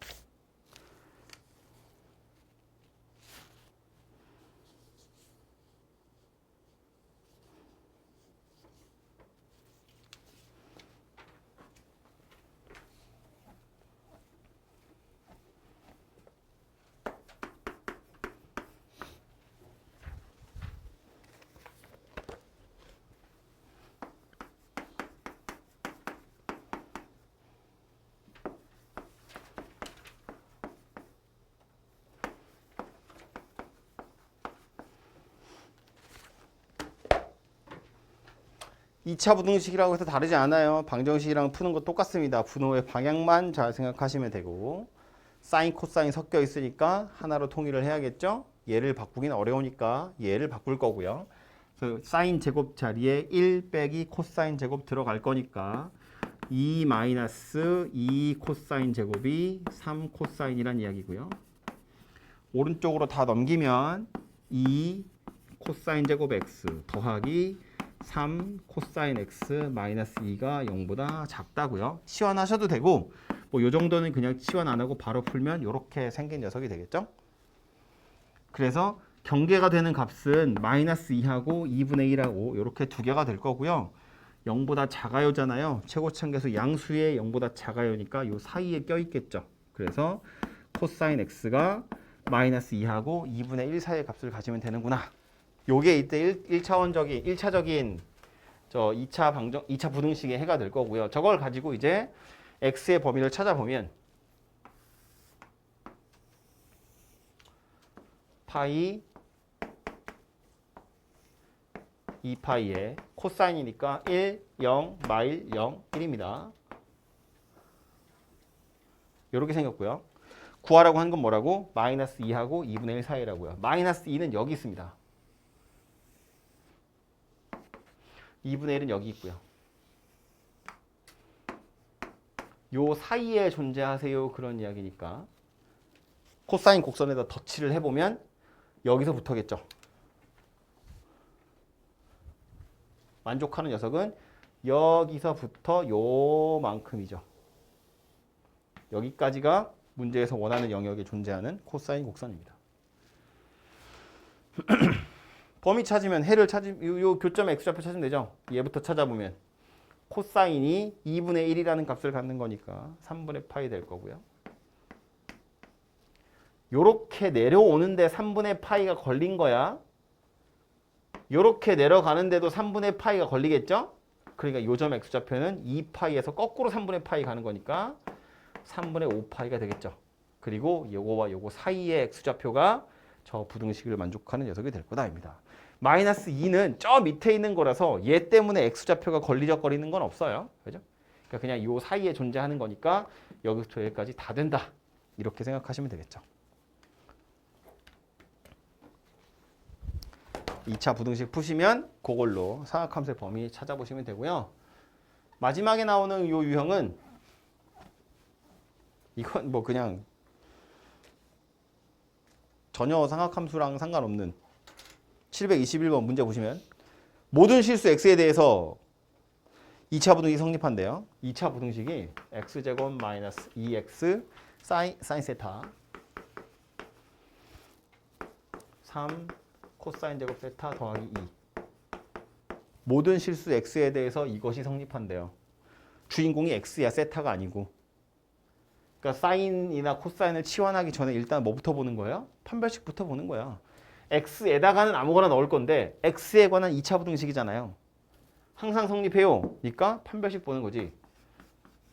이 차 부등식이라고 해서 다르지 않아요. 방정식이랑 푸는 거 똑같습니다. 분호의 방향만 잘 생각하시면 되고 사인, 코사인 섞여 있으니까 하나로 통일을 해야겠죠. 얘를 바꾸기는 어려우니까 얘를 바꿀 거고요. 그래서 사인 제곱 자리에 1 빼기 코사인 제곱 들어갈 거니까 2 마이너스 2 코사인 제곱이 3 코사인이란 이야기고요. 오른쪽으로 다 넘기면 2 코사인 제곱 x 더하기 3 코사인 x 마이너스 2가 0보다 작다고요. 치환하셔도 되고 뭐 요 정도는 그냥 치환 안 하고 바로 풀면 이렇게 생긴 녀석이 되겠죠. 그래서 경계가 되는 값은 마이너스 2하고 2분의 1하고 이렇게 두 개가 될 거고요. 0보다 작아요잖아요. 최고차항계수 양수의 0보다 작아요니까 요 사이에 껴있겠죠. 그래서 코사인 x가 마이너스 2하고 2분의 1 사이의 값을 가지면 되는구나. 요게 이때 1차적인 저 2차 부등식의 해가 될 거고요. 저걸 가지고 이제 x의 범위를 찾아보면 파이 2파이의 코사인이니까 1, 0, 마일 0, 1입니다. 이렇게 생겼고요. 구하라고 한 건 뭐라고? 마이너스 2하고 2분의 1 사이라고요. 마이너스 2는 여기 있습니다. 2분의 1은 여기 있고요. 요 사이에 존재하세요. 그런 이야기니까 코사인 곡선에다 덧칠을 해보면 여기서부터겠죠. 만족하는 녀석은 여기서부터 요만큼이죠. 여기까지가 문제에서 원하는 영역에 존재하는 코사인 곡선입니다. 범위 찾으면 해를 찾으면 요 교점 x좌표 찾으면 되죠. 얘부터 찾아보면 코사인이 2분의 1이라는 값을 갖는 거니까 3분의 파이 될 거고요. 요렇게 내려오는데 3분의 파이가 걸린 거야. 요렇게 내려가는데도 3분의 파이가 걸리겠죠? 그러니까 요점 x좌표는 2파이에서 거꾸로 3분의 파이 가는 거니까 3분의 5파이가 되겠죠. 그리고 요거와 요거 사이의 x좌표가 저 부등식을 만족하는 녀석이 될 거다입니다. 마이너스 2는 저 밑에 있는 거라서 얘 때문에 x좌표가 걸리적거리는 건 없어요. 그죠? 그러니까 그냥 요 사이에 존재하는 거니까 여기부터 여기까지 다 된다. 이렇게 생각하시면 되겠죠. 2차 부등식 푸시면 그걸로 삼각함수의 범위 찾아보시면 되고요. 마지막에 나오는 요 유형은 이건 뭐 그냥 전혀 삼각함수랑 상관없는 721번 문제 보시면 모든 실수 x에 대해서 2차 부등식이 성립한대요. 2차 부등식이 x제곱 마이너스 2x 사인 세타 3 코사인 제곱 세타 더하기 2 모든 실수 x에 대해서 이것이 성립한대요. 주인공이 x야 세타가 아니고. 그러니까 사인이나 코사인을 치환하기 전에 일단 뭐부터 보는 거예요? 판별식부터 보는 거야. x에다가는 아무거나 넣을 건데 x에 관한 2차 부등식이잖아요. 항상 성립해요. 그러니까 판별식 보는 거지.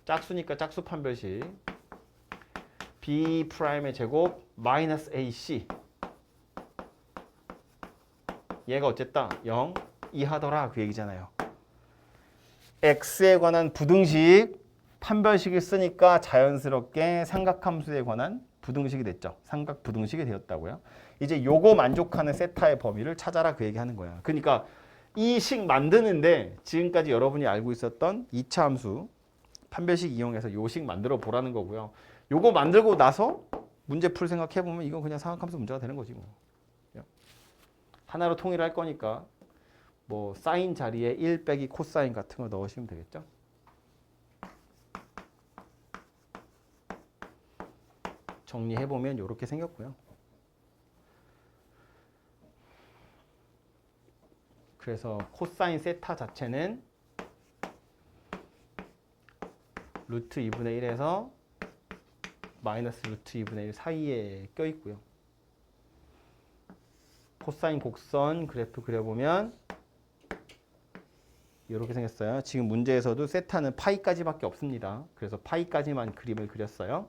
짝수니까 짝수 판별식. b'의 제곱 마이너스 ac 얘가 어쨌다? 0 이하더라 그 얘기잖아요. x에 관한 부등식 판별식을 쓰니까 자연스럽게 삼각함수에 관한 부등식이 됐죠. 삼각 부등식이 되었다고요. 이제 요거 만족하는 세타의 범위를 찾아라 그 얘기하는 거야. 그러니까 이 식 만드는데 지금까지 여러분이 알고 있었던 2차 함수 판별식 이용해서 요 식 만들어 보라는 거고요. 요거 만들고 나서 문제 풀 생각해 보면 이건 그냥 삼각함수 문제가 되는 거지 뭐. 하나로 통일할 거니까 뭐 사인 자리에 1 빼기 코사인 같은 거 넣으시면 되겠죠. 정리해보면 이렇게 생겼고요. 그래서 코사인 세타 자체는 루트 2분의 1에서 마이너스 루트 2분의 1 사이에 껴있고요. 코사인 곡선 그래프 그려보면 이렇게 생겼어요. 지금 문제에서도 세타는 파이까지밖에 없습니다. 그래서 파이까지만 그림을 그렸어요.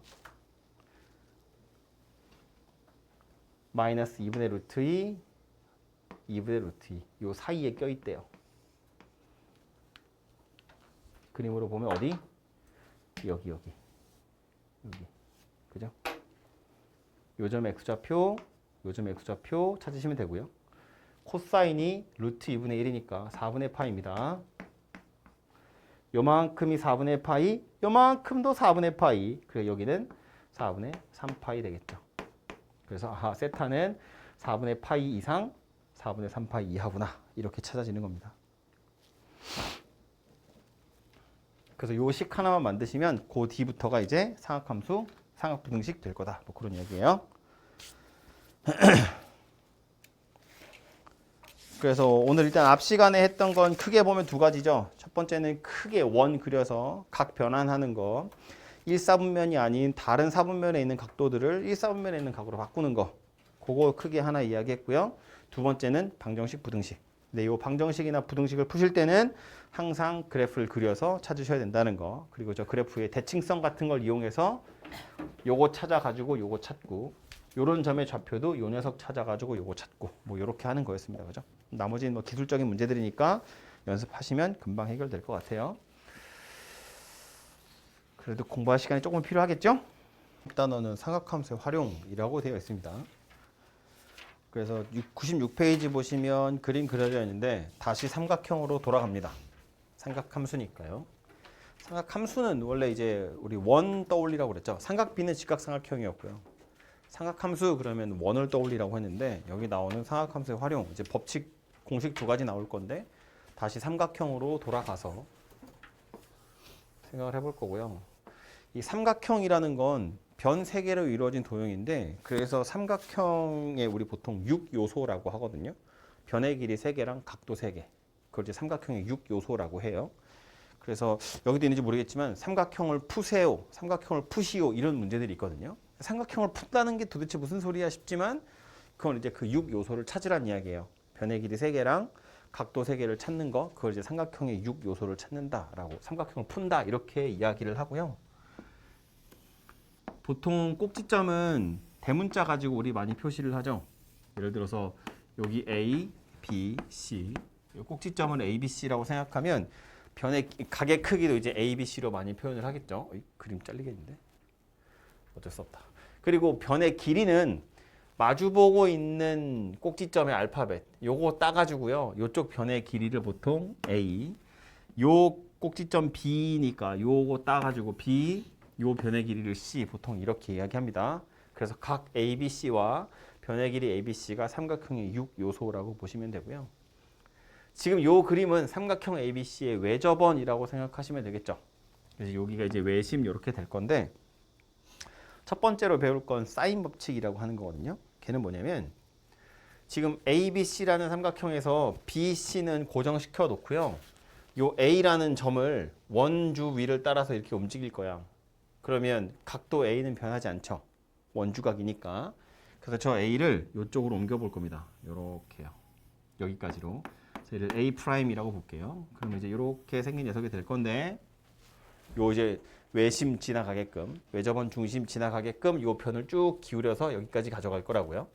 마이너스 2분의 루트 2, 2분의 루트 2. 요 사이에 껴있대요. 그림으로 보면 어디? 여기. 그죠? 요점 x좌표, 요점 x좌표 찾으시면 되고요. 코사인이 루트 2분의 1이니까 4분의 파이입니다. 요만큼이 4분의 파이, 요만큼도 4분의 파이. 그래서 여기는 4분의 3파이 되겠죠. 그래서 아하, 세타는 4분의 파이 이상, 4분의 3파이 이하구나. 이렇게 찾아지는 겁니다. 그래서 요 식 하나만 만드시면 그 뒤부터가 이제 삼각함수, 삼각부등식 될 거다. 뭐 그런 얘기예요. 그래서 오늘 일단 앞 시간에 했던 건 크게 보면 두 가지죠. 첫 번째는 크게 원 그려서 각 변환하는 거. 1사분면이 아닌 다른 사분면에 있는 각도들을 1사분면에 있는 각으로 바꾸는 거. 그거 크게 하나 이야기했고요. 두 번째는 방정식, 부등식. 네, 이 방정식이나 부등식을 푸실 때는 항상 그래프를 그려서 찾으셔야 된다는 거. 그리고 저 그래프의 대칭성 같은 걸 이용해서 요거 찾아가지고 요거 찾고 요런 점의 좌표도 요 녀석 찾아가지고 요거 찾고 뭐 요렇게 하는 거였습니다. 그죠? 나머지는 뭐 기술적인 문제들이니까 연습하시면 금방 해결될 것 같아요. 그래도 공부할 시간이 조금 필요하겠죠? 단어는 삼각함수의 활용이라고 되어 있습니다. 그래서 96페이지 보시면 그림 그려져 있는데 다시 삼각형으로 돌아갑니다. 삼각함수니까요. 삼각함수는 원래 이제 우리 원 떠올리라고 그랬죠. 삼각비는 직각삼각형이었고요. 삼각함수 그러면 원을 떠올리라고 했는데 여기 나오는 삼각함수의 활용, 이제 법칙, 공식 두 가지 나올 건데 다시 삼각형으로 돌아가서 생각을 해볼 거고요. 이 삼각형이라는 건 변 3개로 이루어진 도형인데 그래서 삼각형에 우리 보통 6요소라고 하거든요. 변의 길이 3개랑 각도 3개. 그걸 이제 삼각형의 6요소라고 해요. 그래서 여기도 있는지 모르겠지만 삼각형을 푸세요, 삼각형을 푸시오 이런 문제들이 있거든요. 삼각형을 푼다는 게 도대체 무슨 소리야 싶지만 그건 이제 그 6요소를 찾으란 이야기예요. 변의 길이 3개랑 각도 3개를 찾는 거, 그걸 이제 삼각형의 6요소를 찾는다라고, 삼각형을 푼다 이렇게 이야기를 하고요. 보통 꼭지점은 대문자 가지고 우리 많이 표시를 하죠. 예를 들어서 여기 A, B, C 꼭지점은 A, B, C라고 생각하면 변의 각의 크기도 이제 A, B, C로 많이 표현을 하겠죠. 그림 잘리겠는데? 어쩔 수 없다. 그리고 변의 길이는 마주보고 있는 꼭지점의 알파벳 요거 따가지고요. 요쪽 변의 길이를 보통 A, 요 꼭지점 B니까 요거 따가지고 B, 요 변의 길이를 C 보통 이렇게 이야기합니다. 그래서 각 A, B, C와 변의 길이 A, B, C가 삼각형의 6요소라고 보시면 되고요. 지금 요 그림은 삼각형 ABC의 외접원이라고 생각하시면 되겠죠. 그래서 여기가 이제 외심 이렇게 될 건데 첫 번째로 배울 건 사인 법칙이라고 하는 거거든요. 걔는 뭐냐면 지금 ABC라는 삼각형에서 BC는 고정시켜 놓고요. 요 A라는 점을 원주 위를 따라서 이렇게 움직일 거야. 그러면 각도 A는 변하지 않죠. 원주각이니까. 그래서 저 A를 이쪽으로 옮겨 볼 겁니다. 요렇게요. 여기까지로. 얘를 A'이라고 볼게요. 그러면 이제 이렇게 생긴 녀석이 될 건데 요 이제 외심 지나가게끔, 외접원 중심 지나가게끔 요 편을 쭉 기울여서 여기까지 가져갈 거라고요.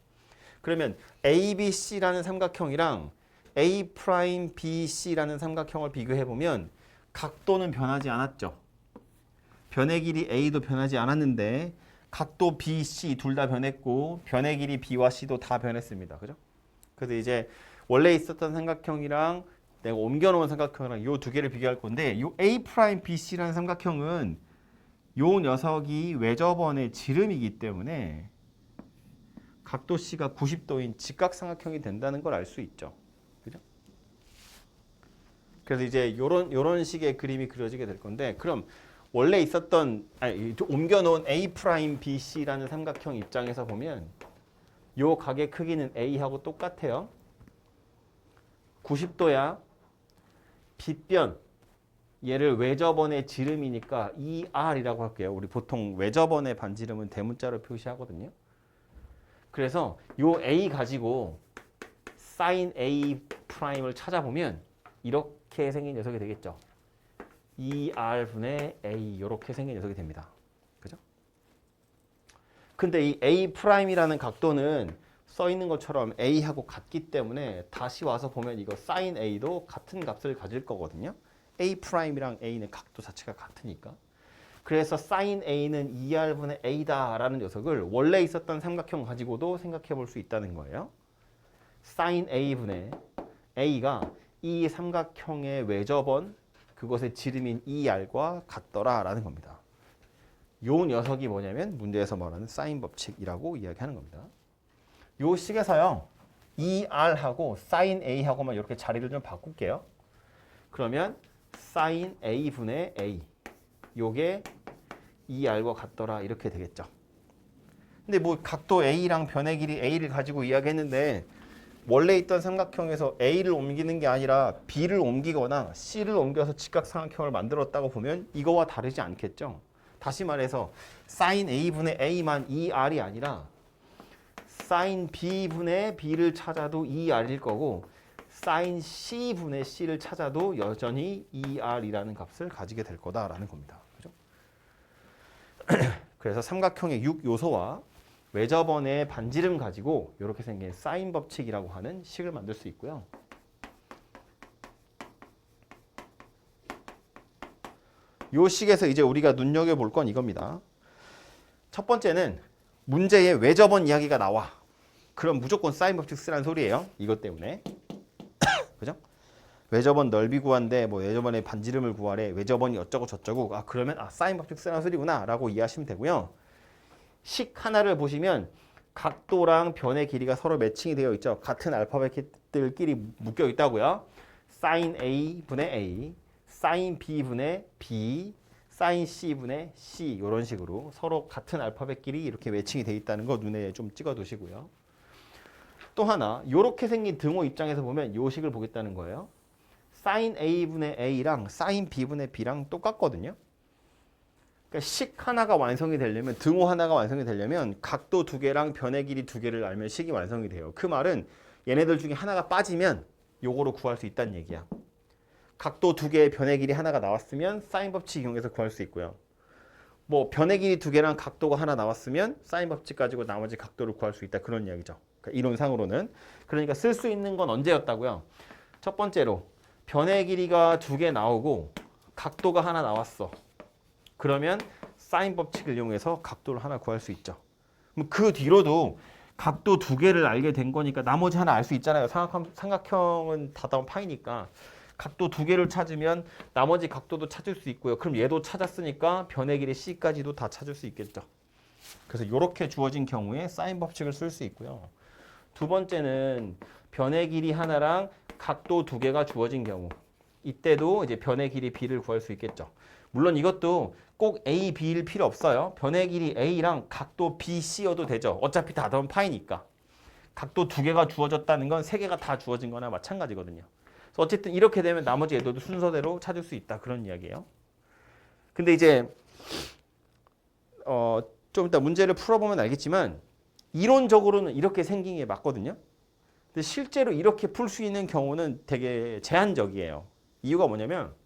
그러면 ABC라는 삼각형이랑 A'BC라는 삼각형을 비교해 보면 각도는 변하지 않았죠. 변의 길이 A도 변하지 않았는데 각도 B, C 둘 다 변했고 변의 길이 B와 C도 다 변했습니다. 그죠? 그래서 이제 원래 있었던 삼각형이랑 내가 옮겨놓은 삼각형이랑 이 두 개를 비교할 건데 이 A'BC라는 삼각형은 요 녀석이 외접원의 지름이기 때문에 각도 C가 90도인 직각삼각형이 된다는 걸 알 수 있죠. 그죠? 그래서 이제 요런 식의 그림이 그려지게 될 건데 그럼 원래 있었던 옮겨놓은 A'BC라는 삼각형 입장에서 보면 요 각의 크기는 A하고 똑같아요. 90도야. 빗변 얘를 외접원의 지름이니까 ER이라고 할게요. 우리 보통 외접원의 반지름은 대문자로 표시하거든요. 그래서 요 A 가지고 sin A'을 찾아보면 이렇게 생긴 녀석이 되겠죠. ER분의 A 이렇게 생긴 녀석이 됩니다. 그죠? 근데 이 A'이라는 각도는 써 있는 것처럼 A하고 같기 때문에 다시 와서 보면 이거 sin A도 같은 값을 가질 거거든요. A'이랑 A는 각도 자체가 같으니까. 그래서 sin A는 2R분의 A다라는 녀석을 원래 있었던 삼각형 가지고도 생각해 볼 수 있다는 거예요. sin A분의 A가 이 삼각형의 외접원, 그것의 지름인 2R과 같더라라는 겁니다. 요 녀석이 뭐냐면 문제에서 말하는 사인 법칙이라고 이야기하는 겁니다. 요 식에서요. 2R하고 sin A하고만 이렇게 자리를 좀 바꿀게요. 그러면 sin A분의 A 요게 2R과 같더라 이렇게 되겠죠. 근데 뭐 각도 A랑 변의 길이 A를 가지고 이야기했는데 원래 있던 삼각형에서 A를 옮기는 게 아니라 B를 옮기거나 C를 옮겨서 직각삼각형을 만들었다고 보면 이거와 다르지 않겠죠. 다시 말해서 sin A분의 A만 2R이 아니라 sin B분의 B를 찾아도 2R일 거고 sin C분의 C를 찾아도 여전히 2R이라는 값을 가지게 될 거다라는 겁니다. 그죠? 그래서 삼각형의 6요소와 외접원의 반지름 가지고 이렇게 생긴 사인 법칙이라고 하는 식을 만들 수 있고요. 이 식에서 이제 우리가 눈여겨볼 건 이겁니다. 첫 번째는 문제에 외접원 이야기가 나와. 그럼 무조건 사인 법칙 쓰라는 소리예요. 이것 때문에. 그죠? 외접원 넓이 구한대, 뭐 외접원의 반지름을 구하래, 외접원이 어쩌고 저쩌고. 아 그러면 사인 법칙 쓰라는 소리구나라고 이해하시면 되고요. 식 하나를 보시면 각도랑 변의 길이가 서로 매칭이 되어 있죠. 같은 알파벳들끼리 묶여 있다고요. sin A 분의 A, sin B 분의 B, sin C 분의 C 이런 식으로 서로 같은 알파벳끼리 이렇게 매칭이 되어 있다는 거 눈에 좀 찍어 두시고요. 또 하나 이렇게 생긴 등호 입장에서 보면 이 식을 보겠다는 거예요. sin A 분의 A랑 sin B 분의 B랑 똑같거든요. 그러니까 식 하나가 완성이 되려면 등호 하나가 완성이 되려면 각도 두 개랑 변의 길이 두 개를 알면 식이 완성이 돼요. 그 말은 얘네들 중에 하나가 빠지면 요거로 구할 수 있다는 얘기야. 각도 두 개의 변의 길이 하나가 나왔으면 사인 법칙 이용해서 구할 수 있고요. 뭐 변의 길이 두 개랑 각도가 하나 나왔으면 사인 법칙 가지고 나머지 각도를 구할 수 있다 그런 이야기죠. 그러니까 이론상으로는. 그러니까 쓸 수 있는 건 언제였다고요? 첫 번째로 변의 길이가 두 개 나오고 각도가 하나 나왔어. 그러면 사인 법칙을 이용해서 각도를 하나 구할 수 있죠. 그 뒤로도 각도 두 개를 알게 된 거니까 나머지 하나 알 수 있잖아요. 삼각형은 다다운 파이니까 각도 두 개를 찾으면 나머지 각도도 찾을 수 있고요. 그럼 얘도 찾았으니까 변의 길이 C까지도 다 찾을 수 있겠죠. 그래서 이렇게 주어진 경우에 사인 법칙을 쓸 수 있고요. 두 번째는 변의 길이 하나랑 각도 두 개가 주어진 경우 이때도 이제 변의 길이 B를 구할 수 있겠죠. 물론 이것도 꼭 A, B일 필요 없어요. 변의 길이 A랑 각도 B, C여도 되죠. 어차피 다다운 파이니까. 각도 두 개가 주어졌다는 건 세 개가 다 주어진 거나 마찬가지거든요. 그래서 어쨌든 이렇게 되면 나머지 애들도 순서대로 찾을 수 있다. 그런 이야기예요. 근데 이제 좀 이따 문제를 풀어보면 알겠지만 이론적으로는 이렇게 생긴 게 맞거든요. 근데 실제로 이렇게 풀 수 있는 경우는 되게 제한적이에요. 이유가 뭐냐면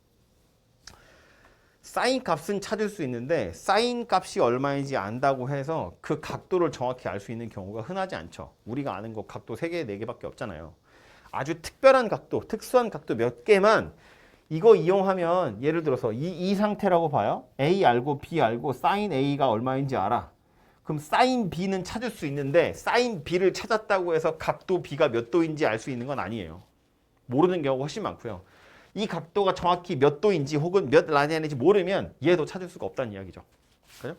사인 값은 찾을 수 있는데 사인 값이 얼마인지 안다고 해서 그 각도를 정확히 알 수 있는 경우가 흔하지 않죠. 우리가 아는 거 각도 3개, 4개밖에 없잖아요. 아주 특별한 각도, 특수한 각도 몇 개만 이거 이용하면 예를 들어서 이 상태라고 봐요. A 알고 B 알고 사인 A가 얼마인지 알아. 그럼 사인 B는 찾을 수 있는데 사인 B를 찾았다고 해서 각도 B가 몇 도인지 알 수 있는 건 아니에요. 모르는 경우가 훨씬 많고요. 이 각도가 정확히 몇 도인지 혹은 몇 라디안인지 모르면 얘도 찾을 수가 없다는 이야기죠. 그죠?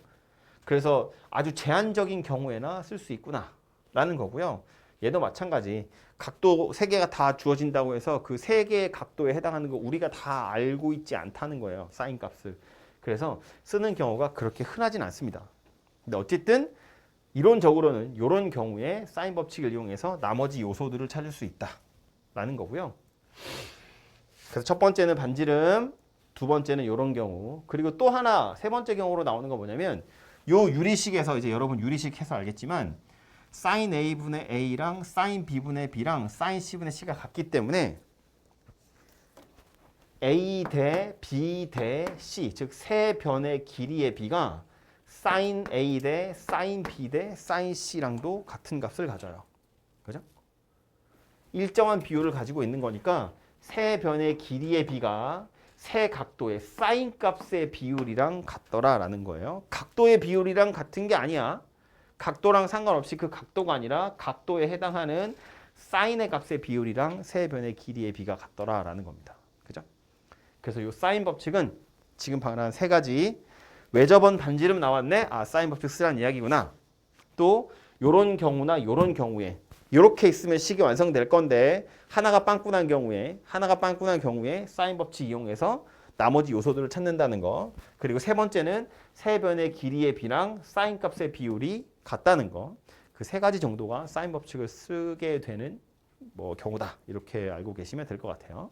그래서 아주 제한적인 경우에나 쓸 수 있구나 라는 거고요. 얘도 마찬가지. 각도 3개가 다 주어진다고 해서 그 3개의 각도에 해당하는 거 우리가 다 알고 있지 않다는 거예요. 사인 값을. 그래서 쓰는 경우가 그렇게 흔하진 않습니다. 근데 어쨌든 이론적으로는 이런 경우에 사인 법칙을 이용해서 나머지 요소들을 찾을 수 있다라는 거고요. 그래서 첫 번째는 반지름, 두 번째는 이런 경우, 그리고 또 하나 세 번째 경우로 나오는 거 뭐냐면 요 유리식에서 이제 여러분 유리식 해서 알겠지만 sin A분의 A랑 sin B분의 B랑 sin C분의 C가 같기 때문에 A 대 B 대 C, 즉 세 변의 길이의 B가 sin A 대 sin B 대 sin C랑도 같은 값을 가져요. 그죠? 일정한 비율을 가지고 있는 거니까 세 변의 길이의 B가 세 각도의 사인 값의 비율이랑 같더라라는 거예요. 각도의 비율이랑 같은 게 아니야. 각도랑 상관없이 그 각도가 아니라 각도에 해당하는 사인의 값의 비율이랑 세 변의 길이의 B가 같더라라는 겁니다. 그죠? 그래서 이 사인 법칙은 지금 말한 세 가지 외접원 반지름 나왔네. 사인 법칙 쓰라는 이야기구나. 또 요런 경우나 요런 경우에 이렇게 있으면 식이 완성될 건데 하나가 빵꾸난 경우에 사인 법칙 이용해서 나머지 요소들을 찾는다는 거. 그리고 세 번째는 세 변의 길이의 B랑 사인 값의 비율이 같다는 거. 그 세 가지 정도가 사인 법칙을 쓰게 되는 뭐 경우다. 이렇게 알고 계시면 될 것 같아요.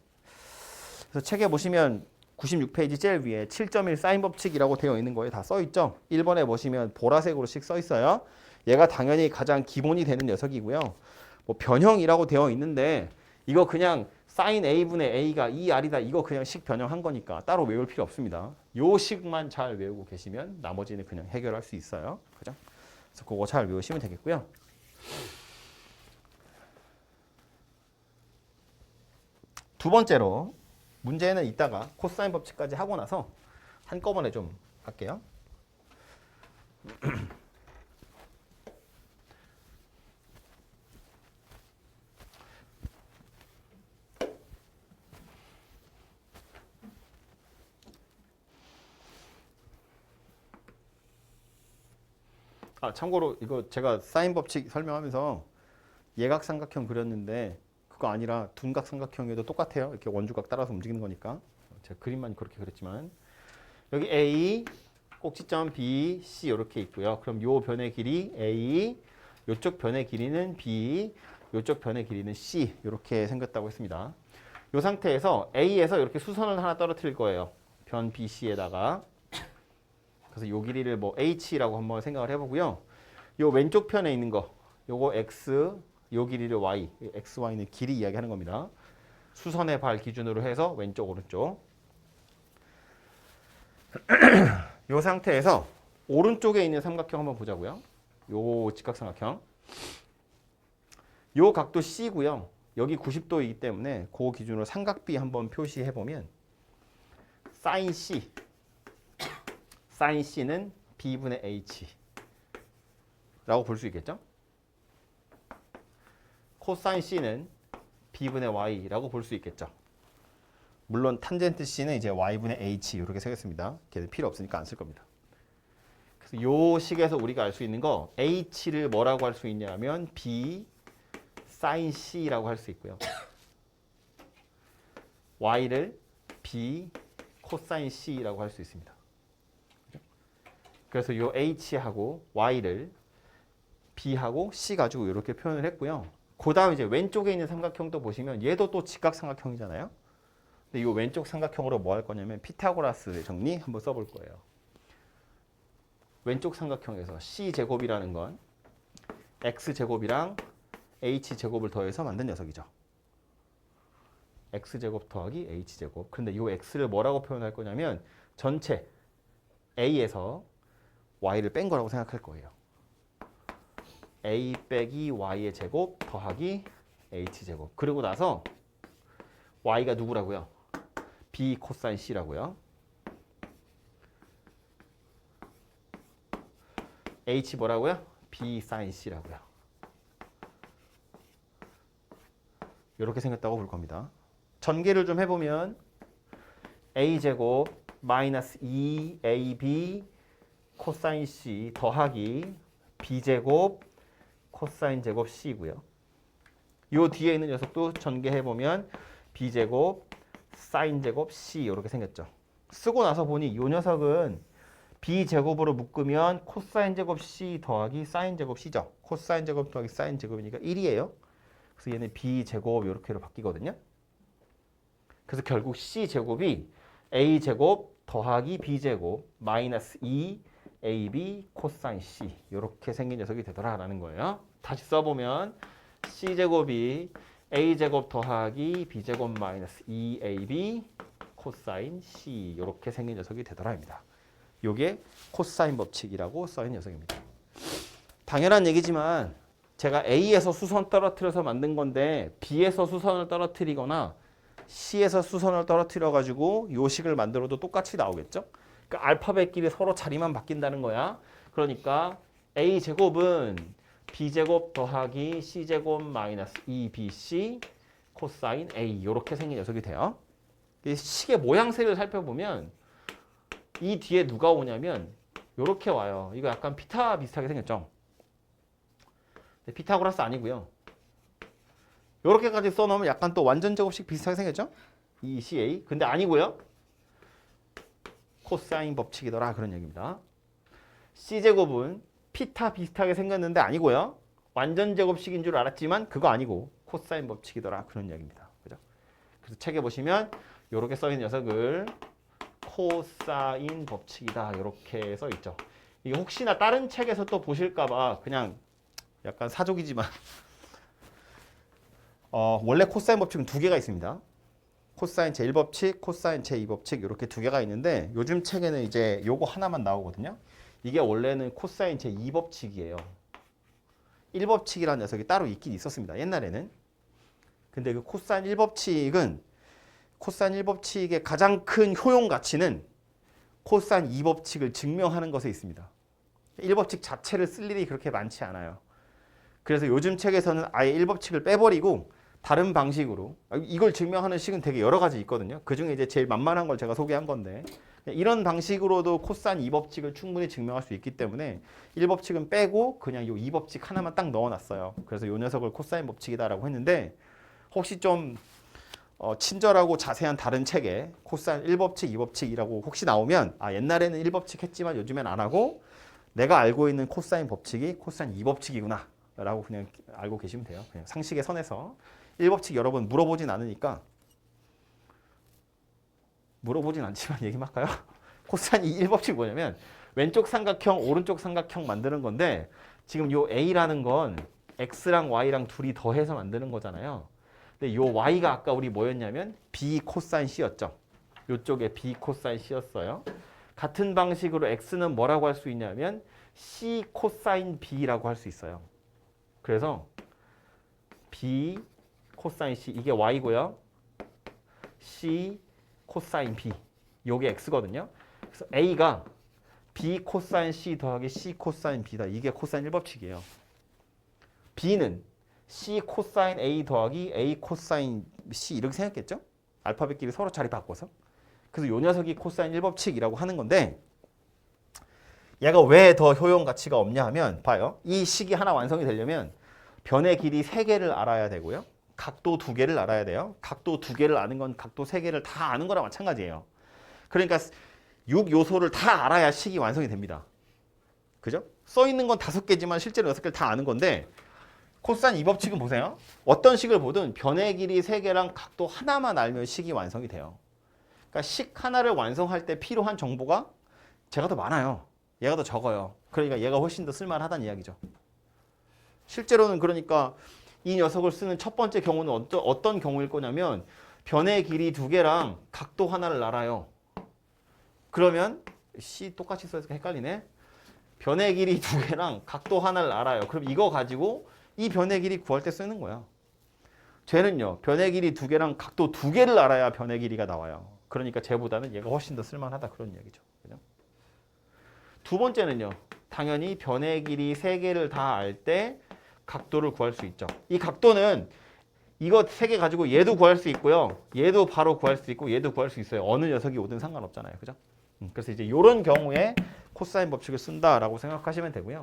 그래서 책에 보시면 96페이지 제일 위에 7.1 사인 법칙이라고 되어 있는 거에 다 써 있죠. 1번에 보시면 보라색으로씩 써 있어요. 얘가 당연히 가장 기본이 되는 녀석이고요. 뭐 변형이라고 되어 있는데 이거 그냥 사인 A분의 A가 2R이다. 이거 그냥 식 변형한 거니까 따로 외울 필요 없습니다. 요 식만 잘 외우고 계시면 나머지는 그냥 해결할 수 있어요. 그죠? 그래서 그거 잘 외우시면 되겠고요. 두 번째로 문제는 이따가 코사인 법칙까지 하고 나서 한꺼번에 좀 할게요. 참고로 이거 제가 사인 법칙 설명하면서 예각삼각형 그렸는데 그거 아니라 둔각삼각형에도 똑같아요. 이렇게 원주각 따라서 움직이는 거니까. 제가 그림만 그렇게 그렸지만 여기 A, 꼭지점 B, C 이렇게 있고요. 그럼 요 변의 길이 A, 요쪽 변의 길이는 B, 요쪽 변의 길이는 C 이렇게 생겼다고 했습니다. 이 상태에서 A에서 이렇게 수선을 하나 떨어뜨릴 거예요. 변 BC에다가. 그래서 요 길이를 뭐 H라고 한번 생각을 해보고요. 요 왼쪽 편에 있는 거, 요거 X, 요 길이를 Y, X, Y는 길이 이야기하는 겁니다. 수선의 발 기준으로 해서 왼쪽, 오른쪽. 요 상태에서 오른쪽에 있는 삼각형 한번 보자고요. 요 직각삼각형. 요 각도 C고요. 여기 90도이기 때문에 그 기준으로 삼각비 한번 표시해 보면 사인 C, 사인 C는 B분의 H라고 볼 수 있겠죠? 코사인 C는 B분의 Y라고 볼 수 있겠죠? 물론 탄젠트 C는 이제 Y분의 H 이렇게 쓰겠습니다. 걔는 필요 없으니까 안 쓸 겁니다. 그래서 요 식에서 우리가 알 수 있는 거 H를 뭐라고 할 수 있냐면 B 사인 C라고 할 수 있고요. Y를 B 코사인 C라고 할 수 있습니다. 그래서 요 H하고 Y를 B하고 C 가지고 이렇게 표현을 했고요. 그 다음 이제 왼쪽에 있는 삼각형도 보시면 얘도 또 직각삼각형이잖아요. 근데 이 왼쪽 삼각형으로 뭐 할 거냐면 피타고라스 정리 한번 써볼 거예요. 왼쪽 삼각형에서 C제곱이라는 건 X제곱이랑 H제곱을 더해서 만든 녀석이죠. X제곱 더하기 H제곱. 근데 이 X를 뭐라고 표현할 거냐면 전체 A에서 Y를 뺀 거라고 생각할 거예요. A 빼기 Y의 제곱 더하기 H제곱. 그리고 나서 Y가 누구라고요? B 코사인 C라고요. H 뭐라고요? B 사인 C라고요. 이렇게 생겼다고 볼 겁니다. 전개를 좀 해보면 A제곱 마이너스 2AB 코사인 C 더하기 B제곱 코사인 제곱 C고요. 요 뒤에 있는 녀석도 전개해보면 B제곱 사인 제곱 C 이렇게 생겼죠. 쓰고 나서 보니 요 녀석은 B제곱으로 묶으면 코사인 제곱 C 더하기 사인 제곱 C죠. 코사인 제곱 더하기 사인 제곱이니까 1이에요. 그래서 얘는 B제곱 이렇게로 바뀌거든요. 그래서 결국 C제곱이 A제곱 더하기 B제곱 마이너스 2AB 코사인 C 이렇게 생긴 녀석이 되더라라는 거예요. 다시 써보면 C제곱이 A제곱 더하기 B제곱 마이너스 2AB 코사인 C 이렇게 생긴 녀석이 되더라입니다. 이게 코사인 법칙이라고 써있는 녀석입니다. 당연한 얘기지만 제가 A에서 수선 떨어뜨려서 만든 건데 B에서 수선을 떨어뜨리거나 C에서 수선을 떨어뜨려 가지고 요 식을 만들어도 똑같이 나오겠죠. 그러니까 알파벳끼리 서로 자리만 바뀐다는 거야. 그러니까 A제곱은 B제곱 더하기 C제곱 마이너스 2BC 코사인 A 이렇게 생긴 녀석이 돼요. 이 식의 모양새를 살펴보면 이 뒤에 누가 오냐면 이렇게 와요. 이거 약간 피타 비슷하게 생겼죠. 근데 피타고라스 아니고요. 이렇게까지 써놓으면 약간 또 완전 제곱식 비슷하게 생겼죠? 이 CA. 근데 아니고요. 코사인 법칙이더라 그런 얘기입니다. C제곱은 피타 비슷하게 생겼는데 아니고요. 완전 제곱식인 줄 알았지만 그거 아니고 코사인 법칙이더라 그런 이야기입니다. 그죠? 그래서 책에 보시면 이렇게 써 있는 녀석을 코사인 법칙이다 이렇게 써 있죠. 이게 혹시나 다른 책에서 또 보실까봐 그냥 약간 사족이지만 원래 코사인 법칙은 두 개가 있습니다. 코사인 제1법칙, 코사인 제2법칙 이렇게 두 개가 있는데 요즘 책에는 이제 요거 하나만 나오거든요. 이게 원래는 코사인 제2법칙이에요. 1법칙이라는 녀석이 따로 있긴 있었습니다. 옛날에는. 근데 그 코사인 1법칙은 코사인 1법칙의 가장 큰 효용 가치는 코사인 2법칙을 증명하는 것에 있습니다. 1법칙 자체를 쓸 일이 그렇게 많지 않아요. 그래서 요즘 책에서는 아예 1법칙을 빼버리고 다른 방식으로 이걸 증명하는 식은 되게 여러 가지 있거든요. 그중에 이제 제일 만만한 걸 제가 소개한 건데 이런 방식으로도 코사인 2법칙을 충분히 증명할 수 있기 때문에 1법칙은 빼고 그냥 이 2법칙 하나만 딱 넣어놨어요. 그래서 이 녀석을 코사인 법칙이다라고 했는데 혹시 좀 친절하고 자세한 다른 책에 코사인 1법칙, 2법칙이라고 혹시 나오면 옛날에는 1법칙 했지만 요즘엔 안 하고 내가 알고 있는 코사인 법칙이 코사인 2법칙이구나 라고 그냥 알고 계시면 돼요. 그냥 상식의 선에서 1법칙 여러 번 물어보진 않으니까 물어보진 않지만 얘기만 할까요? 코사인 1법칙 뭐냐면 왼쪽 삼각형, 오른쪽 삼각형 만드는 건데 지금 요 A라는 건 X랑 Y랑 둘이 더해서 만드는 거잖아요. 근데 요 Y가 아까 우리 뭐였냐면 B 코사인 C였죠. 요쪽에 B 코사인 C였어요. 같은 방식으로 X는 뭐라고 할 수 있냐면 C 코사인 B라고 할 수 있어요. 그래서 B 코사인 C 이게 Y고요. C 코사인 B 요게 X거든요. 그래서 A가 B 코사인 C 더하기 C 코사인 B다. 이게 코사인 1법칙이에요. B는 C 코사인 A 더하기 A 코사인 C 이렇게 생각했죠? 알파벳끼리 서로 자리 바꿔서. 그래서 요 녀석이 코사인 1법칙이라고 하는 건데 얘가 왜 더 효용 가치가 없냐 하면 봐요. 이 식이 하나 완성이 되려면 변의 길이 3개를 알아야 되고요. 각도 2개를 알아야 돼요. 각도 2개를 아는 건 각도 3개를 다 아는 거랑 마찬가지예요. 그러니까 6요소를 다 알아야 식이 완성이 됩니다. 그죠? 써 있는 건 5개지만 실제로 6개를 다 아는 건데 코사인 2법칙은 보세요. 어떤 식을 보든 변의 길이 3개랑 각도 하나만 알면 식이 완성이 돼요. 그러니까 식 하나를 완성할 때 필요한 정보가 제가 더 많아요. 얘가 더 적어요. 그러니까 얘가 훨씬 더 쓸만하다는 이야기죠. 실제로는 그러니까 이 녀석을 쓰는 첫 번째 경우는 어떤 경우일 거냐면 변의 길이 2개랑 각도 하나를 알아요. 그러면 C 똑같이 써서 헷갈리네. 변의 길이 2개랑 각도 하나를 알아요. 그럼 이거 가지고 이 변의 길이 구할 때 쓰는 거야. 쟤는요. 변의 길이 2개랑 각도 2개를 알아야 변의 길이가 나와요. 그러니까 쟤보다는 얘가 훨씬 더 쓸만하다 그런 이야기죠. 그죠? 두 번째는요. 당연히 변의 길이 3개를 다 알 때 각도를 구할 수 있죠. 이 각도는 이거 3개 가지고 얘도 구할 수 있고요. 얘도 바로 구할 수 있고 얘도 구할 수 있어요. 어느 녀석이 오든 상관없잖아요. 그죠? 그래서 이제 이런 경우에 코사인 법칙을 쓴다라고 생각하시면 되고요.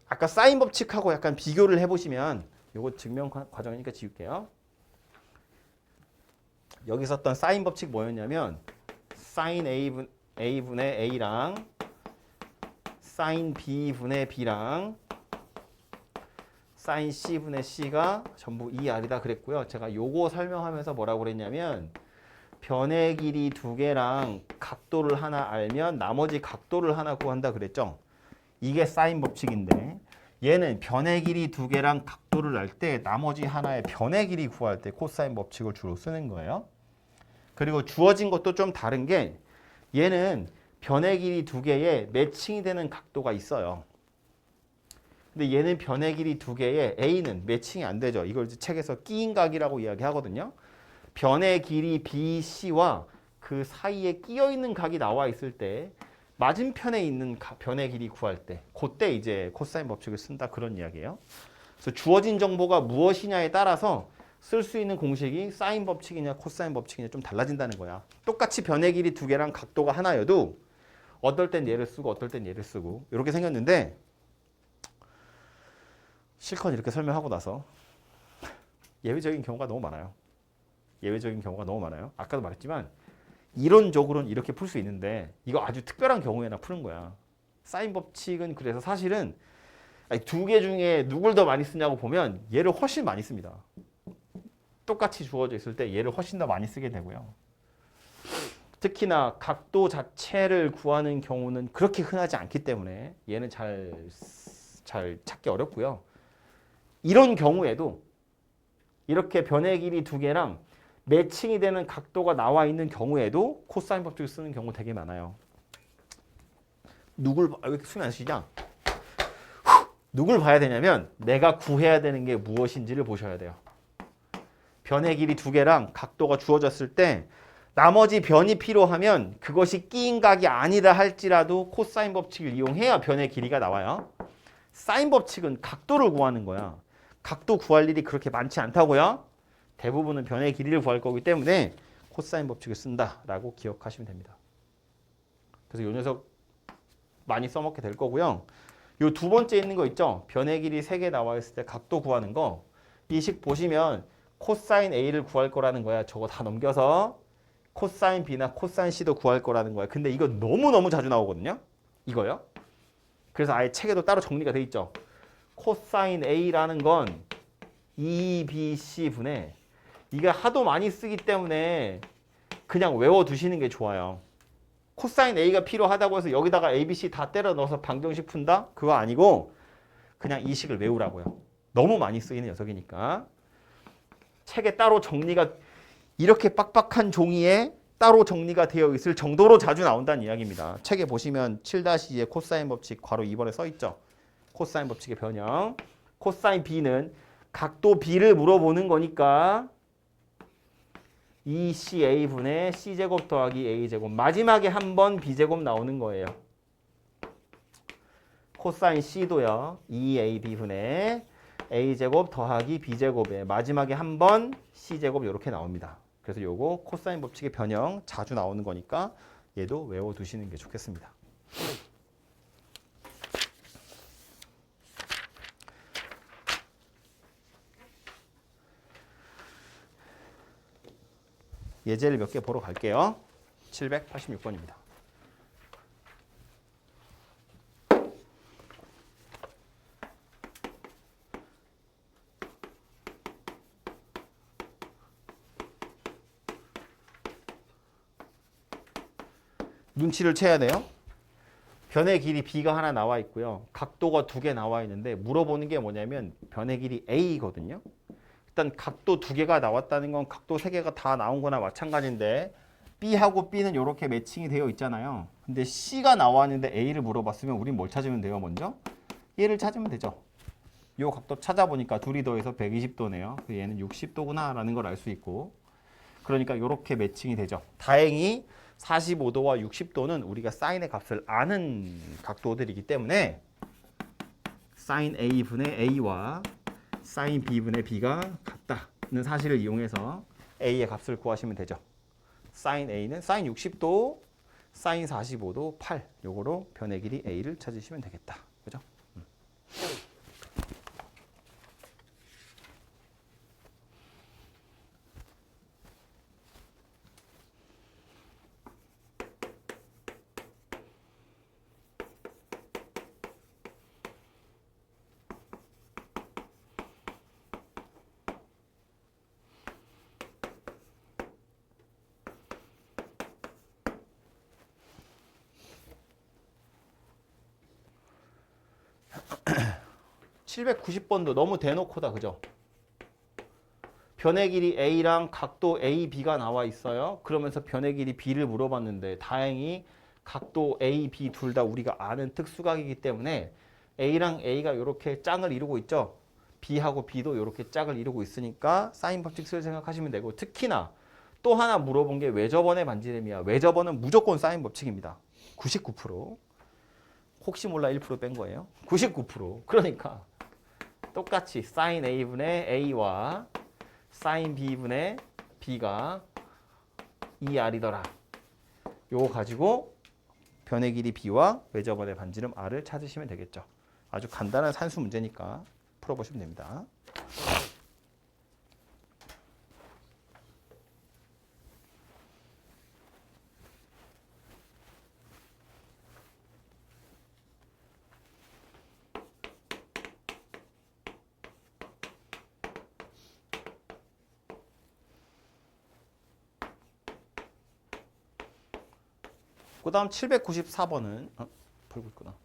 아까 사인 법칙하고 약간 비교를 해보시면 이거 증명 과정이니까 지울게요. 여기 썼던 사인 법칙 뭐였냐면 사인 A분의 A랑 사인 B분의 B랑 사인 C분의 C가 전부 2R이다 그랬고요. 제가 요거 설명하면서 뭐라고 그랬냐면 변의 길이 2개랑 각도를 하나 알면 나머지 각도를 하나 구한다 그랬죠. 이게 사인 법칙인데 얘는 변의 길이 2개랑 각도를 알 때 나머지 하나의 변의 길이 구할 때 코사인 법칙을 주로 쓰는 거예요. 그리고 주어진 것도 좀 다른 게 얘는 변의 길이 2개에 매칭이 되는 각도가 있어요. 근데 얘는 변의 길이 2개에 A는 매칭이 안 되죠. 이걸 책에서 끼인 각이라고 이야기하거든요. 변의 길이 BC와 그 사이에 끼어 있는 각이 나와 있을 때 맞은편에 있는 변의 길이 구할 때 그때 이제 코사인 법칙을 쓴다 그런 이야기예요. 그래서 주어진 정보가 무엇이냐에 따라서 쓸 수 있는 공식이 사인 법칙이냐 코사인 법칙이냐 좀 달라진다는 거야. 똑같이 변의 길이 2개랑 각도가 하나여도 어떨 땐 얘를 쓰고 어떨 땐 얘를 쓰고 이렇게 생겼는데 실컷 이렇게 설명하고 나서 예외적인 경우가 너무 많아요. 예외적인 경우가 너무 많아요. 아까도 말했지만 이론적으로는 이렇게 풀 수 있는데 이거 아주 특별한 경우에나 푸는 거야. 사인 법칙은 그래서 사실은 두 개 중에 누굴 더 많이 쓰냐고 보면 얘를 훨씬 많이 씁니다. 똑같이 주어져 있을 때 얘를 훨씬 더 많이 쓰게 되고요. 특히나 각도 자체를 구하는 경우는 그렇게 흔하지 않기 때문에 얘는 잘 찾기 어렵고요. 이런 경우에도 이렇게 변의 길이 두 개랑 매칭이 되는 각도가 나와 있는 경우에도 코사인 법칙을 쓰는 경우 되게 많아요. 왜 이렇게 숨이 안 쉬냐? 누굴 봐야 되냐면 내가 구해야 되는 게 무엇인지를 보셔야 돼요. 변의 길이 두 개랑 각도가 주어졌을 때 나머지 변이 필요하면 그것이 끼인 각이 아니다 할지라도 코사인 법칙을 이용해야 변의 길이가 나와요. 사인 법칙은 각도를 구하는 거야. 각도 구할 일이 그렇게 많지 않다고요. 대부분은 변의 길이를 구할 거기 때문에 코사인 법칙을 쓴다라고 기억하시면 됩니다. 그래서 이 녀석 많이 써먹게 될 거고요. 이 두 번째 있는 거 있죠? 변의 길이 3개 나와 있을 때 각도 구하는 거. 이 식 보시면 코사인 A를 구할 거라는 거야. 저거 다 넘겨서 코사인 B나 코사인 C도 구할 거라는 거야. 근데 이거 너무너무 자주 나오거든요. 이거요. 그래서 아예 책에도 따로 정리가 돼 있죠. 코사인 A라는 건 2BC분의 이게 하도 많이 쓰기 때문에 그냥 외워두시는 게 좋아요. 코사인 A가 필요하다고 해서 여기다가 A, B, C 다 때려 넣어서 방정식 푼다? 그거 아니고 그냥 이 식을 외우라고요. 너무 많이 쓰이는 녀석이니까. 책에 따로 정리가 이렇게 빡빡한 종이에 따로 정리가 되어 있을 정도로 자주 나온다는 이야기입니다. 책에 보시면 7-2의 코사인 법칙 괄호 2번에 써 있죠. 코사인 법칙의 변형. 코사인 B는 각도 B를 물어보는 거니까 2CA분의 C제곱 더하기 A제곱. 마지막에 한 번 B제곱 나오는 거예요. 코사인 C도요. 2AB분의 A제곱 더하기 B제곱에 마지막에 한 번 C제곱 이렇게 나옵니다. 그래서 요거 코사인 법칙의 변형 자주 나오는 거니까 얘도 외워두시는 게 좋겠습니다. 예제를 몇 개 보러 갈게요. 786번입니다. 눈치를 채야 돼요. 변의 길이 B가 하나 나와 있고요. 각도가 2개 나와 있는데 물어보는 게 뭐냐면 변의 길이 A거든요. 일단 각도 2개가 나왔다는 건 각도 3개가 다 나온 거나 마찬가지인데 B하고 B는 이렇게 매칭이 되어 있잖아요. 근데 C가 나왔는데 A를 물어봤으면 우린 뭘 찾으면 돼요? 먼저 얘를 찾으면 되죠. 이 각도 찾아보니까 둘이 더해서 120도네요. 얘는 60도구나 라는 걸 알 수 있고, 그러니까 이렇게 매칭이 되죠. 다행히 45도와 60도는 우리가 사인의 값을 아는 각도들이기 때문에 사인 A분의 A와 사인 B분의 B가 같다는 사실을 이용해서 A의 값을 구하시면 되죠. 사인 A는 사인 60도, 사인 45도 8. 요거로 변의 길이 A를 찾으시면 되겠다. 그죠? 790번도 너무 대놓고다. 그죠? 변의 길이 A랑 각도 AB가 나와 있어요. 그러면서 변의 길이 B를 물어봤는데 다행히 각도 A, B 둘 다 우리가 아는 특수각이기 때문에 A랑 A가 이렇게 짱을 이루고 있죠. B하고 B도 이렇게 짝을 이루고 있으니까 사인 법칙 쓸 생각하시면 되고, 특히나 또 하나 물어본 게 외접원의 반지름이야. 외접원은 무조건 사인 법칙입니다. 99%. 혹시 몰라 1% 뺀 거예요. 99%. 그러니까 똑같이 사인 A분의 A와 사인 B분의 B가 2R이더라. 요거 가지고 변의 길이 B와 외접원의 반지름 R을 찾으시면 되겠죠. 아주 간단한 산수 문제니까 풀어보시면 됩니다. 그 다음 794번은 풀고 있구나.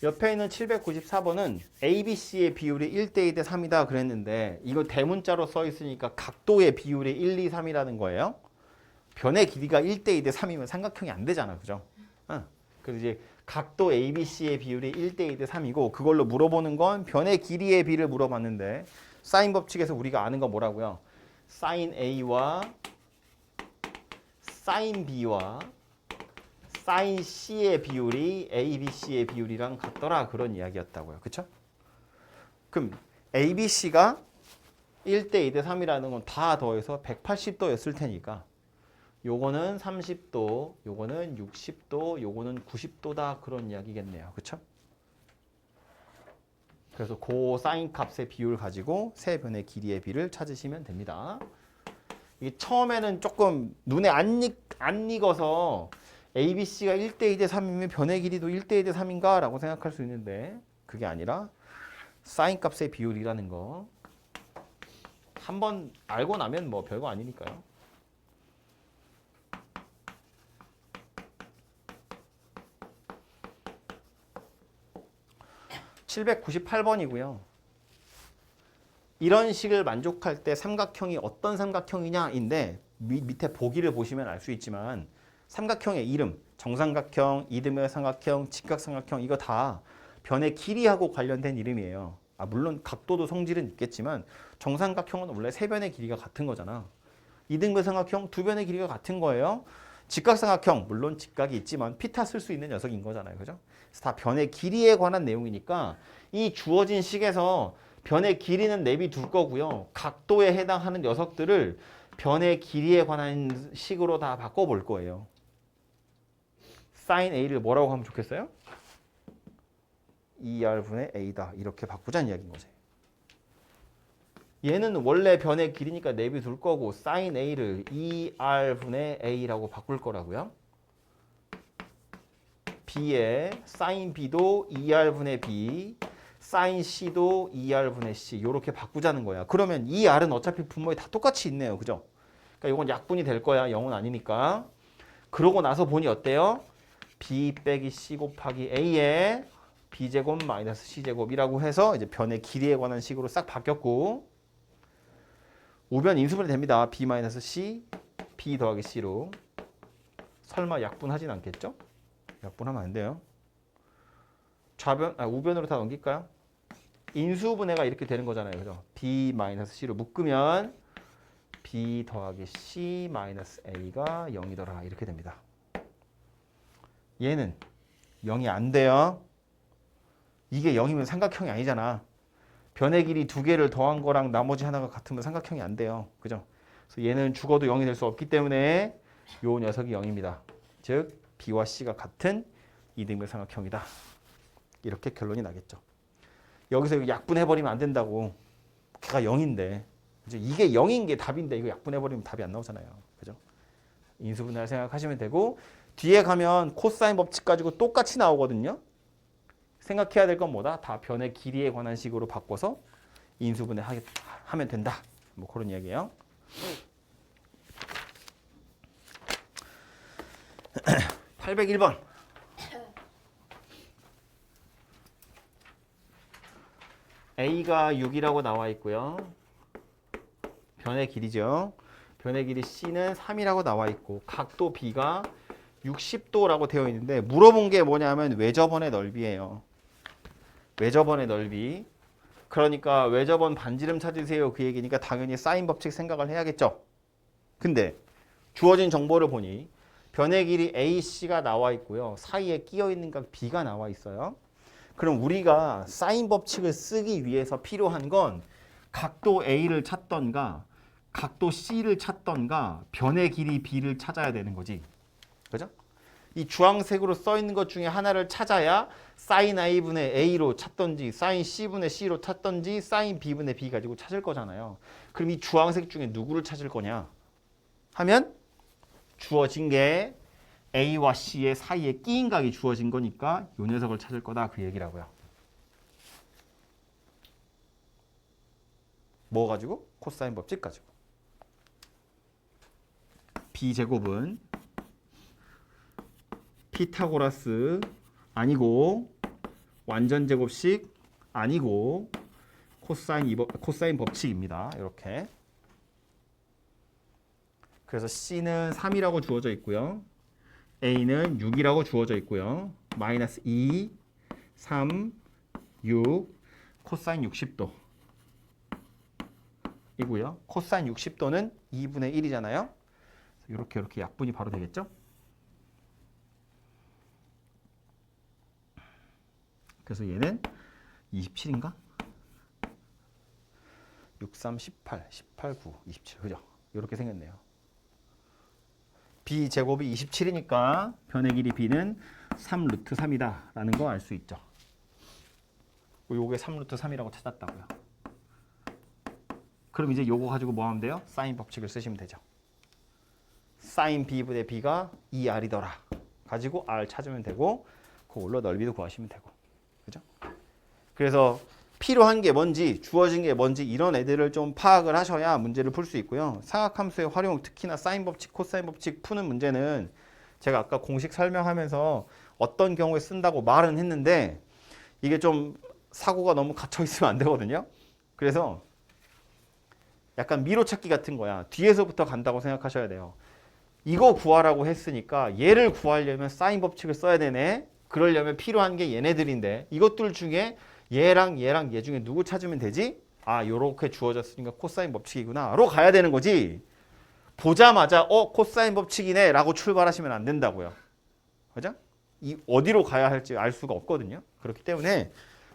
옆에 있는 794번은 ABC의 비율이 1대 2대 3이다 그랬는데 이거 대문자로 써 있으니까 각도의 비율이 1, 2, 3이라는 거예요. 변의 길이가 1대 2대 3이면 삼각형이 안 되잖아. 그죠? 그래서 이제 각도 ABC의 비율이 1대 2대 3이고 그걸로 물어보는 건 변의 길이의 비를 물어봤는데 사인 법칙에서 우리가 아는 건 뭐라고요? 사인 A와 사인 B와 사인 C의 비율이 ABC의 비율이랑 같더라 그런 이야기였다고요. 그쵸? 그럼 ABC가 1대 2대 3이라는 건 다 더해서 180도였을 테니까 요거는 30도, 요거는 60도, 요거는 90도다 그런 이야기겠네요. 그쵸? 그래서 그 사인 값의 비율 가지고 세 변의 길이의 비를 찾으시면 됩니다. 이게 처음에는 조금 눈에 안 익어서 ABC가 1대 2대 3이면 변의 길이도 1대 2대 3인가? 라고 생각할 수 있는데 그게 아니라 사인 값의 비율이라는 거 한번 알고 나면 뭐 별거 아니니까요. (798번이고요) 이런 식을 만족할 때 삼각형이 어떤 삼각형이냐인데 밑에 보기를 보시면 알 수 있지만 삼각형의 이름, 정삼각형, 이등변 삼각형, 직각삼각형 이거 다 변의 길이하고 관련된 이름이에요. 물론 각도도 성질은 있겠지만 정삼각형은 원래 세 변의 길이가 같은 거잖아. 이등변 삼각형 두 변의 길이가 같은 거예요. 직각삼각형 물론 직각이 있지만 피타 쓸 수 있는 녀석인 거잖아요. 그죠? 그래서 다 변의 길이에 관한 내용이니까 이 주어진 식에서 변의 길이는 내비둘 거고요. 각도에 해당하는 녀석들을 변의 길이에 관한 식으로 다 바꿔볼 거예요. 사인 A를 뭐라고 하면 좋겠어요? 2R분의 A다. 이렇게 바꾸자는 이야기인 거지. 얘는 원래 변의 길이니까 내비둘 거고 사인 A를 2R분의 A라고 바꿀 거라고요. B에 사인 B도 2R분의 B, 사인 C도 2R분의 C 이렇게 바꾸자는 거야. 그러면 이 R은 어차피 분모에 다 똑같이 있네요. 그죠? 그러니까 이건 약분이 될 거야. 0은 아니니까. 그러고 나서 보니 어때요? B 빼기 C 곱하기 A에 B제곱 마이너스 C제곱이라고 해서 이제 변의 길이에 관한 식으로 싹 바뀌었고 우변 인수분해 됩니다. B 마이너스 C, B 더하기 C로. 설마 약분하진 않겠죠? 약분하면 안 돼요. 우변으로 다 넘길까요? 인수분해가 이렇게 되는 거잖아요. 그죠? B 마이너스 C로 묶으면 B 더하기 C 마이너스 A가 0이더라. 이렇게 됩니다. 얘는 0이 안 돼요. 이게 0이면 삼각형이 아니잖아. 변의 길이 두 개를 더한 거랑 나머지 하나가 같으면 삼각형이 안 돼요. 그죠? 그래서 얘는 죽어도 0이 될 수 없기 때문에 요 녀석이 0입니다. 즉 B와 C가 같은 이등변 삼각형이다. 이렇게 결론이 나겠죠. 여기서 약분해버리면 안 된다고. 걔가 0인데. 그죠? 이게 0인 게 답인데 이거 약분해버리면 답이 안 나오잖아요. 그죠? 인수분해를 생각하시면 되고 뒤에 가면 코사인 법칙 가지고 똑같이 나오거든요. 생각해야 될 건 뭐다? 다 변의 길이에 관한 식으로 바꿔서 인수분해 하면 된다. 뭐 그런 이야기예요. (801번) A가 6이라고 나와 있고요. 변의 길이죠. 변의 길이 C는 3이라고 나와 있고 각도 B가 60도라고 되어 있는데 물어본 게 뭐냐면 외접원의 넓이에요. 외접원의 넓이. 그러니까 외접원 반지름 찾으세요. 그 얘기니까 당연히 사인 법칙 생각을 해야겠죠. 근데 주어진 정보를 보니 변의 길이 AC가 나와 있고요. 사이에 끼어 있는 각 B가 나와 있어요. 그럼 우리가 사인 법칙을 쓰기 위해서 필요한 건 각도 A를 찾던가 각도 C를 찾던가 변의 길이 B를 찾아야 되는 거지. 그죠? 이 주황색으로 써 있는 것 중에 하나를 찾아야 사인 A분의 A로 찾던지 사인 C분의 C로 찾던지 사인 B분의 B 가지고 찾을 거잖아요. 그럼 이 주황색 중에 누구를 찾을 거냐 하면 주어진 게 A와 C의 사이에 끼인 각이 주어진 거니까 이 녀석을 찾을 거다 그 얘기라고요. 뭐 가지고? 코사인 법칙 가지고. B제곱은 피타고라스 아니고 완전 제곱식 아니고 코사인 법칙입니다. 이렇게. 그래서 C는 3이라고 주어져 있고요. A는 6이라고 주어져 있고요. 마이너스 2, 3, 6, 코사인 60도 이고요. 코사인 60도는 2분의 1이잖아요. 이렇게 약분이 바로 되겠죠? 그래서 얘는 27인가? 6, 3, 18, 18, 9, 27. 그죠? 이렇게 생겼네요. B제곱이 27이니까 변의 길이 B는 3 루트 3이다 라는 거 알 수 있죠. 요게 3 루트 3이라고 찾았다고요. 그럼 이제 요거 가지고 뭐 하면 돼요? 사인 법칙을 쓰시면 되죠. 사인 B분의 B가 2R이더라 가지고 R 찾으면 되고 그걸로 넓이도 구하시면 되고. 그죠? 그래서 필요한 게 뭔지, 주어진 게 뭔지 이런 애들을 좀 파악을 하셔야 문제를 풀 수 있고요. 사각함수의 활용, 특히나 사인 법칙, 코사인 법칙 푸는 문제는 제가 아까 공식 설명하면서 어떤 경우에 쓴다고 말은 했는데 이게 좀 사고가 너무 갇혀 있으면 안 되거든요. 그래서 약간 미로찾기 같은 거야. 뒤에서부터 간다고 생각하셔야 돼요. 이거 구하라고 했으니까 얘를 구하려면 사인 법칙을 써야 되네. 그러려면 필요한 게 얘네들인데 이것들 중에 얘랑 얘 중에 누구 찾으면 되지? 아, 요렇게 주어졌으니까 코사인 법칙이구나 로 가야 되는 거지. 보자마자 코사인 법칙이네 라고 출발하시면 안 된다고요. 그죠? 이 어디로 가야 할지 알 수가 없거든요. 그렇기 때문에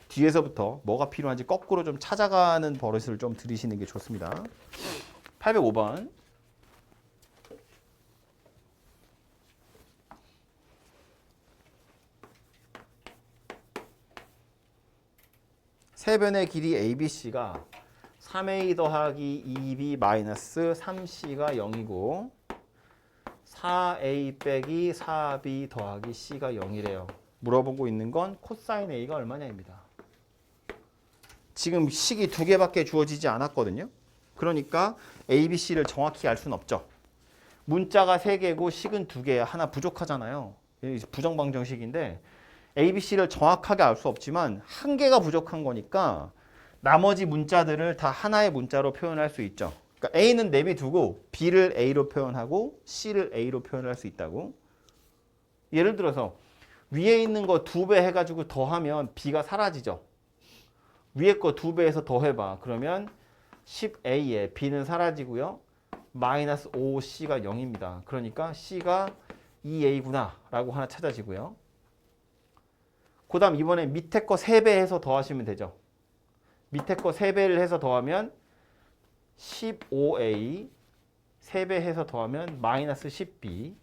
뒤에서부터 뭐가 필요한지 거꾸로 좀 찾아가는 버릇을 좀 들이시는 게 좋습니다. 805번. 세 변의 길이 ABC가 3A 더하기 2B 마이너스 3C가 0이고 4A 빼기 4B 더하기 C가 0이래요. 물어보고 있는 건 코사인 A가 얼마냐입니다. 지금 식이 두 개밖에 주어지지 않았거든요. 그러니까 A, B, C를 정확히 알 수는 없죠. 문자가 3개고 식은 2개야. 하나 부족하잖아요. 부정방정식인데 A, B, C를 정확하게 알 수 없지만 한 개가 부족한 거니까 나머지 문자들을 다 하나의 문자로 표현할 수 있죠. 그러니까 A는 내비두고 B를 A로 표현하고 C를 A로 표현할 수 있다고. 예를 들어서 위에 있는 거 2배 해가지고 더하면 B가 사라지죠. 위에 거 2배해서 더해봐. 그러면 10A에 B는 사라지고요. 마이너스 5C가 0입니다. 그러니까 C가 2A구나 라고 하나 찾아지고요. 그 다음 이번에 밑에 거 3배 해서 더하시면 되죠. 밑에 거 3배를 해서 더하면 15A 3배 해서 더하면 마이너스 10B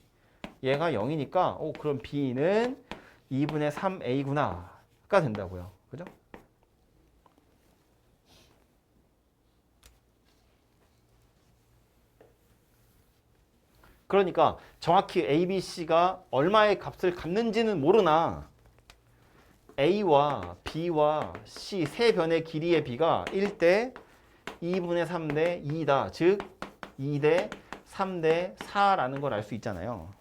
얘가 0이니까 그럼 B는 2분의 3A구나가 된다고요. 그죠? 그러니까 정확히 A, B, C가 얼마의 값을 갖는지는 모르나 A와 B와 C 세 변의 길이의 B가 1대 2분의 3대 2다. 즉 2대 3대 4라는 걸 알 수 있잖아요.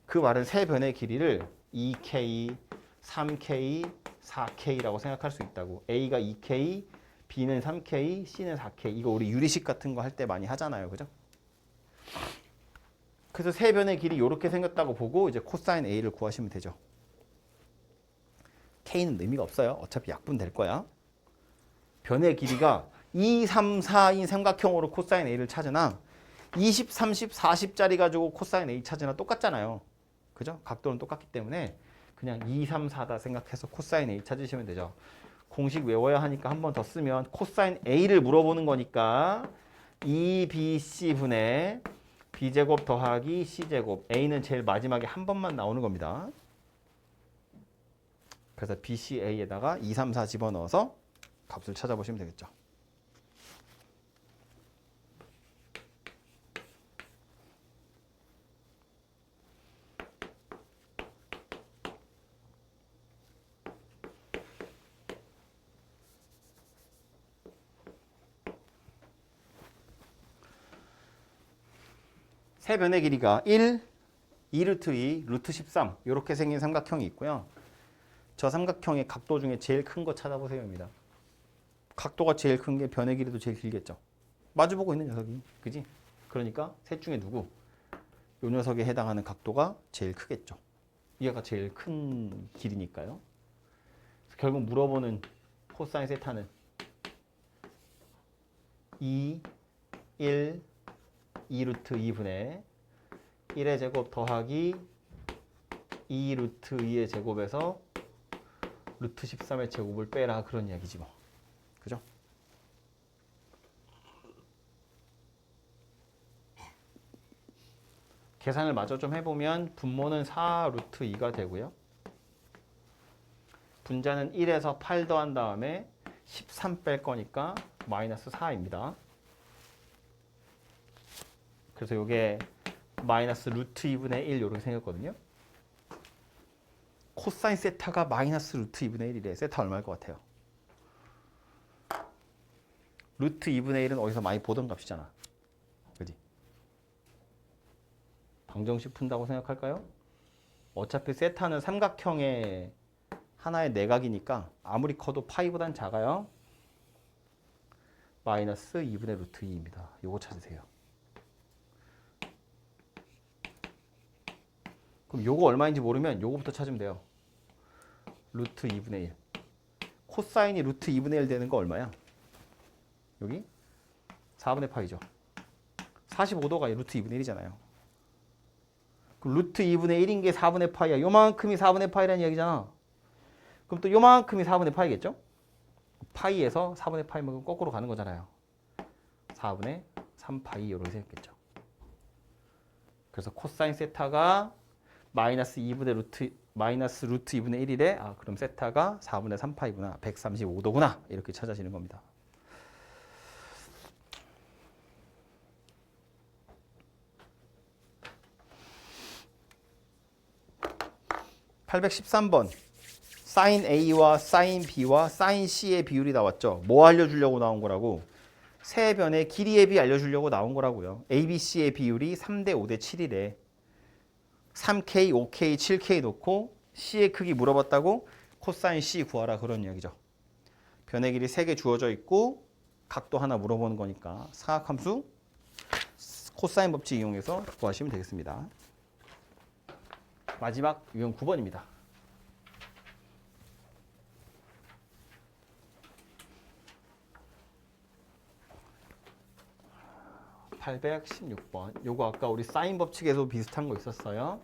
그 말은 세 변의 길이를 2K, 3K, 4K라고 생각할 수 있다고. A가 2K, B는 3K, C는 4K. 이거 우리 유리식 같은 거 할 때 많이 하잖아요. 그죠? 그래서 세 변의 길이 이렇게 생겼다고 보고 이제 코사인 A를 구하시면 되죠. K는 의미가 없어요. 어차피 약분될 거야. 변의 길이가 2, 3, 4인 삼각형으로 코사인 A를 찾으나 20, 30, 40짜리 가지고 코사인 A 찾으나 똑같잖아요. 그죠? 각도는 똑같기 때문에 그냥 2, 3, 4다 생각해서 코사인 A 찾으시면 되죠. 공식 외워야 하니까 한 번 더 쓰면 코사인 A를 물어보는 거니까 2BC분의 B제곱 더하기 C제곱. A는 제일 마지막에 한 번만 나오는 겁니다. 그래서 BCA에다가 2, 3, 4 집어넣어서 값을 찾아보시면 되겠죠. 세 변의 길이가 1, 2루트 2, 루트 13 이렇게 생긴 삼각형이 있고요. 저 삼각형의 각도 중에 제일 큰 거 찾아보세요입니다. 각도가 제일 큰 게 변의 길이도 제일 길겠죠. 마주보고 있는 녀석이, 그지? 그러니까 셋 중에 누구? 이 녀석에 해당하는 각도가 제일 크겠죠. 얘가 제일 큰 길이니까요. 결국 물어보는 코사인 세타는 2, 1, 2루트 2분의 1의 제곱 더하기 2루트 2의 제곱에서 루트 13의 제곱을 빼라 그런 이야기지 뭐. 그죠? 계산을 마저 좀 해보면 분모는 4루트 2가 되고요. 분자는 1에서 8 더한 다음에 13 뺄 거니까 마이너스 4입니다. 그래서 이게 마이너스 루트 2분의 1 이렇게 생겼거든요. 코사인 세타가 마이너스 루트 2분의 1이래. 세타 얼마일 것 같아요? 루트 2분의 1은 어디서 많이 보던 값이잖아. 그지? 방정식 푼다고 생각할까요? 어차피 세타는 삼각형의 하나의 내각이니까 아무리 커도 파이보단 작아요. 마이너스 2분의 루트 2입니다. 요거 찾으세요. 그럼 요거 얼마인지 모르면 요거부터 찾으면 돼요. 루트 2분의 1. 코사인이 루트 2분의 1 되는 거 얼마야? 여기 4분의 파이죠. 45도가 루트 2분의 1이잖아요. 그럼 루트 2분의 1인 게 4분의 파이야. 요만큼이 4분의 파이라는 이야기잖아. 그럼 또 요만큼이 4분의 파이겠죠? 파이에서 4분의 파이 먹으면 거꾸로 가는 거잖아요. 4분의 3파이 이렇게 생겼겠죠. 그래서 코사인 세타가 마이너스 루트 2분의 1이래. 아, 그럼 세타가 4분의 3파이구나. 135도구나. 이렇게 찾아지는 겁니다. (813번) 사인 A와 사인 B와 사인 C의 비율이 나왔죠. 뭐 알려주려고 나온 거라고? 세 변의 길이의 비 알려주려고 나온 거라고요. A, B, C의 비율이 3대 5대 7이래. 3K, 5K, 7K 놓고 C의 크기 물어봤다고 코사인 C 구하라 그런 이야기죠. 변의 길이 3개 주어져 있고 각도 하나 물어보는 거니까 사각함수 코사인 법칙 이용해서 구하시면 되겠습니다. 마지막 유형 9번입니다. (816번) 요거 아까 우리 사인 법칙에서 비슷한 거 있었어요.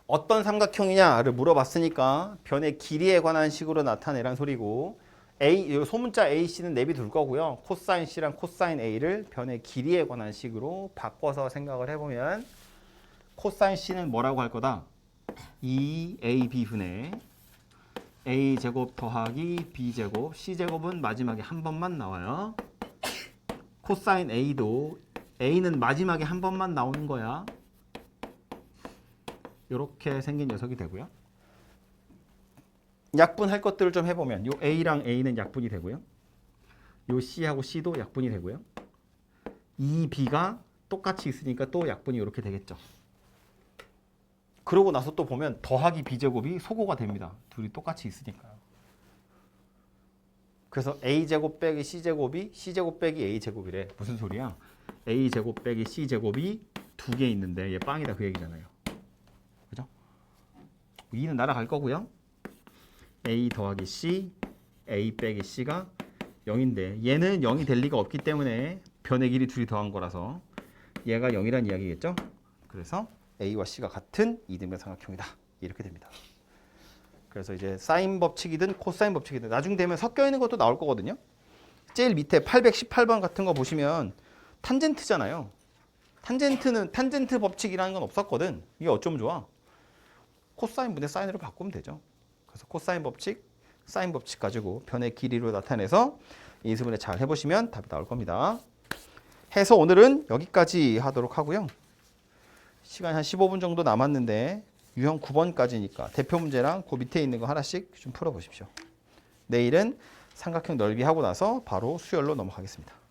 어떤 삼각형이냐를 물어봤으니까 변의 길이에 관한 식으로 나타내란 소리고, A, 소문자 AC는 내비둘 거고요. 코사인 C랑 코사인 A를 변의 길이에 관한 식으로 바꿔서 생각을 해보면 코사인 C는 뭐라고 할 거다? 2AB분의 A제곱 더하기 B제곱, C제곱은 마지막에 한 번만 나와요. 코사인 A도 A는 마지막에 한 번만 나오는 거야. 이렇게 생긴 녀석이 되고요. 약분할 것들을 좀 해보면 요 A랑 A는 약분이 되고요. 요 C하고 C도 약분이 되고요. 이 B가 똑같이 있으니까 또 약분이 이렇게 되겠죠. 그러고 나서 또 보면 더하기 B제곱이 소거가 됩니다. 둘이 똑같이 있으니까요. 그래서 A제곱 빼기 C제곱이 C제곱 빼기 A제곱이래. 무슨 소리야? A제곱 빼기 C제곱이 두 개 있는데 얘 빵이다 그 얘기잖아요. 그죠? 2는 날아갈 거고요. A 더하기 C, A 빼기 C가 0인데 얘는 0이 될 리가 없기 때문에 변의 길이 둘이 더한 거라서 얘가 0이란 이야기겠죠? 그래서 A와 C가 같은 이등변 삼각형이다. 이렇게 됩니다. 그래서 이제 사인 법칙이든 코사인 법칙이든 나중 되면 섞여 있는 것도 나올 거거든요. 제일 밑에 818번 같은 거 보시면 탄젠트잖아요. 탄젠트는 탄젠트 법칙이라는 건 없었거든. 이게 어쩌면 좋아? 코사인 분의 사인으로 바꾸면 되죠. 그래서 코사인 법칙, 사인 법칙 가지고 변의 길이로 나타내서 인수분해 잘 해보시면 답이 나올 겁니다. 해서 오늘은 여기까지 하도록 하고요. 시간이 한 15분 정도 남았는데 유형 9번까지니까 대표 문제랑 그 밑에 있는 거 하나씩 좀 풀어보십시오. 내일은 삼각형 넓이 하고 나서 바로 수열로 넘어가겠습니다.